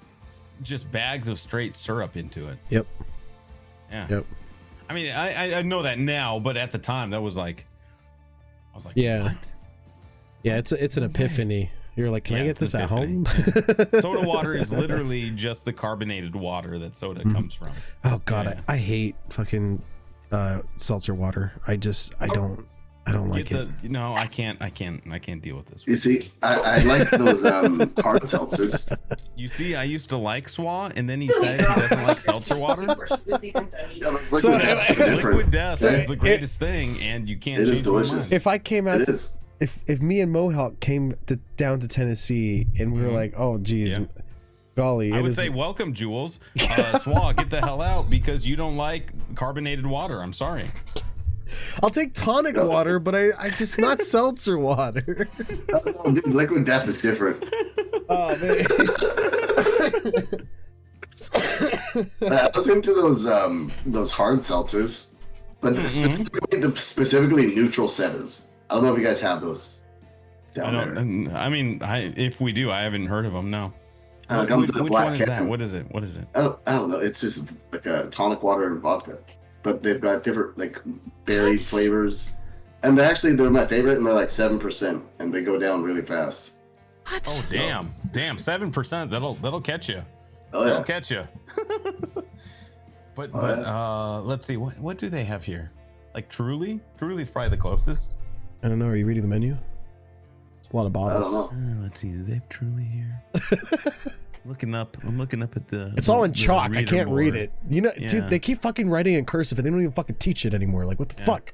just bags of straight syrup into it. Yep. Yeah. Yep. I mean, I know that now, but at the time, that was like, I was like, Yeah. what? Yeah, it's an epiphany. You're like, can I get it's this an at home? epiphany. Soda water is literally just the carbonated water that soda comes from. Oh God, Yeah. I hate fucking seltzer water. I don't like it. No, I can't deal with this. You see, I like those hard seltzers. You see, I used to like Swa, and then he said he doesn't like seltzer water. Yeah, those So, liquid deaths are different. Liquid death Yeah. is the greatest thing, and you can't It is change my mind. delicious. If I came out, It is. if me and Mohawk came down to Tennessee and we were like, oh geez, Yeah. golly, I it would is. say, welcome, Jules. Swa, get the hell out because you don't like carbonated water. I'm sorry. I'll take tonic water, but I just not seltzer water. Oh, dude, liquid death is different. Oh man. I was into those hard seltzers, but specifically neutral sevens. I don't know if you guys have those down there. I mean, if we do, I haven't heard of them. No. It comes in a Which black one is that? can. What is it? What is it? I don't know. It's just like a tonic water and vodka, but they've got different like berry flavors, and they're my favorite, and they're like 7%, and they go down really fast. What? Oh damn, 7%. That'll catch you. Oh That'll yeah. catch you. But let's see. What do they have here? Like Truly? Truly's probably the closest. I don't know. Are you reading the menu? It's a lot of I bottles. don't know. Let's see. Do they have Truly here? I'm looking up at the. It's all in the chalk. I reader can't read board. it. You know, Yeah. dude, they keep fucking writing in cursive and they don't even fucking teach it anymore. Like, what the Yeah. fuck?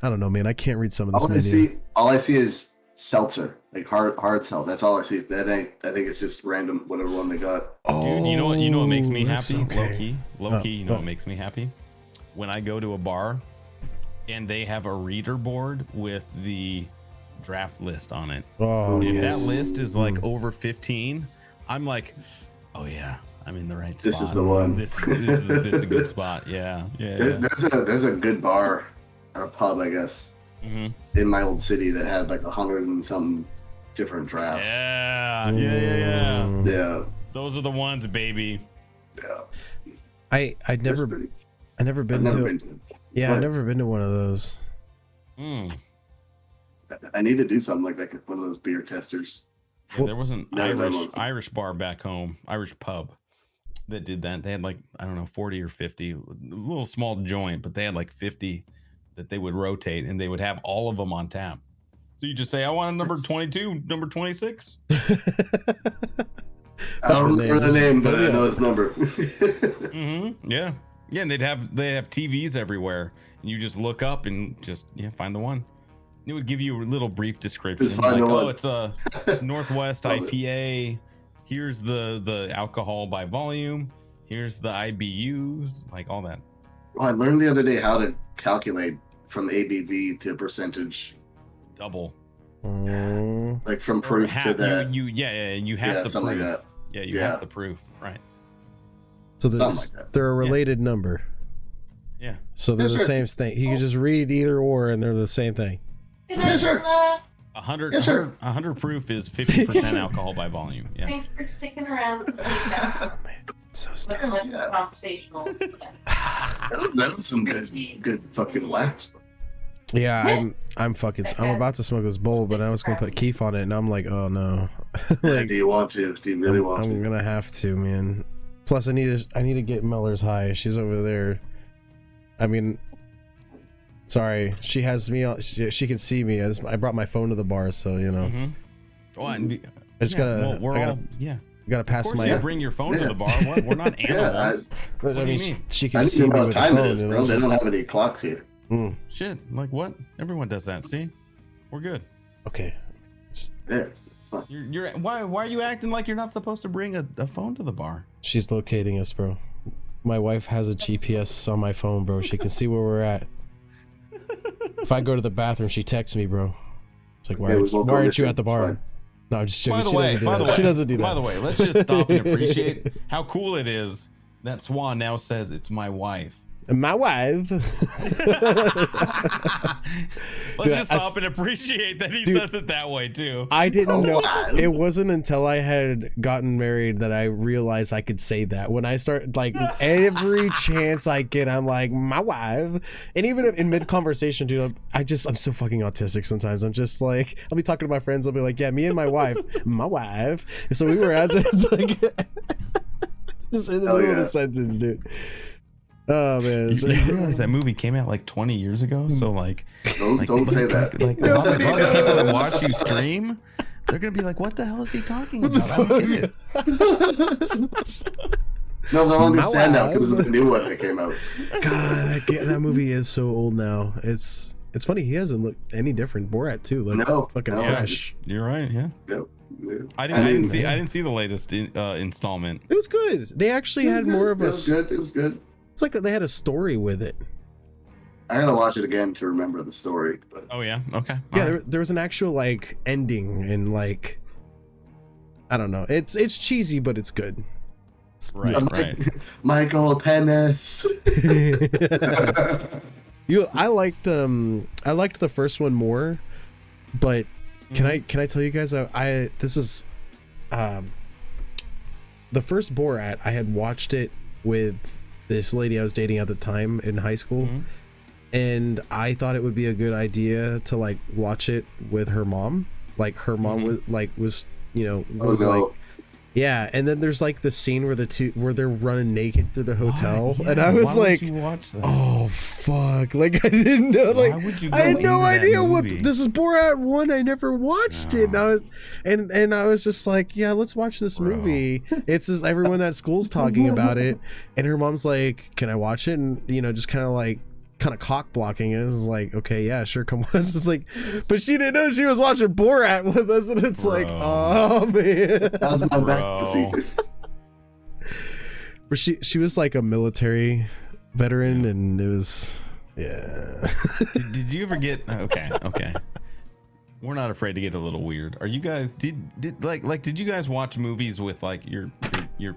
I don't know, man. I can't read some of this All I see is seltzer, like hard seltzer. That's all I see. I think it's just random, whatever one they got. Dude, you know what makes me that's happy? okay. Low key, you know Oh. what makes me happy? When I go to a bar and they have a reader board with the draft list on it. Oh, If yes. that list is like over 15, I'm like, oh yeah, I'm in the right spot. This is the one. This is a good spot. Yeah. There's a good bar, or a pub, I guess, Mhm. in my old city that had like 100 and some different drafts. Yeah. Yeah. Those are the ones, baby. Yeah. I'd never been I've never been to. Yeah, I've never been to one of those. Mm. I need to do something like one of those beer testers. Yeah, there was an No, no. Irish bar back home, Irish pub that did that. They had like, I don't know, 40 or 50, a little small joint, but they had like 50 that they would rotate and they would have all of them on tap. So you just say, I want a number 22, number 26. I don't remember the name, but I know his number. Mm-hmm. Yeah. Yeah. And they'd have TVs everywhere and you just look up and just find the one. It would give you a little brief description. Just find Like, the one. oh, it's a Northwest Love it. IPA. Here's the alcohol by volume. Here's the IBUs, like all that. Well, I learned the other day how to calculate from ABV to percentage, Double. like from proof Half, to that. you have the something proof. like that. Yeah, you Yeah. have the proof. Right. So Something like that. they're a related number. Yeah. So they're Yeah, the sure. same thing. You can just read either or, and they're the same thing. Yeah, sure. 100, Yes, sir. 100 proof is 50% alcohol by volume. Yeah. Thanks for sticking around. So stupid. Conversational. That was some good fucking wax. Yeah, I'm about to smoke this bowl, but I was gonna put Keef on it, and I'm like, oh no. Do you want to? Do you really want I'm to? gonna have to, man. Plus, I need to get Miller's high. She's over there. I mean, sorry, she has me. She can see me. I brought my phone to the bar, so you know. Mm-hmm. Well, I just gotta. Gotta Of pass course, my. you bring your phone to the bar. What? We're not animals. But, What do you mean? She I can need see to me know what with the time phone. it is, you bro. know? They don't have any clocks here. Shit. Like what? Everyone does that. See, we're good. Okay. Yes. Fine. You're why are you acting like you're not supposed to bring a phone to the bar? She's locating us, bro. My wife has a GPS on my phone, bro. She can see where we're at. If I go to the bathroom, she texts me, bro. It's like, why aren't you at the bar? No, I'm just joking. She doesn't do that. By the way, let's just stop and appreciate how cool it is that Swan now says it's my wife. My wife. Let's just stop and appreciate that he says it that way too. I didn't know. It wasn't until I had gotten married that I realized I could say that. When I start, like, every chance I get, I'm like, my wife. And even in mid conversation, dude, I'm so fucking autistic sometimes. I'm just like, I'll be talking to my friends. I'll be like, yeah, me and my wife, my wife. And so we were at it's like, just in the middle of the sentence, dude. Oh man! You realize that movie came out like 20 years ago, so like, don't say that. Like a lot of people that watch you stream, they're gonna be like, "What the hell is he talking about?" I don't get it. No, they'll understand now because of the new one that came out. God, that movie is so old now. It's funny, he hasn't looked any different. Borat too, like fucking fresh. You're right, yeah. Yep. I didn't see the latest installment. It was good. They actually had more of a. It was good. It's like they had a story with it. I gotta watch it again to remember the story. But oh yeah, okay. Yeah, there was an actual like ending and like, I don't know. It's cheesy, but it's good. Right. Michael Penis. I liked the first one more, but can I tell you guys this is the first Borat. I had watched it with this lady I was dating at the time in high school, and I thought it would be a good idea to like watch it with her mom. Like her mom was like, yeah. And then there's like the scene where they're running naked through the hotel, and I was like, oh fuck! Like I didn't know. Like I had no idea what this is. Borat 1. I never watched it, and I was just like, yeah, let's watch this movie. It's just everyone at school's talking about it, and her mom's like, can I watch it? And just kind of cock blocking it. It's like, okay, yeah, sure, come on. It's like, but she didn't know she was watching Borat with us, and it's like, oh man, that was my back. But she was like a military veteran, and it was, yeah. Did you ever get okay? We're not afraid to get a little weird. Are you guys did you guys watch movies with like your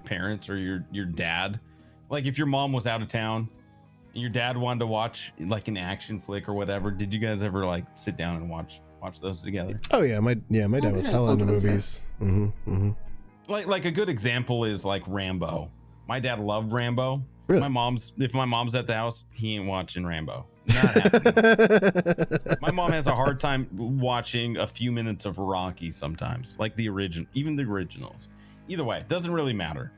parents or your dad? Like if your mom was out of town, your dad wanted to watch like an action flick or whatever, did you guys ever like sit down and watch those together? Oh yeah, my dad was hell into movies. Like a good example is like Rambo. My dad loved Rambo. Really? If my mom's at the house, he ain't watching Rambo. Not happening. My mom has a hard time watching a few minutes of Rocky sometimes, like even the originals. Either way, it doesn't really matter.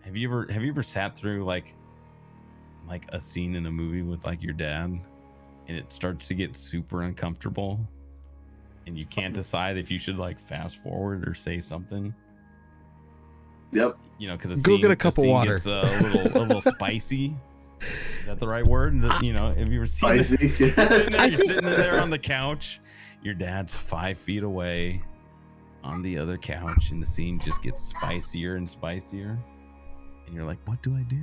Have you ever sat through like a scene in a movie with like your dad and it starts to get super uncomfortable and you can't decide if you should like fast forward or say something? Yep. Because go get a cup of water. Gets a little spicy. Is that the right word? Have you ever seen spicy? You're sitting there on the couch. Your dad's 5 feet away on the other couch, and the scene just gets spicier and spicier. And you're like, what do I do?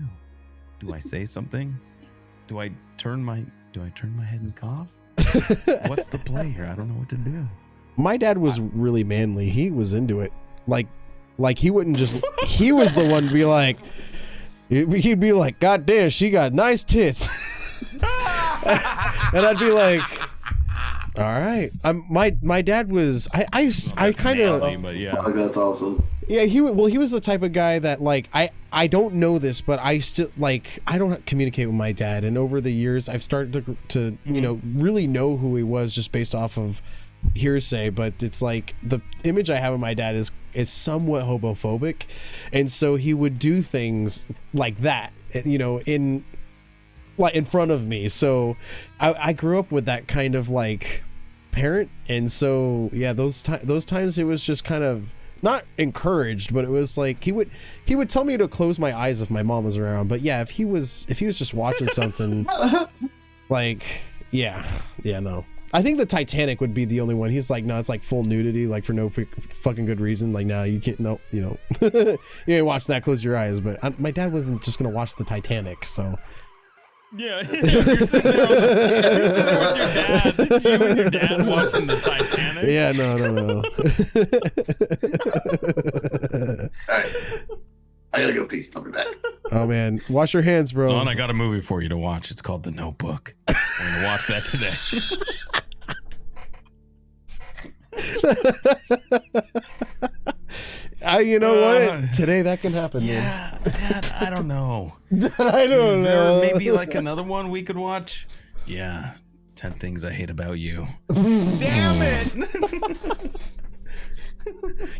Do I say something? Do I turn my head and cough? What's the play here? I don't know what to do. My dad was really manly. He was into it. Like he wouldn't just. He was the one to be like. He'd be like, God damn, she got nice tits. And I'd be like, all right. My dad was. I kind of. Yeah, that's awesome. Yeah, he was the type of guy that like I don't know this, but I still like I don't communicate with my dad, and over the years I've started to really know who he was just based off of hearsay. But it's like the image I have of my dad is somewhat homophobic, and so he would do things like that, in front of me. So I grew up with that kind of like parent, and so yeah, those times it was just kind of not encouraged, but it was like he would tell me to close my eyes if my mom was around. But yeah, if he was just watching something like no. I think the Titanic would be the only one. He's like, no, it's like full nudity, like for no fucking good reason. Like, no, you can't. No, you ain't watch that. Close your eyes. But my dad wasn't just gonna watch the Titanic, so. Yeah, you're sitting there with your dad. It's you and your dad watching the Titanic. Yeah, no. I gotta go pee. I'll be back. Oh man, wash your hands, bro. Son, I got a movie for you to watch. It's called The Notebook. I'm gonna watch that today. You know what? Today that can happen. Yeah, Dad, I don't know. I don't know. Maybe like another one we could watch? Yeah. 10 Things I Hate About You. Damn it!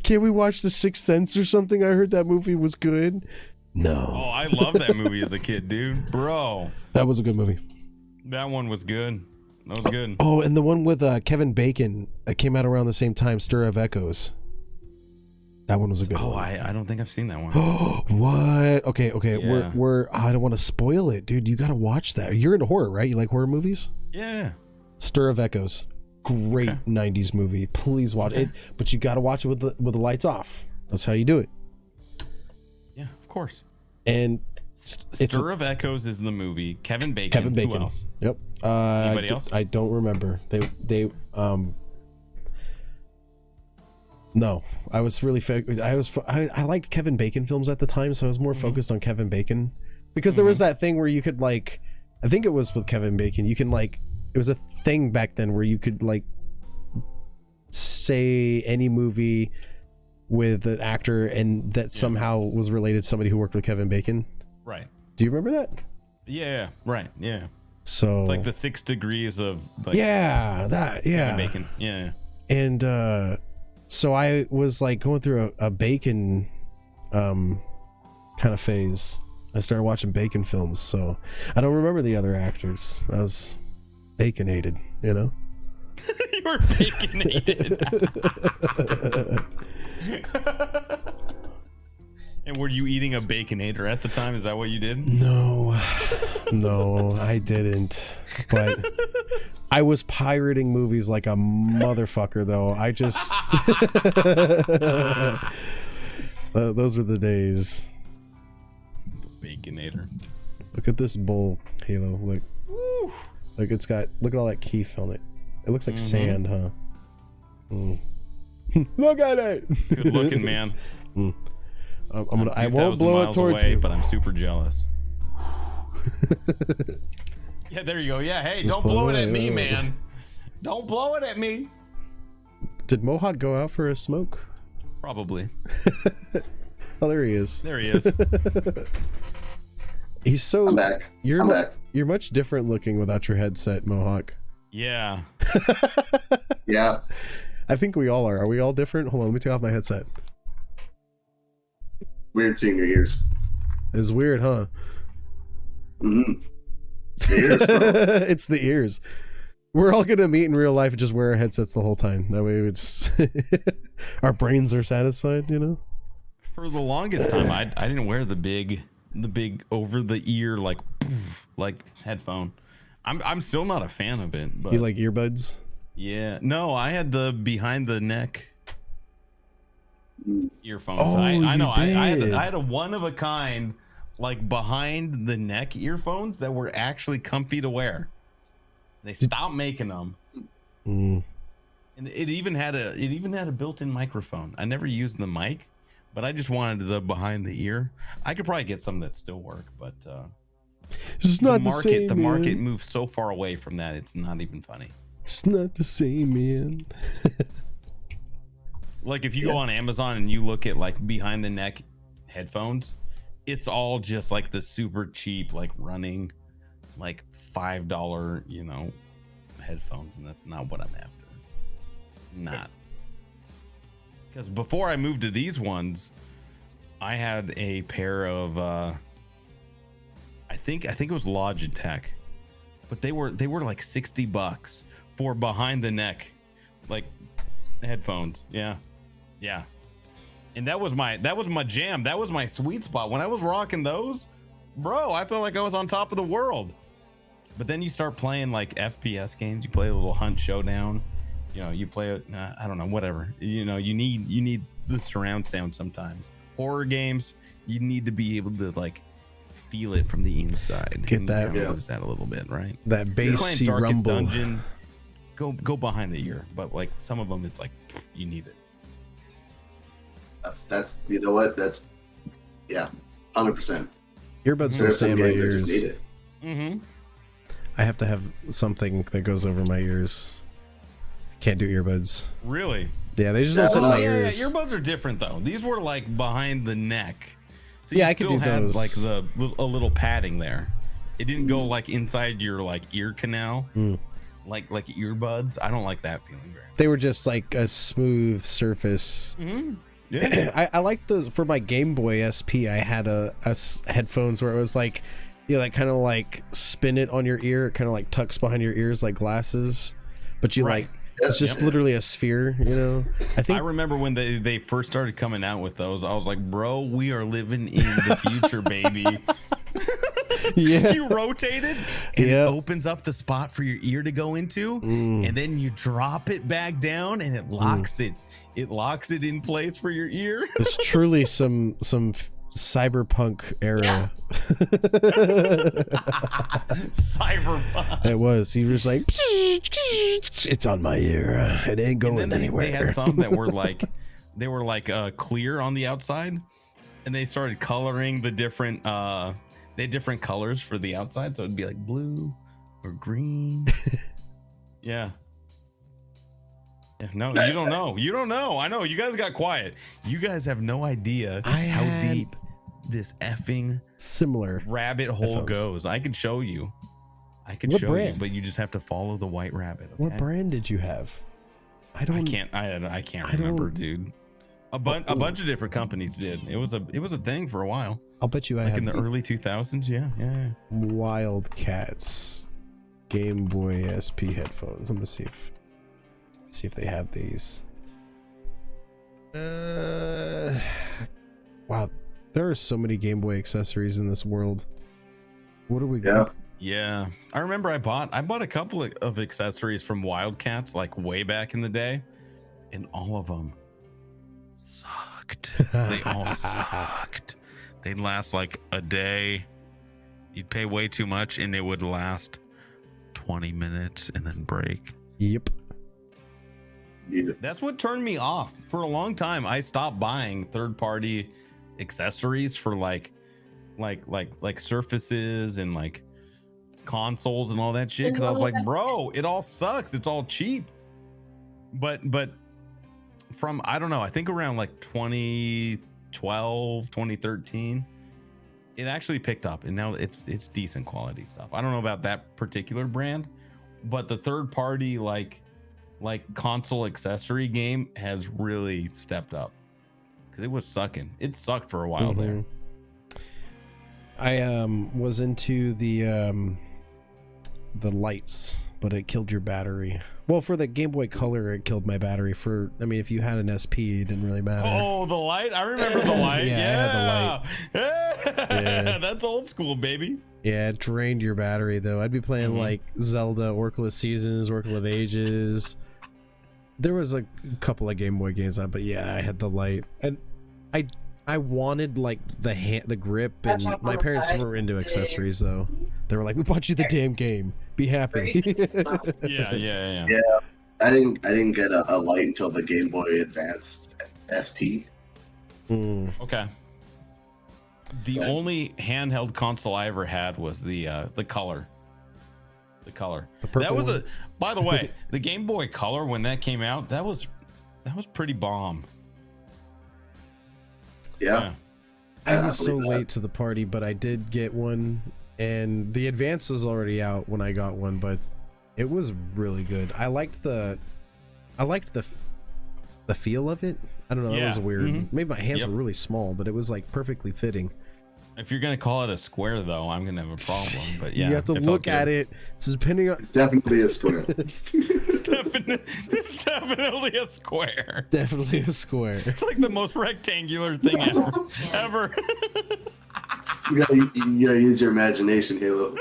Can't we watch The Sixth Sense or something? I heard that movie was good. No. Oh, I love that movie as a kid, dude. Bro. That was a good movie. That one was good. That was good. Oh, and the one with Kevin Bacon came out around the same time, Stir of Echoes. That one was a good one. Oh, I don't think I've seen that one. What? Okay. Yeah. We're I don't want to spoil it, dude. You got to watch that. You're into horror, right? You like horror movies? Yeah. Stir of Echoes. Great 90s movie. Please watch it, but you got to watch it with the lights off. That's how you do it. Yeah, of course. And Stir of Echoes is the movie. Kevin Bacon. Who else? Yep. Anybody else? I don't remember. They No, I was really I liked Kevin Bacon films at the time, so I was more focused on Kevin Bacon because there was that thing where you could I think it was with Kevin Bacon. You can it was a thing back then where you could say any movie with an actor and that somehow was related to somebody who worked with Kevin Bacon. Right. Do you remember that? Yeah. Right. Yeah. So it's like the 6 degrees of Kevin Bacon. Yeah. And so I was going through a Bacon kind of phase. I started watching Bacon films, so I don't remember the other actors. I was baconated, you know? You were baconated. And were you eating a Baconator at the time? Is that what you did? No, I didn't. But I was pirating movies like a motherfucker, though. I just... those were the days. Baconator. Look at this bowl, Halo. Look. Woo. Look at all that keef on it. It looks like sand, huh? Look at it. Good looking, man. I won't blow it towards you, but I'm super jealous. Yeah, there you go. Yeah, hey, Just don't blow it at me, man. Don't blow it at me. Did Mohawk go out for a smoke? Probably. Oh, there he is. There he is. He's so. I'm back. You're I'm back. You're much different looking without your headset, Mohawk. Yeah. Yeah. I think we all are. Are we all different? Hold on, let me take off my headset. Weird seeing your ears. It's weird, huh? Mm-hmm. It's the ears, bro. It's the ears. We're all gonna meet in real life and just wear our headsets the whole time. That way it's our brains are satisfied, you know? For the longest time, I didn't wear the big over the ear like headphone. I'm still not a fan of it. But You like earbuds? yeah, no, I had the behind the neck earphones. Oh, I know. you I did. had a one of a kind like behind the neck earphones that were actually comfy to wear. They stopped making them. Mm. And it even had a built-in microphone. I never used the mic, but I just wanted the behind the ear. I could probably get some that still work, but It's not the same, the man. market moves so far away from that, it's not even funny. It's not the same, man. Like if you go on Amazon and you look at like behind the neck headphones, it's all just like the super cheap, like running like $5, you know, headphones, and that's not what I'm after. It's not. Because before I moved to these ones, I had a pair of I think it was Logitech, but they were like $60 for behind the neck like headphones. Yeah. And that was my jam. That was my sweet spot. When I was rocking those, bro, I felt like I was on top of the world. But then you start playing like FPS games. You play a little Hunt Showdown. You know, you play I don't know, whatever. You know, you need the surround sound sometimes. Horror games, you need to be able to like feel it from the inside. Get that. And you lose that a little bit, right? That You're playing bassy Darkest rumble. Dungeon. Go behind the ear, but like some of them, it's like you need it. That's you know what? That's Yeah, 100%. Earbuds don't There's stay some in my games that just need ears. it. Mm-hmm. I have to have something that goes over my ears. Can't do earbuds. Really? Yeah, they just don't sit in my Yeah, ears. earbuds are different though. These were like behind the neck, so Yeah, you I could still do had those. like a little padding there. It didn't go like inside your like ear canal, like earbuds. I don't like that feeling very much. They were just like a smooth surface. Mm-hmm. Yeah. I liked those for my Game Boy SP. I had a headphones where it was like, you know, like kind of like spin it on your ear. It kind of like tucks behind your ears like glasses, but you Right. like it's just literally a sphere. You know, I remember when they first started coming out with those. I was like, bro, we are living in the future, baby. Yeah. You rotate it and it opens up the spot for your ear to go into, and then you drop it back down and it locks it. It locks it in place for your ear. It's truly some cyberpunk era. Cyberpunk. It was. He was like, it's on my ear. It ain't going anywhere. They had some that were like clear on the outside, and they started coloring the different they had different colors for the outside, so it'd be like blue or green. Yeah. No, you don't know. You don't know. I know. You guys got quiet. You guys have no idea how deep this effing similar rabbit hole headphones goes. I could show you. What you, brand? but you just have to follow the white rabbit. Okay? What brand did you have? I can't remember, dude. A bunch of different companies did. It was a thing for a while. I'll bet you I like had in the early 2000s. Yeah. Wildcats Game Boy SP headphones. I'm gonna see if they have these. Wow, there are so many Game Boy accessories in this world. What are we got? Yeah, I remember I bought a couple of accessories from Wildcats like way back in the day, and all of them sucked. They all sucked. They'd last like a day. You'd pay way too much, and it would last 20 minutes and then break. Yep. That's what turned me off for a long time. I stopped buying third-party accessories for like surfaces and like consoles and all that shit, because I was like, bro, it all sucks. It's all cheap. But from, I don't know, I think around like 2012, 2013, it actually picked up, and now it's decent quality stuff. I don't know about that particular brand, but the third-party like console accessory game has really stepped up, because it was sucking. It sucked for a while there. I was into the lights, but it killed your battery. Well, for the Game Boy Color, it killed my battery. If you had an SP, it didn't really matter. Oh, the light! I remember the light. I had the light. Yeah. That's old school, baby. Yeah, it drained your battery though. I'd be playing like Zelda, Oracle of Seasons, Oracle of Ages. There was a couple of Game Boy games on, but yeah, I had the light, and I wanted like the grip, and my parents were into accessories though. They were like, "We bought you the damn game. Be happy." Yeah. I didn't get a light until the Game Boy Advanced SP. Okay. The only handheld console I ever had was the Color. The Color. That was one? by the way, the Game Boy Color, when that came out, that was pretty bomb. Yeah. I was so late to the party, but I did get one, and the Advance was already out when I got one, but it was really good. I liked the feel of it. I don't know, that was weird. Maybe my hands were really small, but it was like perfectly fitting. If you're gonna call it a square, though, I'm gonna have a problem. But yeah, you have to look at it. It's depending on. It's definitely a square. It's definitely a square. Definitely a square. It's like the most rectangular thing ever. You gotta use your imagination, Halo.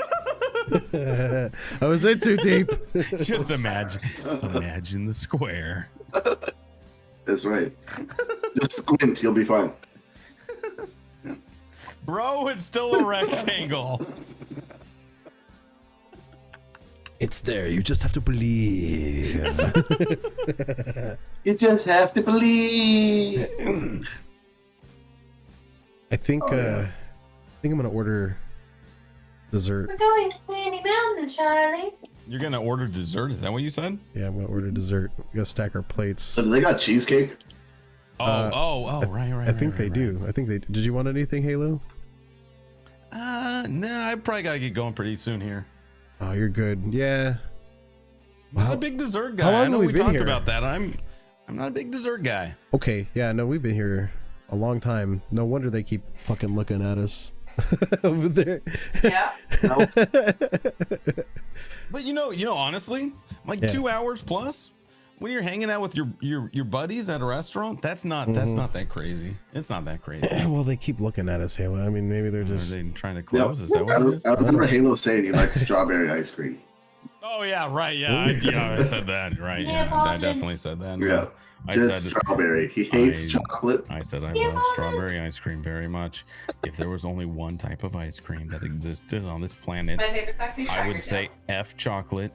I was in too deep. Just imagine the square. That's right. Just squint, you'll be fine. Bro, it's still a rectangle. It's there. You just have to believe. You just have to believe. I think Oh, yeah. I think I'm gonna order dessert. We're going to Sandy Mountain, Charlie. You're gonna order dessert? Is that what you said? Yeah, I'm gonna order dessert. We gotta stack our plates. So they got cheesecake? Right. I think they do. I think they. Did you want anything, Halo? Nah, I probably gotta get going pretty soon here. Oh, you're good. Yeah. I'm not Wow. a big dessert guy. How long I have know we we been talked here? about that. I'm not a big dessert guy. Okay. Yeah. No, we've been here a long time. No wonder they keep fucking looking at us over there. Yeah. But you know, honestly, like Yeah. 2 hours plus when you're hanging out with your buddies at a restaurant, that's not that crazy. It's not that crazy. Well, they keep looking at us, Halo. I mean, maybe they're Are just. they trying to close? Is that I what it is? remember Halo saying he likes strawberry ice cream. Oh yeah, right. Yeah, I said that. Right. Yeah, Yeah, I Boston. definitely said that. Yeah. I Just said strawberry. He hates I- chocolate. I said I Yeah, love Boston. strawberry ice cream very much. If there was only one type of ice cream that existed on this planet, My favorite taxi I would say F chocolate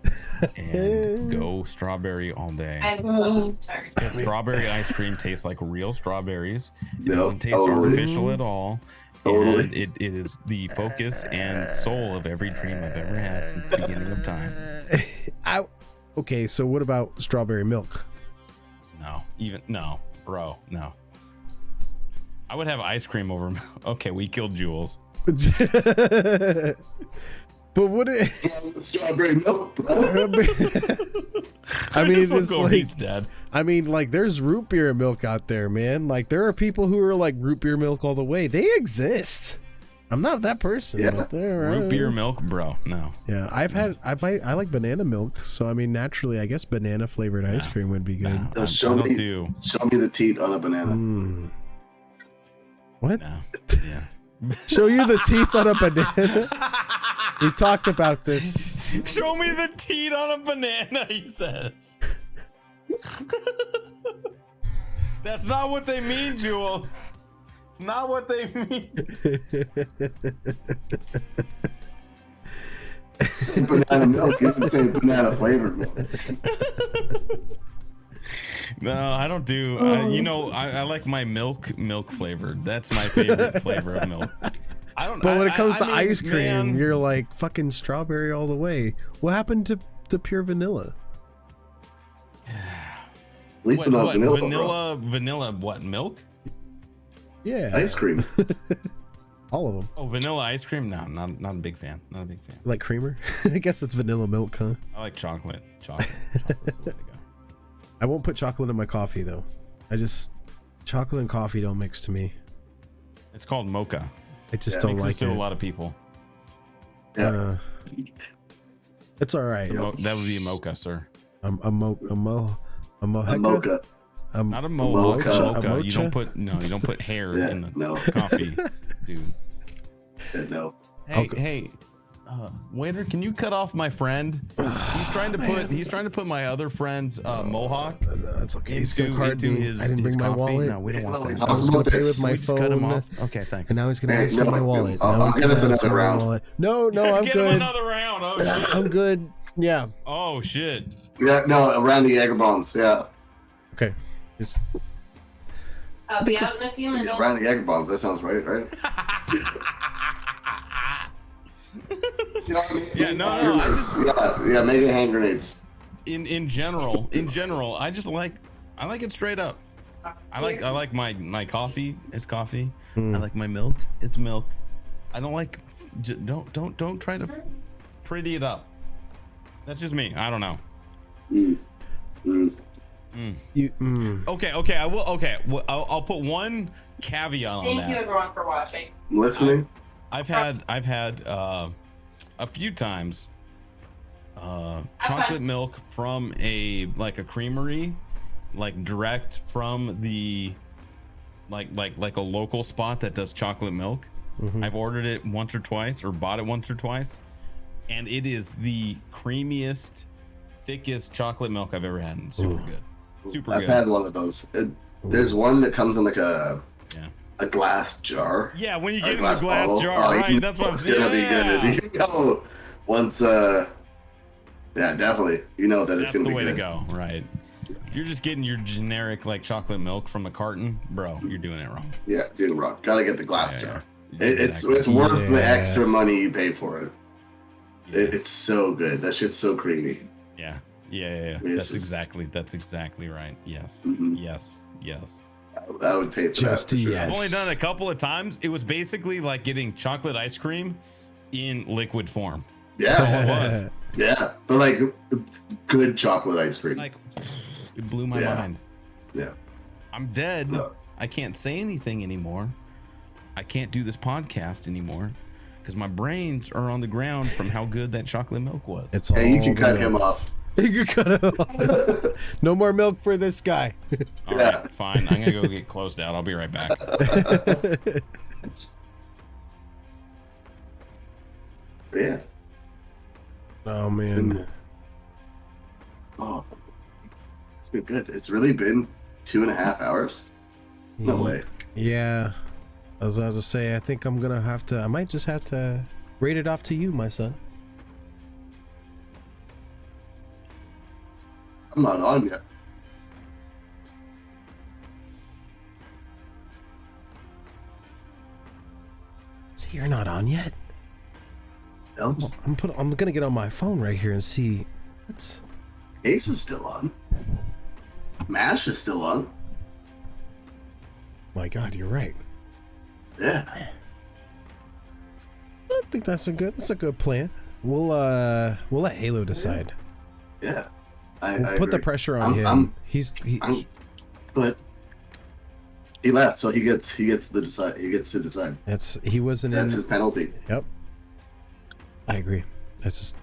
and go strawberry all day. I love Tiger King. Strawberry ice cream tastes like real strawberries. It Yep, doesn't taste totally. artificial at all. Totally. And it is the focus and soul of every dream I've ever had since the beginning of time. Okay, so what about strawberry milk? No, bro, no. I would have ice cream over. Okay, we killed Jules. But what it, Strawberry milk. I mean, This it's Uncle like, Reed's dead. I mean, like, there's root beer milk out there, man. Like, there are people who are like root beer milk all the way. They exist. I'm not that person. Yeah. But they're Root around. beer milk, bro. No. Yeah, I like banana milk. So I mean, naturally, I guess banana flavored ice cream would be good. No, No, I show don't me- do. Show me the teeth on a banana. Mm. What? No. Yeah. Show you the teeth on a banana? We talked about this. Show me the teeth on a banana, he says. That's not what they mean, Jules. It's not what they mean. Say banana milk. You didn't say banana flavored milk. No, I don't do. I like my milk flavored. That's my favorite flavor of milk. I don't. But when it comes to I mean, ice cream, man, you're like fucking strawberry all the way. What happened to pure vanilla? Leave what, it on what, vanilla, vanilla, what milk? Yeah, bro. Ice cream. all of them. Oh, vanilla ice cream? No, not a big fan. Not a big fan. Like creamer? I guess it's vanilla milk, huh? I like chocolate. Chocolate's the way to go. I won't put chocolate in my coffee though. Chocolate and coffee don't mix to me. It's called mocha. I just Yeah, don't Makes like this to it. a lot of people. Yeah. It's all right. That would be a mocha, sir. A mocha. A mocha. Not a mocha. mocha. A You don't put hair Yeah, in the no. coffee, dude. No. Hey, waiter, can you cut off my friend? He's trying to put my other friend's mohawk That's okay. He's gonna into card me. his. I didn't his bring my coffee. wallet. No, we don't want that. I I was gonna pay with Can my We just cut him phone. off. Okay, thanks. And now he's gonna Hey, ask for no, my wallet. I'll Now he's get gonna us ask another for my round. wallet. No, I'm Get him good. another round. Oh shit. I'm good. Yeah. Oh shit. Yeah, no, around the egg bombs. Yeah. Okay. Just I'll be out in a few minutes. Around the egg bombs. That sounds right? You know what I mean? Yeah, no, I just yeah, making hand grenades. in general, I just like it straight up. I like my coffee. It's coffee. I like my milk. It's milk. I don't like. Don't try to pretty it up. That's just me. I don't know. Okay. I will. Okay. Well, I'll put one caveat on Thank that. you everyone for watching. I'm listening. I've had a few times chocolate milk from a creamery, like direct from the like a local spot that does chocolate milk. I've ordered it once or twice, or bought it once or twice, and it is the creamiest, thickest chocolate milk I've ever had. And it's super good. Super I've good. had one of those. There's one that comes in like a glass jar. Yeah, when you Or get in the glass bottle. jar, Oh, right? you That's know what I'm it's saying. gonna be good. You know, once yeah, definitely. You know that it's That's gonna the be way good. to go, right? you're just getting your generic like chocolate milk from a carton, bro, you're doing it wrong. Yeah, doing it wrong. Gotta get the glass jar. Exactly. It's worth the extra money you pay for it. Yeah. It's so good. That shit's so creamy. Yeah. That's exactly right. Yes. Mhm. Yes. I would pay for Just that. For sure. yes. I've only done it a couple of times. It was basically like getting chocolate ice cream in liquid form. Yeah, That's all it was. yeah, but like good chocolate ice cream. Like it blew my mind. Yeah, I'm dead. No. I can't say anything anymore. I can't do this podcast anymore because my brains are on the ground from how good that chocolate milk was. It's all hey, you can cut him off. You can cut him off. No more milk for this guy. All right, fine. I'm gonna go get closed out. I'll be right back. Yeah. Oh man. Oh, it's been good. It's really been 2.5 hours. No way. Yeah. As I was to say, I think I might just have to rate it off to you, my son. I'm not on yet. So you're not on yet? No, I'm gonna get on my phone right here and see. What's Ace is still on. MASH is still on. My God, you're right. Yeah. I think that's a good plan. We'll let Halo decide. Yeah. We'll put the pressure on him. But he left, so he gets to decide. he wasn't in. That's his penalty. Yep. I agree. That's just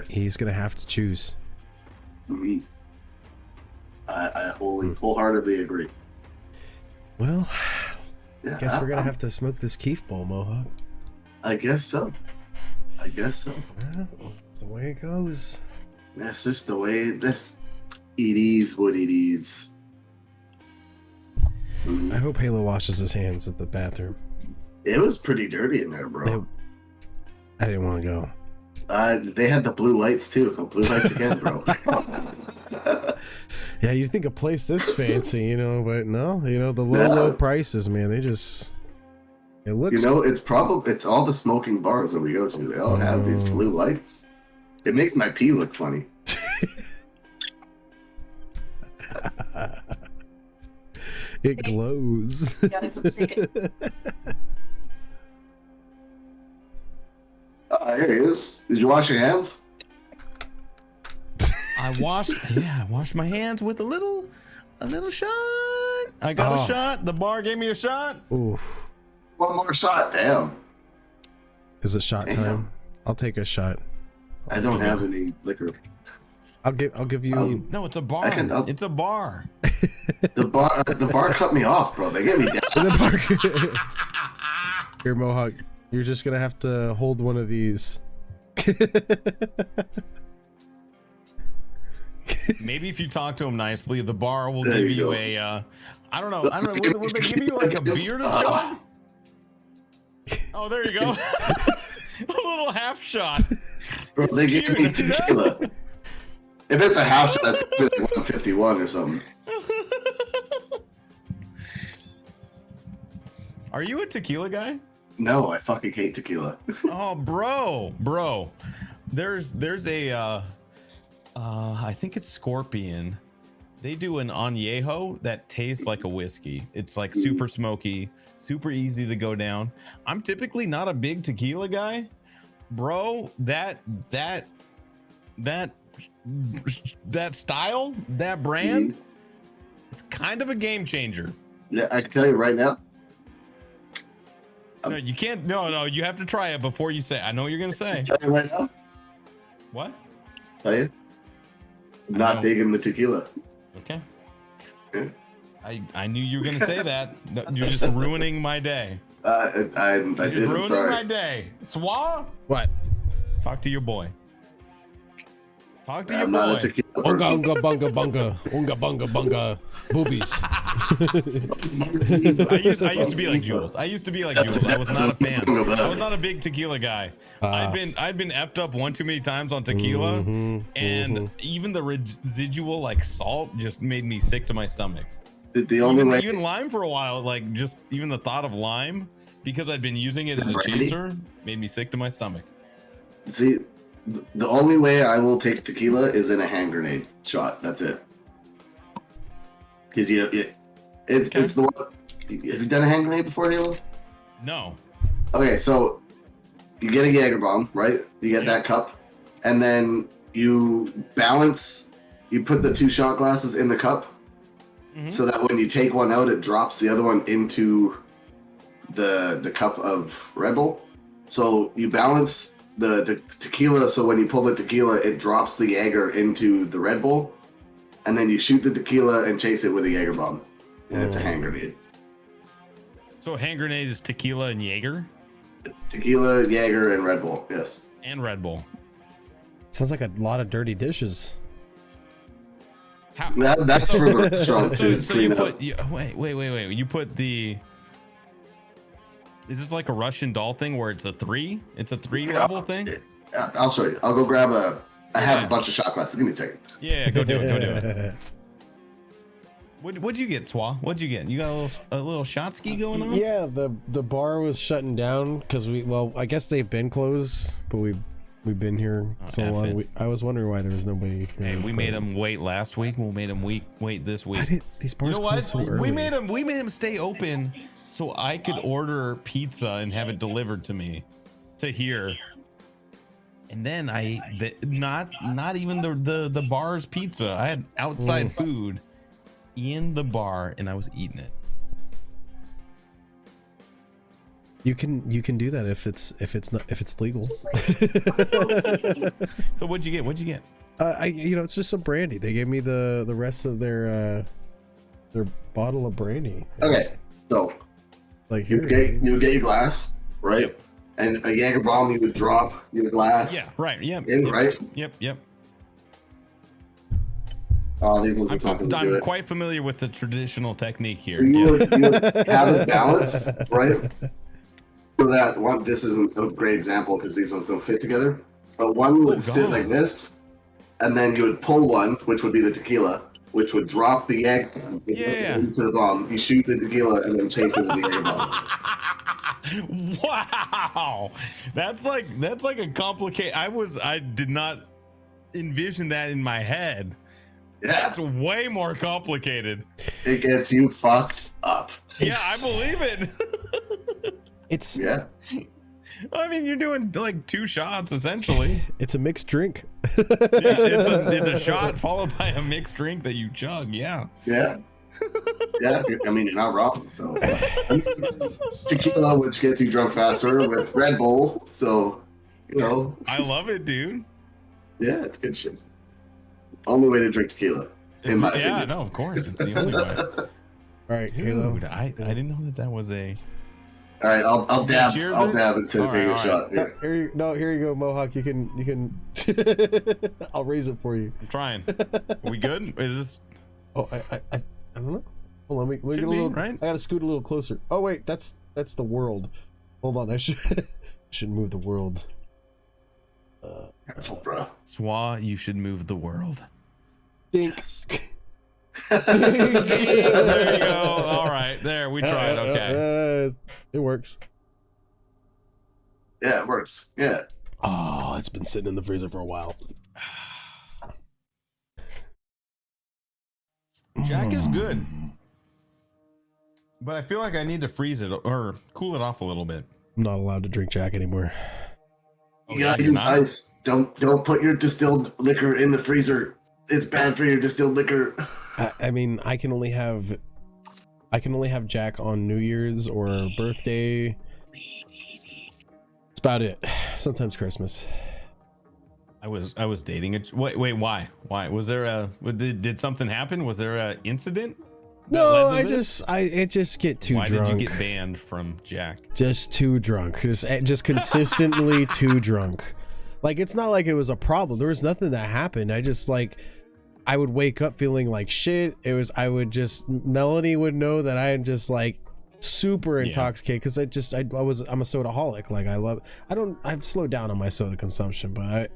he's gonna have to choose. Mm-hmm. I wholeheartedly agree. Well, Yeah, I guess we're gonna have to smoke this Keef bowl, Mohawk. I guess so. Yeah, that's the way it goes. That's just the way this. It is what it is. I hope Halo washes his hands at the bathroom. It was pretty dirty in there, bro. I didn't want to go. They had the blue lights too. The blue lights again, bro. Yeah, you'd think a place this fancy, but no, the low prices, man. They just it looks. It's all the smoking bars that we go to. They all have these blue lights. It makes my pee look funny. It glows. Here He is. Did you wash your hands? I washed my hands with a little shot. I got a shot. The bar gave me a shot. Oof. One more shot. Damn. Is it shot time? I'll take a shot. I don't have any liquor. I'll give you. No, it's a bar. It's a bar. The bar cut me off, bro. They gave me down. Here, Mohawk. You're just gonna have to hold one of these. Maybe if you talk to him nicely, the bar will give you a. I don't know. Will they give you like a beer to chug? Oh, there you go. A little half shot. Bro, they give me tequila. If it's a half shot, that's like 151 or something. Are you a tequila guy? No, I fucking hate tequila. Oh, bro. There's a I think it's Scorpion. They do an añejo that tastes like a whiskey. It's like super smoky, super easy to go down. I'm typically not a big tequila guy, bro. That style, that brand, it's kind of a game changer. Yeah, I can tell you right now. No, you can't. No, you have to try it before you say. I know what you're gonna say. Tell you right now. What? Tell you. Not digging the tequila. Okay. Yeah. I knew you were gonna say that. No, you're just ruining my day. I did. I'm Ruining sorry. my day. Swa? What? Talk to your boy. Talk to your I'm not boy. a tequila Unga person. unga bunga bunga unga bunga bunga boobies. I used to be like Jules. I was not a fan. I was not a big tequila guy. I'd been effed up one too many times on tequila, and even the residual like salt just made me sick to my stomach. The only way, Even lime for a while, like just even the thought of lime, because I'd been using it as a chaser, made me sick to my stomach. see, the only way I will take tequila is in a hand grenade shot. That's it. Because it's the one. Have you done a hand grenade before, Halo? No. Okay, so you get a Jaeger bomb, right? You get that cup, and then you balance. You put the 2 shot glasses in the cup, so that when you take one out, it drops the other one into the cup of Red Bull. So you balance the tequila, so when you pull the tequila, it drops the Jaeger into the Red Bull, and then you shoot the tequila and chase it with a Jaeger bomb, and it's a hand grenade. So a hand grenade is tequila and Jaeger? Tequila, Jaeger, and Red Bull, yes. And Red Bull. Sounds like a lot of dirty dishes. That's for the restaurant to So clean you up. put wait. You put the. Is this like a Russian doll thing where it's a 3? It's a 3 level thing? I'll show you. I'll go grab I have a bunch of shot glasses. Give me a second. Yeah, go do it. What'd you get, Swa? What'd you get? You got a little shot ski going on? Yeah, the bar was shutting down because I guess they've been closed, but we've been here so long. I was wondering why there was nobody. Hey, we made them wait last week. We'll made them wait this week. Why did these bars close so early? We made them stay open so I could order pizza and have it delivered to me to here. And then not even the bar's pizza. I had outside food in the bar and I was eating it. You can do that if it's legal. So what'd you get? It's just some brandy. They gave me the rest of their bottle of brandy. Okay, so like you get your glass, right? Yep. And a Jaeger bomb, you would drop your glass. Yeah, right. Yeah. Right? Yep. Oh, these ones are nothing to do I'm it. quite familiar with the traditional technique here. You would have it balanced, right? So that one, this isn't a great example because these ones don't fit together. But one would sit like this, and then you would pull one, which would be the tequila, which would drop the egg into the bomb. You shoot the tequila and then chase it with the egg bomb. Wow, that's like a complicated. I did not envision that in my head. Yeah, that's way more complicated. It gets you fucked up. Yeah, I believe it. Yeah. I mean, you're doing like 2 shots essentially. It's a mixed drink. Yeah, it's a shot followed by a mixed drink that you chug. Yeah. Yeah. I mean, you're not wrong. So, tequila, which gets you drunk faster, with Red Bull. So, I love it, dude. Yeah, it's good shit. Only way to drink tequila, in my opinion. Yeah, no, of course, it's the only way. All right, dude. I didn't know that was a. All right, I'll dab. Cheers I'll it? dab until take a shot. Yeah. Here you go, Mohawk. You can. I'll raise it for you. I'm trying. Are we good? Is this? Oh, I don't know. Hold on, let me get a little. Right? I gotta scoot a little closer. Oh wait, that's the world. Hold on, I should move the world. Careful, bro. Swa, you should move the world. Thanks. There you go. All right, there we tried. Okay. It works. Yeah, it works. Yeah. Oh, it's been sitting in the freezer for a while. Jack is good, but I feel like I need to freeze it or cool it off a little bit. I'm not allowed to drink Jack anymore. You gotta use ice. Don't put your distilled liquor in the freezer. It's bad for your distilled liquor. I mean, I can only have Jack on New Year's or birthday. That's about it. Sometimes Christmas. I was dating it. Wait, why? Was there did something happen? Was there a incident? No, I just get too drunk. Why did you get banned from Jack? Just too drunk. Just consistently too drunk. Like, it's not like it was a problem. There was nothing that happened. I just like, I would wake up feeling like shit. Melanie would know that I had just like super intoxicated because I'm a soda-holic. Like I've slowed down on my soda consumption, but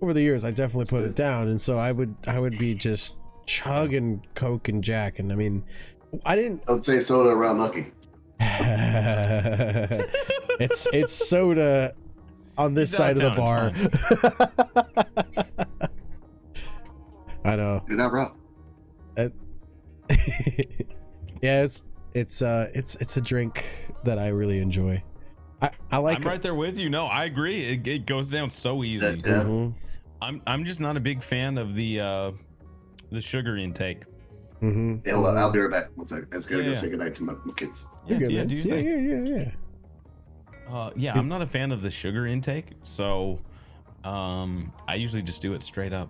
over the years I definitely put it down. And so I would be just chugging Coke and Jack. And I mean, Don't say soda around Lucky. it's soda on this side of the bar. I know. You're not wrong. Yeah, it's a drink that I really enjoy. I like. I'm right there with you. No, I agree. It goes down so easy. Yeah. Mm-hmm. I'm just not a big fan of the sugar intake. Mm-hmm. Yeah, well, I'll be right back. One second. I was gonna Yeah. go say goodnight to my kids. Yeah, Good, yeah, man. do you think? Yeah. Yeah, I'm not a fan of the sugar intake, so I usually just do it straight up.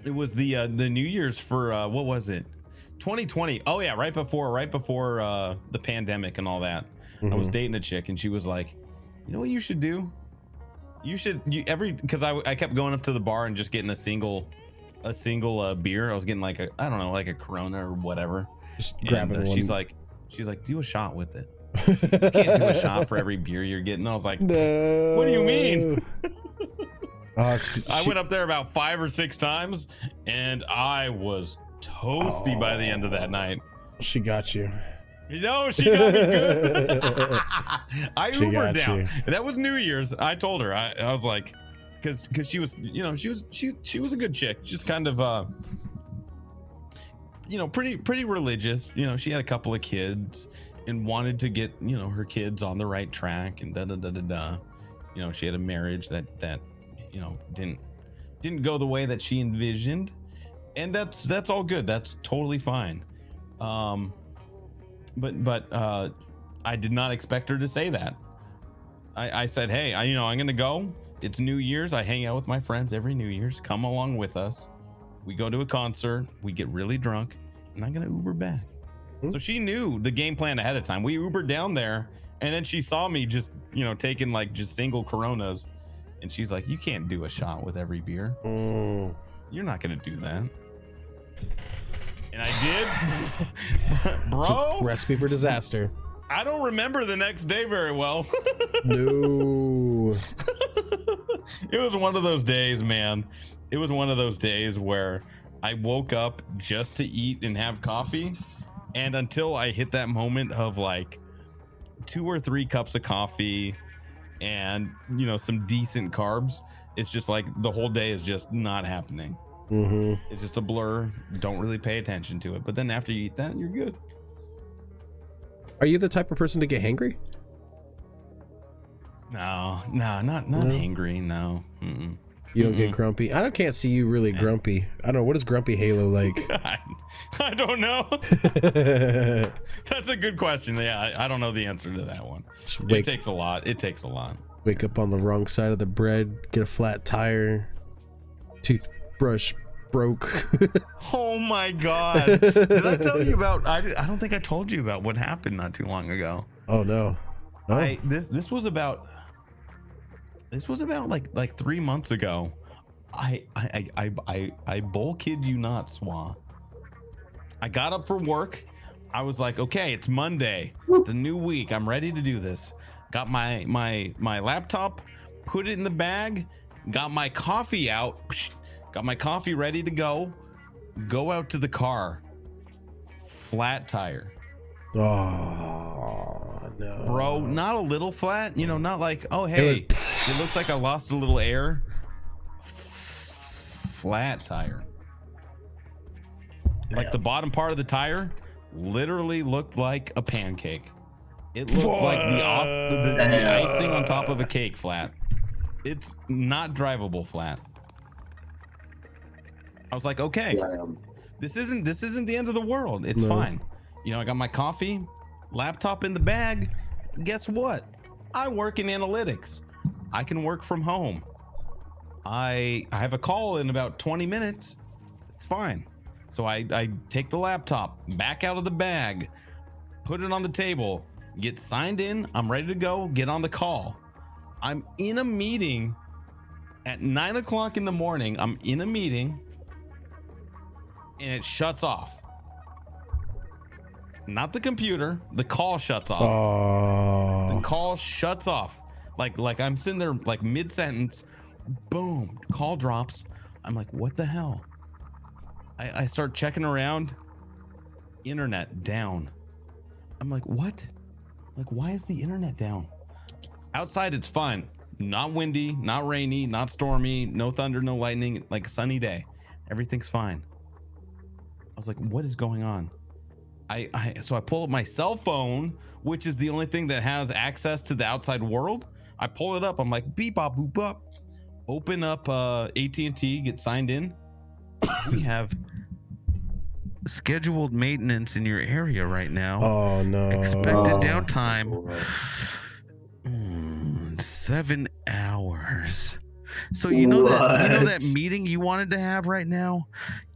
It was the New Year's for what was it? 2020. Oh yeah, right before the pandemic and all that. I was dating a chick and she was like, "You know what you should do? Because I kept going up to the bar and just getting a single beer. I was getting like a Corona or whatever. Just And grabbing one. she's like, do a shot with it. You can't do a shot for every beer you're getting. I was like, No. what do you mean? I went up there about 5 or 6 times and I was toasty by the end of that night. She got you. You know, she got me good. I She Ubered got down. you. That was New Year's. I told her, I was like, because she was, she was a good chick. Just kind of, pretty religious. She had a couple of kids and wanted to get, her kids on the right track and da. She had a marriage that didn't go the way that she envisioned, and that's all good. That's totally fine. But I did not expect her to say that. I said, hey, I'm gonna go. It's New Year's. I hang out with my friends every New Year's. Come along with us. We go to a concert. We get really drunk, and I'm gonna Uber back. So she knew the game plan ahead of time. We Ubered down there, and then she saw me just taking like just single Coronas, and she's like, "You can't do a shot with every beer. You're not gonna do that." And I did, bro. Recipe for disaster. I don't remember the next day very well. No. It was one of those days, man. It was one of those days where I woke up just to eat and have coffee. And until I hit that moment of like 2 or 3 cups of coffee and, some decent carbs, it's just like the whole day is just not happening. It's just a blur. Don't really pay attention to it. But then after you eat that, you're good. Are you the type of person to get hangry? No, not angry. No. Mm-mm. You don't get grumpy? Can't see you really grumpy. I don't know. What is grumpy Halo like? I don't know. That's a good question. Yeah, I don't know the answer to that one. It takes a lot. Wake up on the wrong side of the bread, get a flat tire, toothbrush broke. Oh my God. Did I tell you about, I don't think I told you about what happened not too long ago. Oh no. This was about like 3 months ago. I bull kid you not, Swa. I got up for work. I was like, okay, it's Monday. It's a new week. I'm ready to do this. Got my laptop, put it in the bag, got my coffee out, got my coffee ready to go out to the car. Flat tire. Oh no. Bro, not a little flat, not like, oh hey, it looks like I lost a little air. Flat tire. Like the bottom part of the tire literally looked like a pancake. It looked like the icing on top of a cake flat. It's not drivable flat. I was like, okay, this isn't the end of the world. It's fine. I got my coffee, laptop in the bag. Guess what? I work in analytics. I can work from home. I have a call in about 20 minutes. It's fine. So I take the laptop back out of the bag, put it on the table, get signed in. I'm ready to go, get on the call. I'm in a meeting At 9 o'clock in the morning, I'm in a meeting and it shuts off. Not the computer, the call shuts off. Oh. The call shuts off. Like I'm sitting there like mid-sentence, boom, call drops. I'm like, what the hell? I start checking around, internet down. I'm like, what? Like, why is the internet down? Outside, it's fine. Not windy, not rainy, not stormy, no thunder, no lightning, like a sunny day. Everything's fine. I was like, what is going on? So I pull up my cell phone, which is the only thing that has access to the outside world. I pull it up. I'm like, beep, bop, boop, bop. Open up AT&T, get signed in. We have scheduled maintenance in your area right now. Oh no. Expected downtime 7 hours. So you know that meeting you wanted to have right now?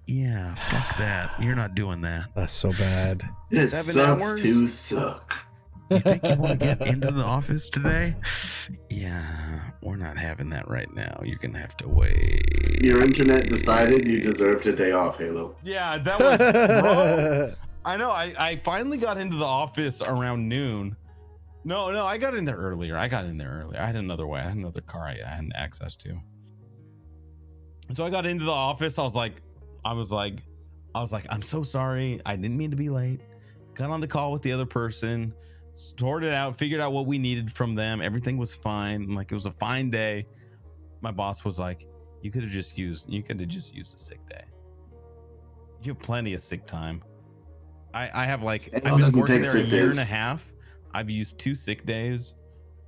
Yeah, fuck that. You're not doing that. That's so bad. It 7 sucks hours? to suck. You think you want to get into the office today? Yeah, we're not having that right now. You're gonna have to wait. Your internet decided you deserved a day off, Halo. Yeah, that was bro. I know. I finally got into the office around noon. No, I got in there earlier. I had another way. I had another car I hadn't access to. So I got into the office. I was like, I'm so sorry. I didn't mean to be late. Got on the call with the other person, sorted out, figured out what we needed from them. Everything was fine. Like, it was a fine day. My boss was like, you could have just used a sick day. You have plenty of sick time. I've been working there a year and a half. I've used 2 sick days.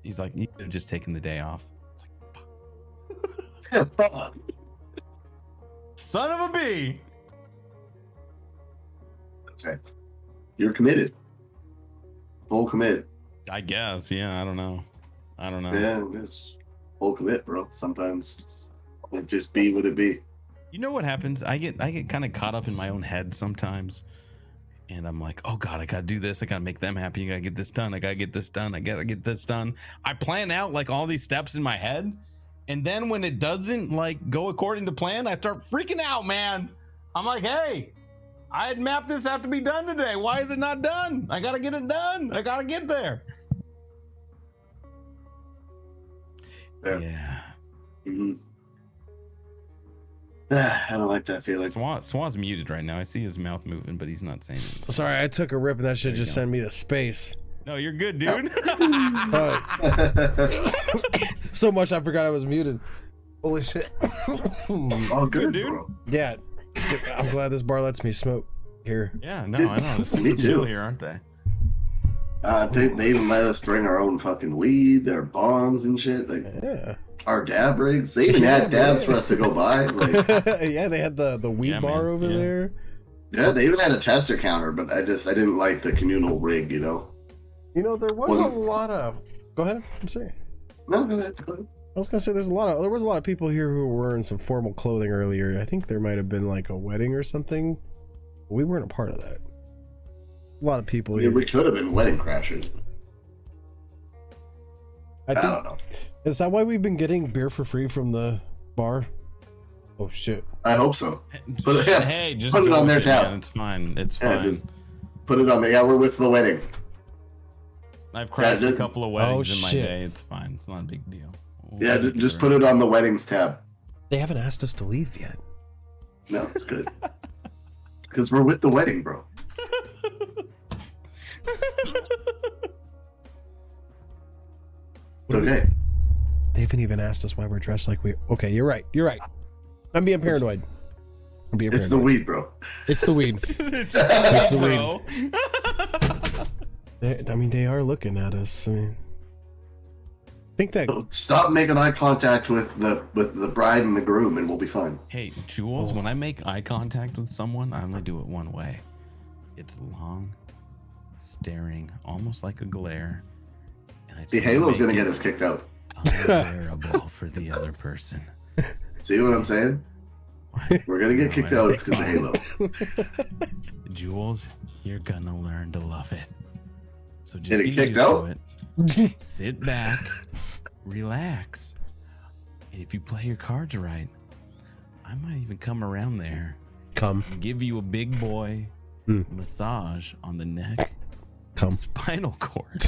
He's like, you could have just taken the day off. It's like, fuck. Son of a bee. Okay. You're committed. Full commit. I guess. Yeah. I don't know. Yeah, it's full commit, bro. Sometimes it just be what it be. You know what happens? I get kind of caught up in my own head sometimes. And I'm like, oh God, I gotta do this. I gotta make them happy. I gotta get this done. I gotta get this done. I gotta get this done. I plan out like all these steps in my head. And then when it doesn't like go according to plan, I start freaking out, man. I'm like, hey, I had mapped this out to be done today. Why is it not done? I gotta get it done. I gotta get there. Yeah. Mm-hmm. I don't like that feeling. Swan's muted right now. I see his mouth moving, but he's not saying anything. Sorry, I took a rip and that should just send me to space. No, you're good, dude. So much I forgot I was muted. Holy shit. All good, dude. bro. Yeah, I'm glad this bar lets me smoke here. Yeah, no, I know. Me too. Here, aren't they? They even let us bring our own fucking weed, our bongs and shit. Like, Yeah. Our dab rigs. They even had dabs for us to go buy. Like, yeah, they had the weed bar over there. Yeah, they even had a tester counter, but I didn't like the communal rig, you know. You know, there was a lot of. Go ahead. I'm sorry. No, go ahead. I was gonna say there was a lot of people here who were wearing some formal clothing earlier. I think there might have been like a wedding or something. We weren't a part of that. A lot of people. Yeah, we could have been wedding crashers. I don't know. Is that why we've been getting beer for free from the bar? Oh shit! I hope so. But hey, just put it on their tab. It's fine. It's fine. Just put it on there. Yeah, we're with the wedding. I've crashed a couple of weddings in my day. It's fine. It's not a big deal. Yeah, just put it on the weddings tab. They haven't asked us to leave yet. No, it's good. Because we're with the wedding, bro. It's okay. They haven't even asked us why we're dressed like we. Okay, you're right. I'm being paranoid. It's the weed, bro. It's the weed. It's the weed. I mean, they are looking at us. I mean, think that. So stop making eye contact with the bride and the groom, and we'll be fine. Hey, Jules, when I make eye contact with someone, I only do it one way. It's long, staring, almost like a glare. And I see, Halo's gonna get us kicked out. Unbearable for the other person. See what I'm saying? We're gonna get kicked out. It's because of Halo. Jules, you're gonna learn to love it. So just get get kicked used out? to it. Sit back, relax, if you play your cards right, I might even come around there. Come. And give you a big boy massage on the neck. Come. Spinal cord.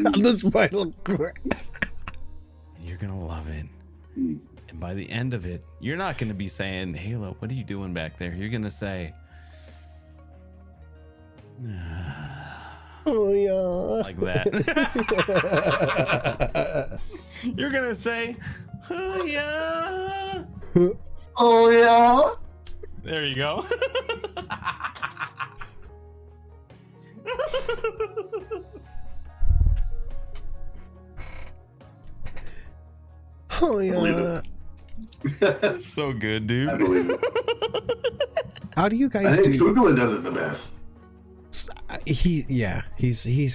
On the spinal cord. And you're going to love it. And by the end of it, you're not going to be saying, Halo, what are you doing back there? You're going to say, oh, yeah. like that. You're going to say, oh, yeah. Oh yeah. There you go. Oh, yeah. So good, dude. I believe it. How do you I guys think do? Google does it the best. He's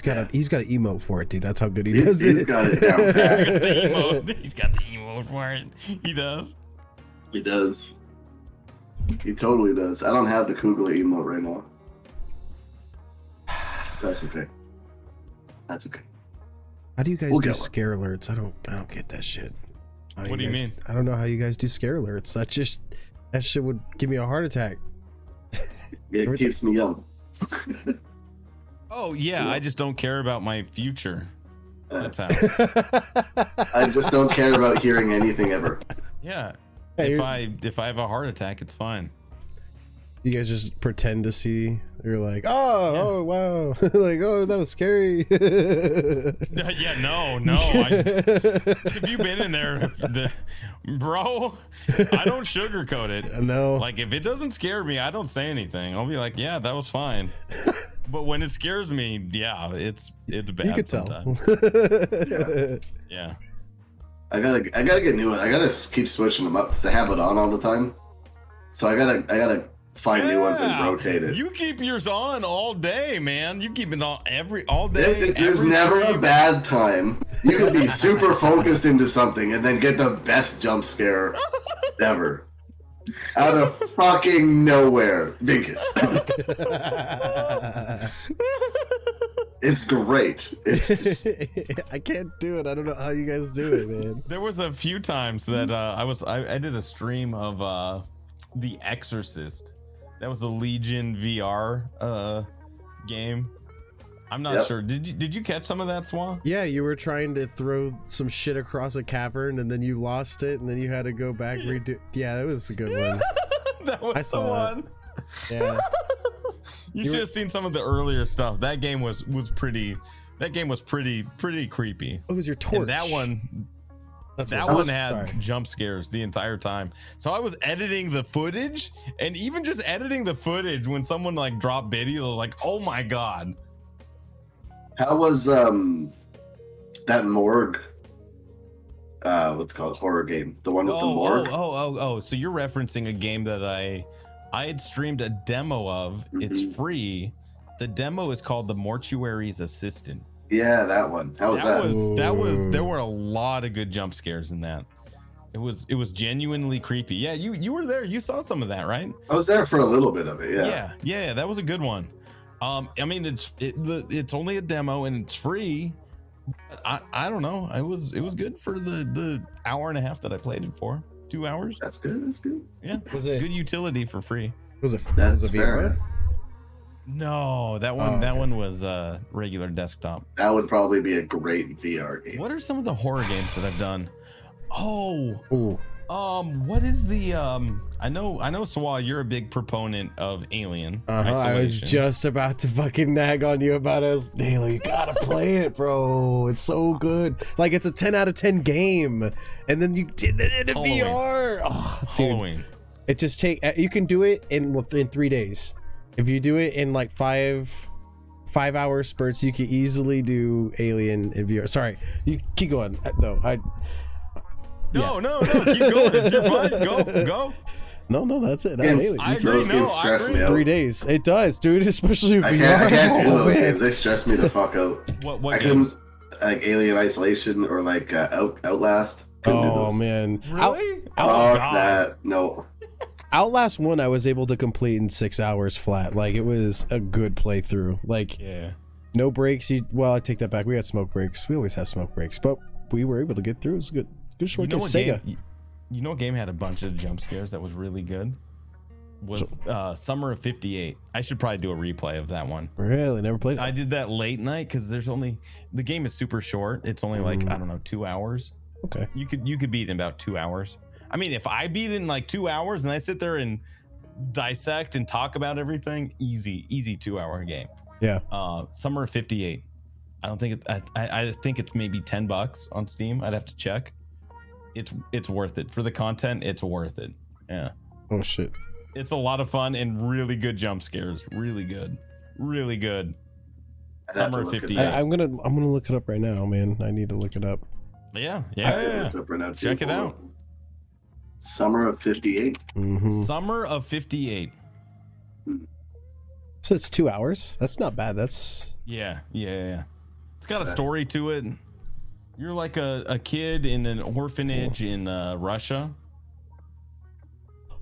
got an emote for it, dude. That's how good he does He's it. got it down pat. He's got the emote for it. He does. He does. He totally does. I don't have the Google emote right now. That's okay. That's okay. How do you guys We'll do get one. scare alerts? I don't get that shit. How What do you guys- mean? I don't know how you guys do scare alerts. That shit would give me a heart attack. It keeps me young. Oh, yeah. I just don't care about my future. That's how. I just don't care about hearing anything ever. Yeah. Hey, If I have a heart attack, it's fine. You guys just pretend to see. You're like, oh wow, like, oh, that was scary. Yeah, no. Have you been in there, bro? I don't sugarcoat it. No. Like, if it doesn't scare me, I don't say anything. I'll be like, yeah, that was fine. But when it scares me, yeah, it's bad. You could tell. Sometimes. Yeah. I gotta get new ones. I gotta keep switching them up because I have it on all the time. So I gotta find new ones and rotate it. You keep yours on all day, man. You keep it on all day. There's every never stream. a bad time. You can be super focused into something and then get the best jump scare ever. Out of fucking nowhere. Biggest. It's great. It's just, I can't do it. I don't know how you guys do it, man. There was a few times that I did a stream of The Exorcist. That was the Legion VR game. I'm not sure. Did you catch some of that, Swan? Yeah, you were trying to throw some shit across a cavern and then you lost it and then you had to go back redo. Yeah, that was a good one. That was I saw the that. one. Yeah. You should have seen some of the earlier stuff. That game was pretty. That game was pretty creepy. It was your torch. And that one. That's That what- one Sorry. had jump scares the entire time. So I was editing the footage, and even just editing the footage when someone like dropped Biddy, I was like, oh my god. how was that morgue? What's it called, horror game? The one with the morgue. Oh. So you're referencing a game that I had streamed a demo of. It's free. The demo is called The Mortuary's Assistant. Yeah, that one. How was that? There were a lot of good jump scares in that. It was genuinely creepy. Yeah, you were there. You saw some of that, right? I was there for a little bit of it. Yeah, that was a good one. I mean, it's only a demo and it's free. I don't know. It was good for the hour and a half that I played it for. 2 hours. That's good. That's good. Yeah, Was it? good utility for free. Was it? That's was it fair. VR? No, that one. Oh, That okay. one was regular desktop. That would probably be a great VR game. What are some of the horror games that I've done? Oh, Ooh. what is the I know Swa, you're a big proponent of Alien. I was Isolation. just about to fucking nag on you about it. Daily, you gotta play it, bro. It's so good. Like, it's a 10 out of 10 game, and then you did it in Halloween. VR. Oh, dude. Halloween. It just you can do it in 3 days. If you do it in like 5-hour spurts, you can easily do Alien in VR. Sorry, you keep going though. No, keep going. If you're fine, go. No, that's it. Games- Alien. I agree. Those No, games I stress agree. me out. 3 days. It does, dude. Especially with I VR. can't do Oh, those man. games. They stress me the fuck out. What I games? couldn't, like Alien Isolation or like Outlast. Couldn't do Oh those. man. Really? Fuck God. that. No. Outlast 1 I was able to complete in 6 hours flat. Like, it was a good playthrough. Like, Yeah. no breaks. Well, I take that back. We had smoke breaks. We always have smoke breaks, but we were able to get through. It was a good short game. Sega. You know, a game had a bunch of jump scares that was really good. Was Summer of '58. I should probably do a replay of that one. Really? Never played it? I did that late night because the game is super short. It's only like, I don't know, 2 hours. Okay. You could beat it in about 2 hours. I mean, if I beat it in like 2 hours and I sit there and dissect and talk about everything, easy 2 hour game. Yeah. Summer of '58. I don't think I think it's maybe $10 on Steam. I'd have to check. It's worth it for the content. It's worth it. Yeah. Oh shit. It's a lot of fun and really good jump scares. Really good. Summer of '58. I'm gonna look it up right now, man. I need to look it up. Yeah. Check it out. Summer of '58. Mm-hmm. Summer of '58. So it's 2 hours. That's not bad. That's Yeah. It's got a story to it. You're like a kid in an orphanage in Russia.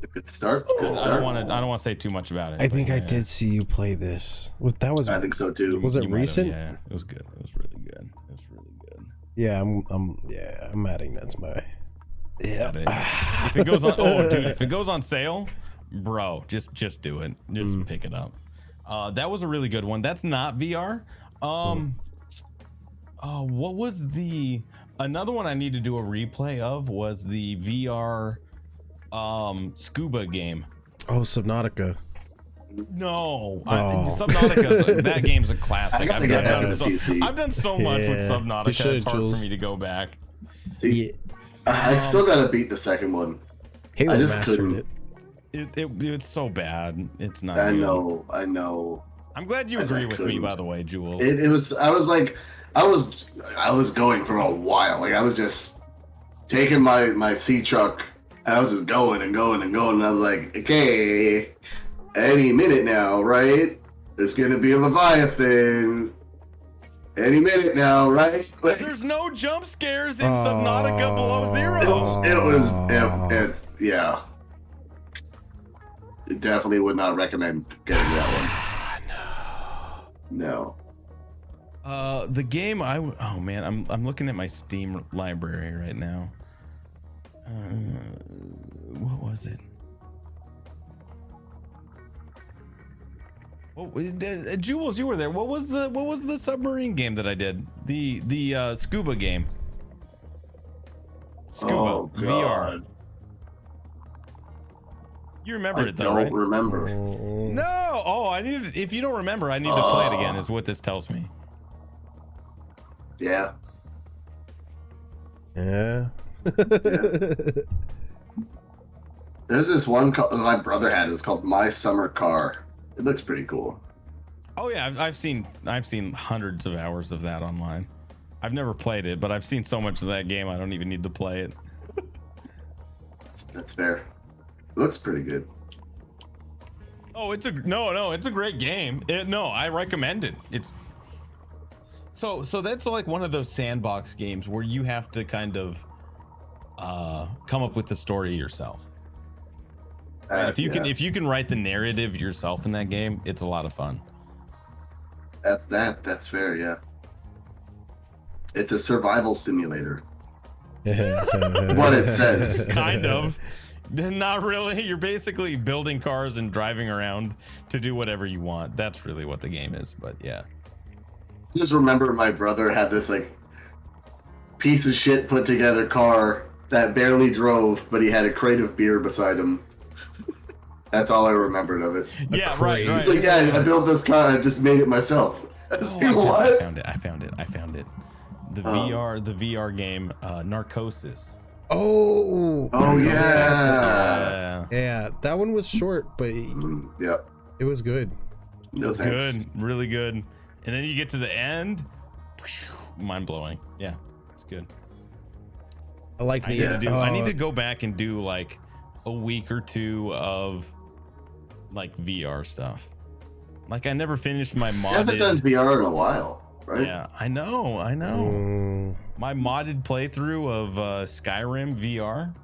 A good start. I don't want to say too much about it. I think I did see you play this. I think so too. Was it recent? Yeah, it was good. It was really good. Yeah, I'm adding that to my. Yeah. If it goes on sale, bro, just do it. Just pick it up. That was a really good one. That's not VR. What was another one I need to do a replay of was the VR scuba game. Oh, Subnautica. No, Subnautica. That game's a classic. I've done so much with Subnautica. It's hard for me to go back. See, I still gotta beat the second one. Halo I just mastered couldn't. It's so bad. It's not. I good. know. I'm glad you agree with me, by the way, Jewel. It was. I was going for a while. Like I was just taking my sea truck and I was just going and going and going. And I was like, okay, any minute now, right? There's gonna be a Leviathan. Any minute now, right? Like, there's no jump scares in Subnautica Below Zero. It's yeah. Definitely would not recommend getting that one. No. The game I'm looking at my Steam library right now. What was it? Jules, you were there. What was the submarine game that I did? The scuba game. Scuba VR. You remember it though, right? I don't remember. No. Oh, if you don't remember, I need to play it again. Is what this tells me. Yeah. Yeah. There's this one my brother had. It was called My Summer Car. It looks pretty cool. Oh yeah, I've seen hundreds of hours of that online. I've never played it, but I've seen so much of that game I don't even need to play it. That's fair. It looks pretty good. Oh, it's a great game. I recommend it. It's so that's like one of those sandbox games where you have to kind of come up with the story yourself. If you can write the narrative yourself in that game, it's a lot of fun. That's fair, yeah. It's a survival simulator. What it says. Kind of. Not really. You're basically building cars and driving around to do whatever you want. That's really what the game is, but yeah. I just remember my brother had this like piece of shit put together car that barely drove, but he had a crate of beer beside him. That's all I remembered of it. Yeah, right. It's like, yeah, I built this car. I just made it myself. I found it. The VR game, Narcosis. Oh, yeah. Yeah, that one was short, but yeah, it was good. It was good, really good. And then you get to the end, mind blowing. Yeah, it's good. I need to go back and do like a week or two of like VR stuff. Like I never finished my modded. I haven't done VR in a while, right? Yeah, I know. My modded playthrough of Skyrim VR.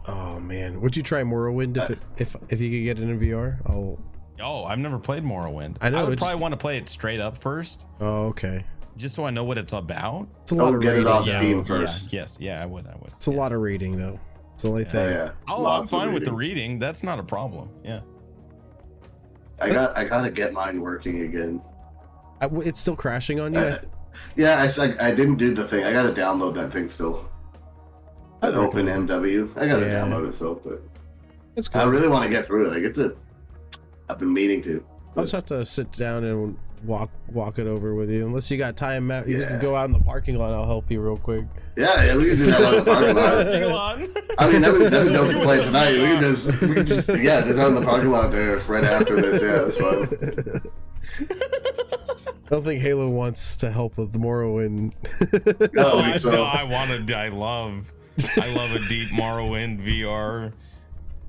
Oh man, would you try Morrowind if you could get it in VR? I've never played Morrowind. I know. I would probably want to play it straight up first. Oh, okay. Just so I know what it's about. It's a lot of get reading. it off Steam first. Yes, I would. It's a lot of reading though. It's the only thing. Yeah. I'm Lots of fine with the reading. reading. That's not a problem. Yeah. I gotta get mine working again. It's still crashing on you. Yeah, I didn't do the thing. I gotta download that thing still. That Open MW. I gotta download it still, but it's good. I really want to get through it. Like I've been meaning to. I'll just have to sit down and walk it over with you. Unless you got time, Matt, you Yeah. can go out in the parking lot. I'll help you real quick. Yeah, we can do that on the parking lot. I mean, that would don't play tonight. We can just just out in the parking lot there right after this. Yeah, that's fun. I don't think Halo wants to help with Morrowind. I love a deep Morrowind VR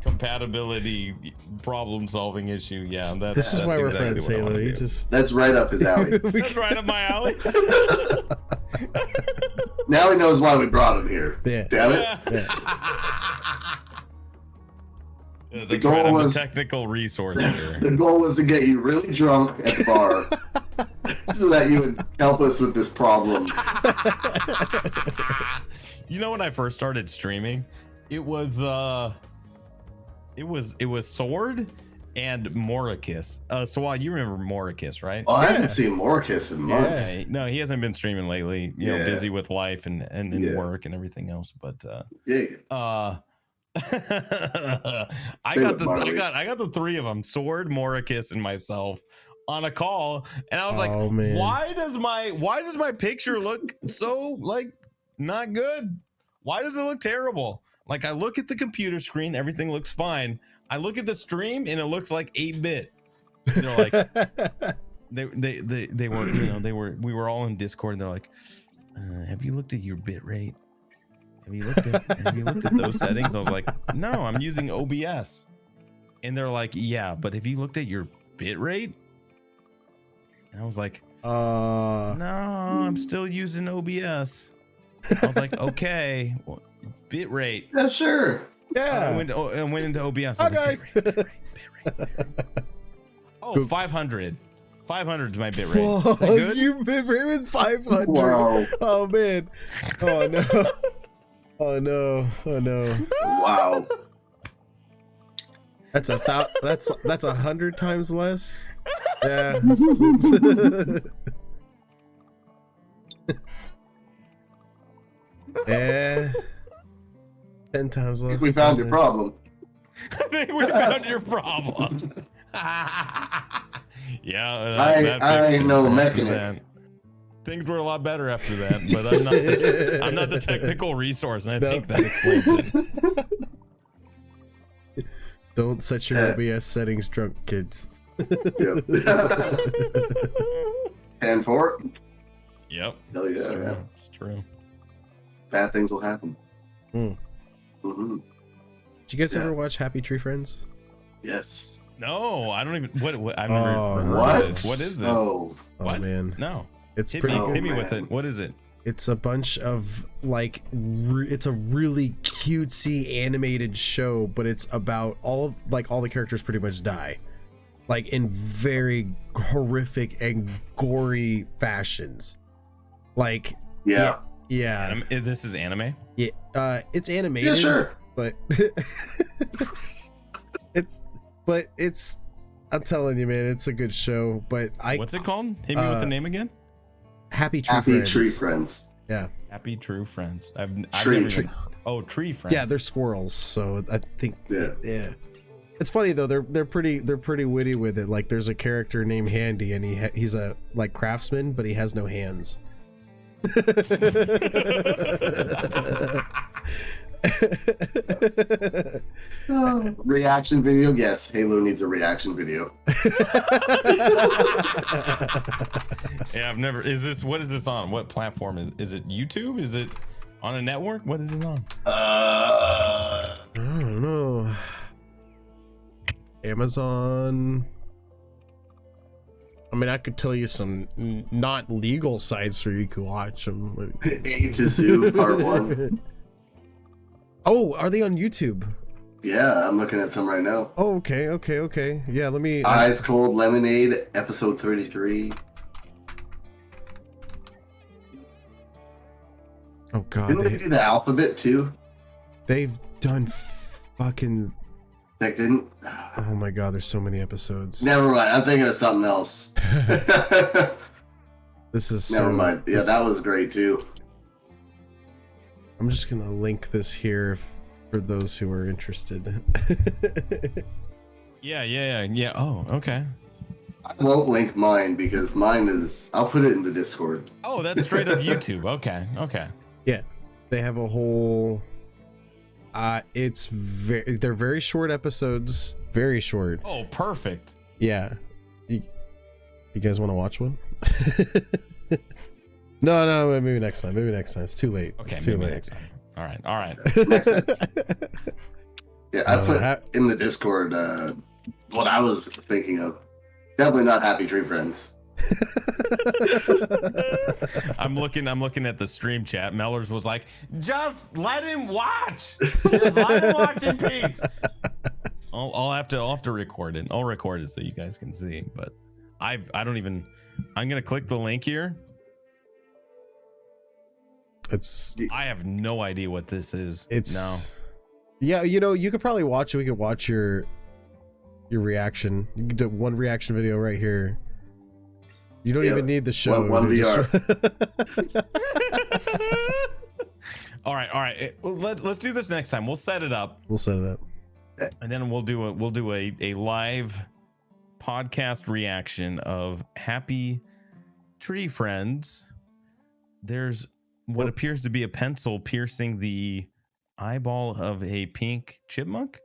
compatibility problem solving issue. Yeah, this is why we're exactly friends, what I Halo. wanna do. That's right up his alley. That's right up my alley. Now he knows why we brought him here. Yeah. Damn it. Yeah, The goal was technical resource here. The goal was to get you really drunk at the bar so that you would help us with this problem. You know, when I first started streaming, it was Sword and Morikis. So you remember Morikis, right? Oh, I haven't seen Morikis in months. Yeah, no, he hasn't been streaming lately. You know, busy with life and work and everything else. But I got the three of them: Sword, Morikis, and myself on a call, and I was like, man. why does my picture look so like not good? Why does it look terrible? Like, I look at the computer screen, everything looks fine. I look at the stream and it looks like 8-bit. You know, like they were, you know, we were all in Discord and they're like, have you looked at your bit rate? Have you looked at those settings? I was like, no, I'm using OBS. And they're like, yeah, but have you looked at your bit rate? And I was like, no, I'm still using OBS. I was like, okay, well, bit rate. Yeah, sure. Yeah. I went into OBS. I was like, bit rate. Oh, 500. 500 is my bit rate. Is that good? Your bit rate was 500. Wow. Oh man. Oh no. Oh no. Oh no. Wow. That's 100 times less. Yeah. Yeah. 10 times less. We found your problem. I think we found your problem. Yeah, I ain't no mechanic. That. Things were a lot better after that, but I'm not the technical resource, and I think that explains it. Don't set your OBS settings drunk, kids. Yep. And for it. Yep. Hell yeah. It's true. Bad things will happen. Mm-hmm. Did you guys ever watch Happy Tree Friends? Yes. No, I don't even. What? I've never heard what? of this. What is this? Oh man. No. It's hit pretty. Hit me with it. What is it? It's a bunch of like, it's a really cutesy animated show, but it's about all the characters pretty much die, like in very horrific and gory fashions. Like yeah. This is anime. Yeah, it's animated. Yeah, sure. But it's. I'm telling you, man, it's a good show. But what's it called? Hit me with the name again. Happy Tree Friends. Yeah. Happy True Friends. Tree Friends. Yeah, they're squirrels, so I think yeah. It's funny though, they're pretty witty with it. Like there's a character named Handy and he's a like craftsman, but he has no hands. Reaction video? Yes, Halo needs a reaction video. Yeah, I've never. What is this on? What platform is it? YouTube? Is it on a network? What is it on? I don't know. Amazon. I mean, I could tell you some not legal sites where you can watch them. A to Zoo Part 1. Oh, are they on YouTube? Yeah, I'm looking at some right now. Oh, okay. Yeah, let me. Ice Cold Lemonade, episode 33. Oh God, Didn't they do the alphabet too? They've done fucking... Nick didn't? Oh my god, there's so many episodes. Never mind. I'm thinking of something else. This is Never mind. Yeah, that was great too. I'm just gonna link this here for those who are interested. Yeah. Oh, okay. I won't link mine because mine is. I'll put it in the Discord. Oh, that's straight up YouTube. Okay. Yeah, they have a whole. They're very short episodes. Very short. Oh, perfect. Yeah. You guys want to watch one? No, maybe next time. It's too late. Okay, it's too maybe late. next time. All right. Next time. Yeah, I put in the Discord what I was thinking of. Definitely not Happy Tree Friends. I'm looking at the stream chat. Mellors was like, just let him watch. Just let him watch in peace. I'll have to record it. I'll record it so you guys can see. But I'm gonna click the link here. I have no idea what this is. Yeah, you could probably watch it. We could watch your reaction. You can do one reaction video right here. You don't even need the show. One VR. All right. Let's do this next time. We'll set it up. And then we'll do a live podcast reaction of Happy Tree Friends. There's what appears to be a pencil piercing the eyeball of a pink chipmunk.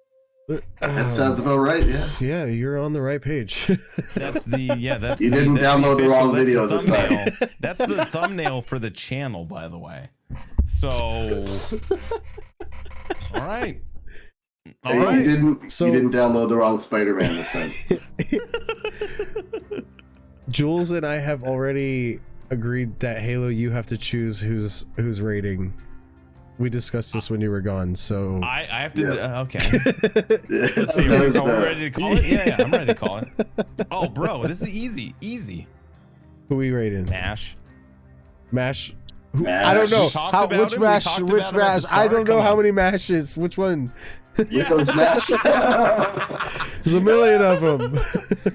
That sounds about right. Yeah, you're on the right page. That's you didn't download the wrong video this time. That's the thumbnail for the channel, by the way. So, all right. You didn't download the wrong Spider-Man this time. Jules and I have already agreed that Halo, you have to choose who's rating. We discussed this when you were gone, so I have to. Okay. Let's see. Are we ready to call it? Yeah, I'm ready to call it. Oh, bro, this is easy. Who we rating? Mash. I don't know which mash. I don't know how many mashes. Which one? Yeah. Those mash. There's a million of them.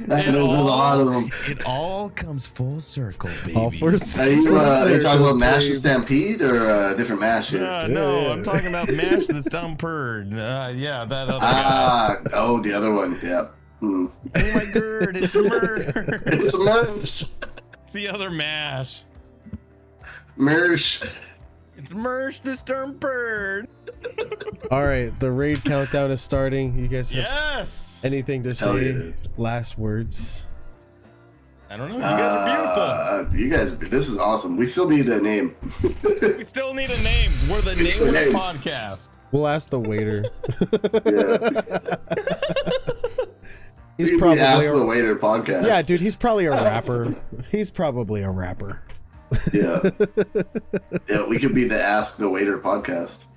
There's a lot of them. It all comes full circle, baby. Are you talking about Mash the Stampede or a different Mash here? No, I'm talking about Mash the Stumperd. Yeah, that other guy. Oh, the other one. Yeah. Oh my god, it's Mersh. It's Mersh. It's the other Mash. Mersh. It's Mersh the Stumperd. All right, the raid countdown is starting. You guys have anything to say? Yeah. Last words? I don't know. You guys are beautiful. This is awesome. We still need a name. We still need a name. We're the name of the podcast. We'll ask the waiter. He's probably the waiter podcast. Yeah, dude, he's probably a rapper. Yeah. Yeah, we could be the Ask the Waiter podcast.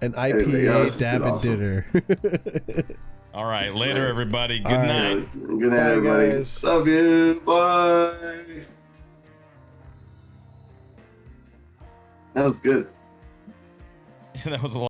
An IPA dab and dinner. All right, later, everybody. Good night. Good night, everybody. Guys. Love you. Bye. That was good. That was a lot.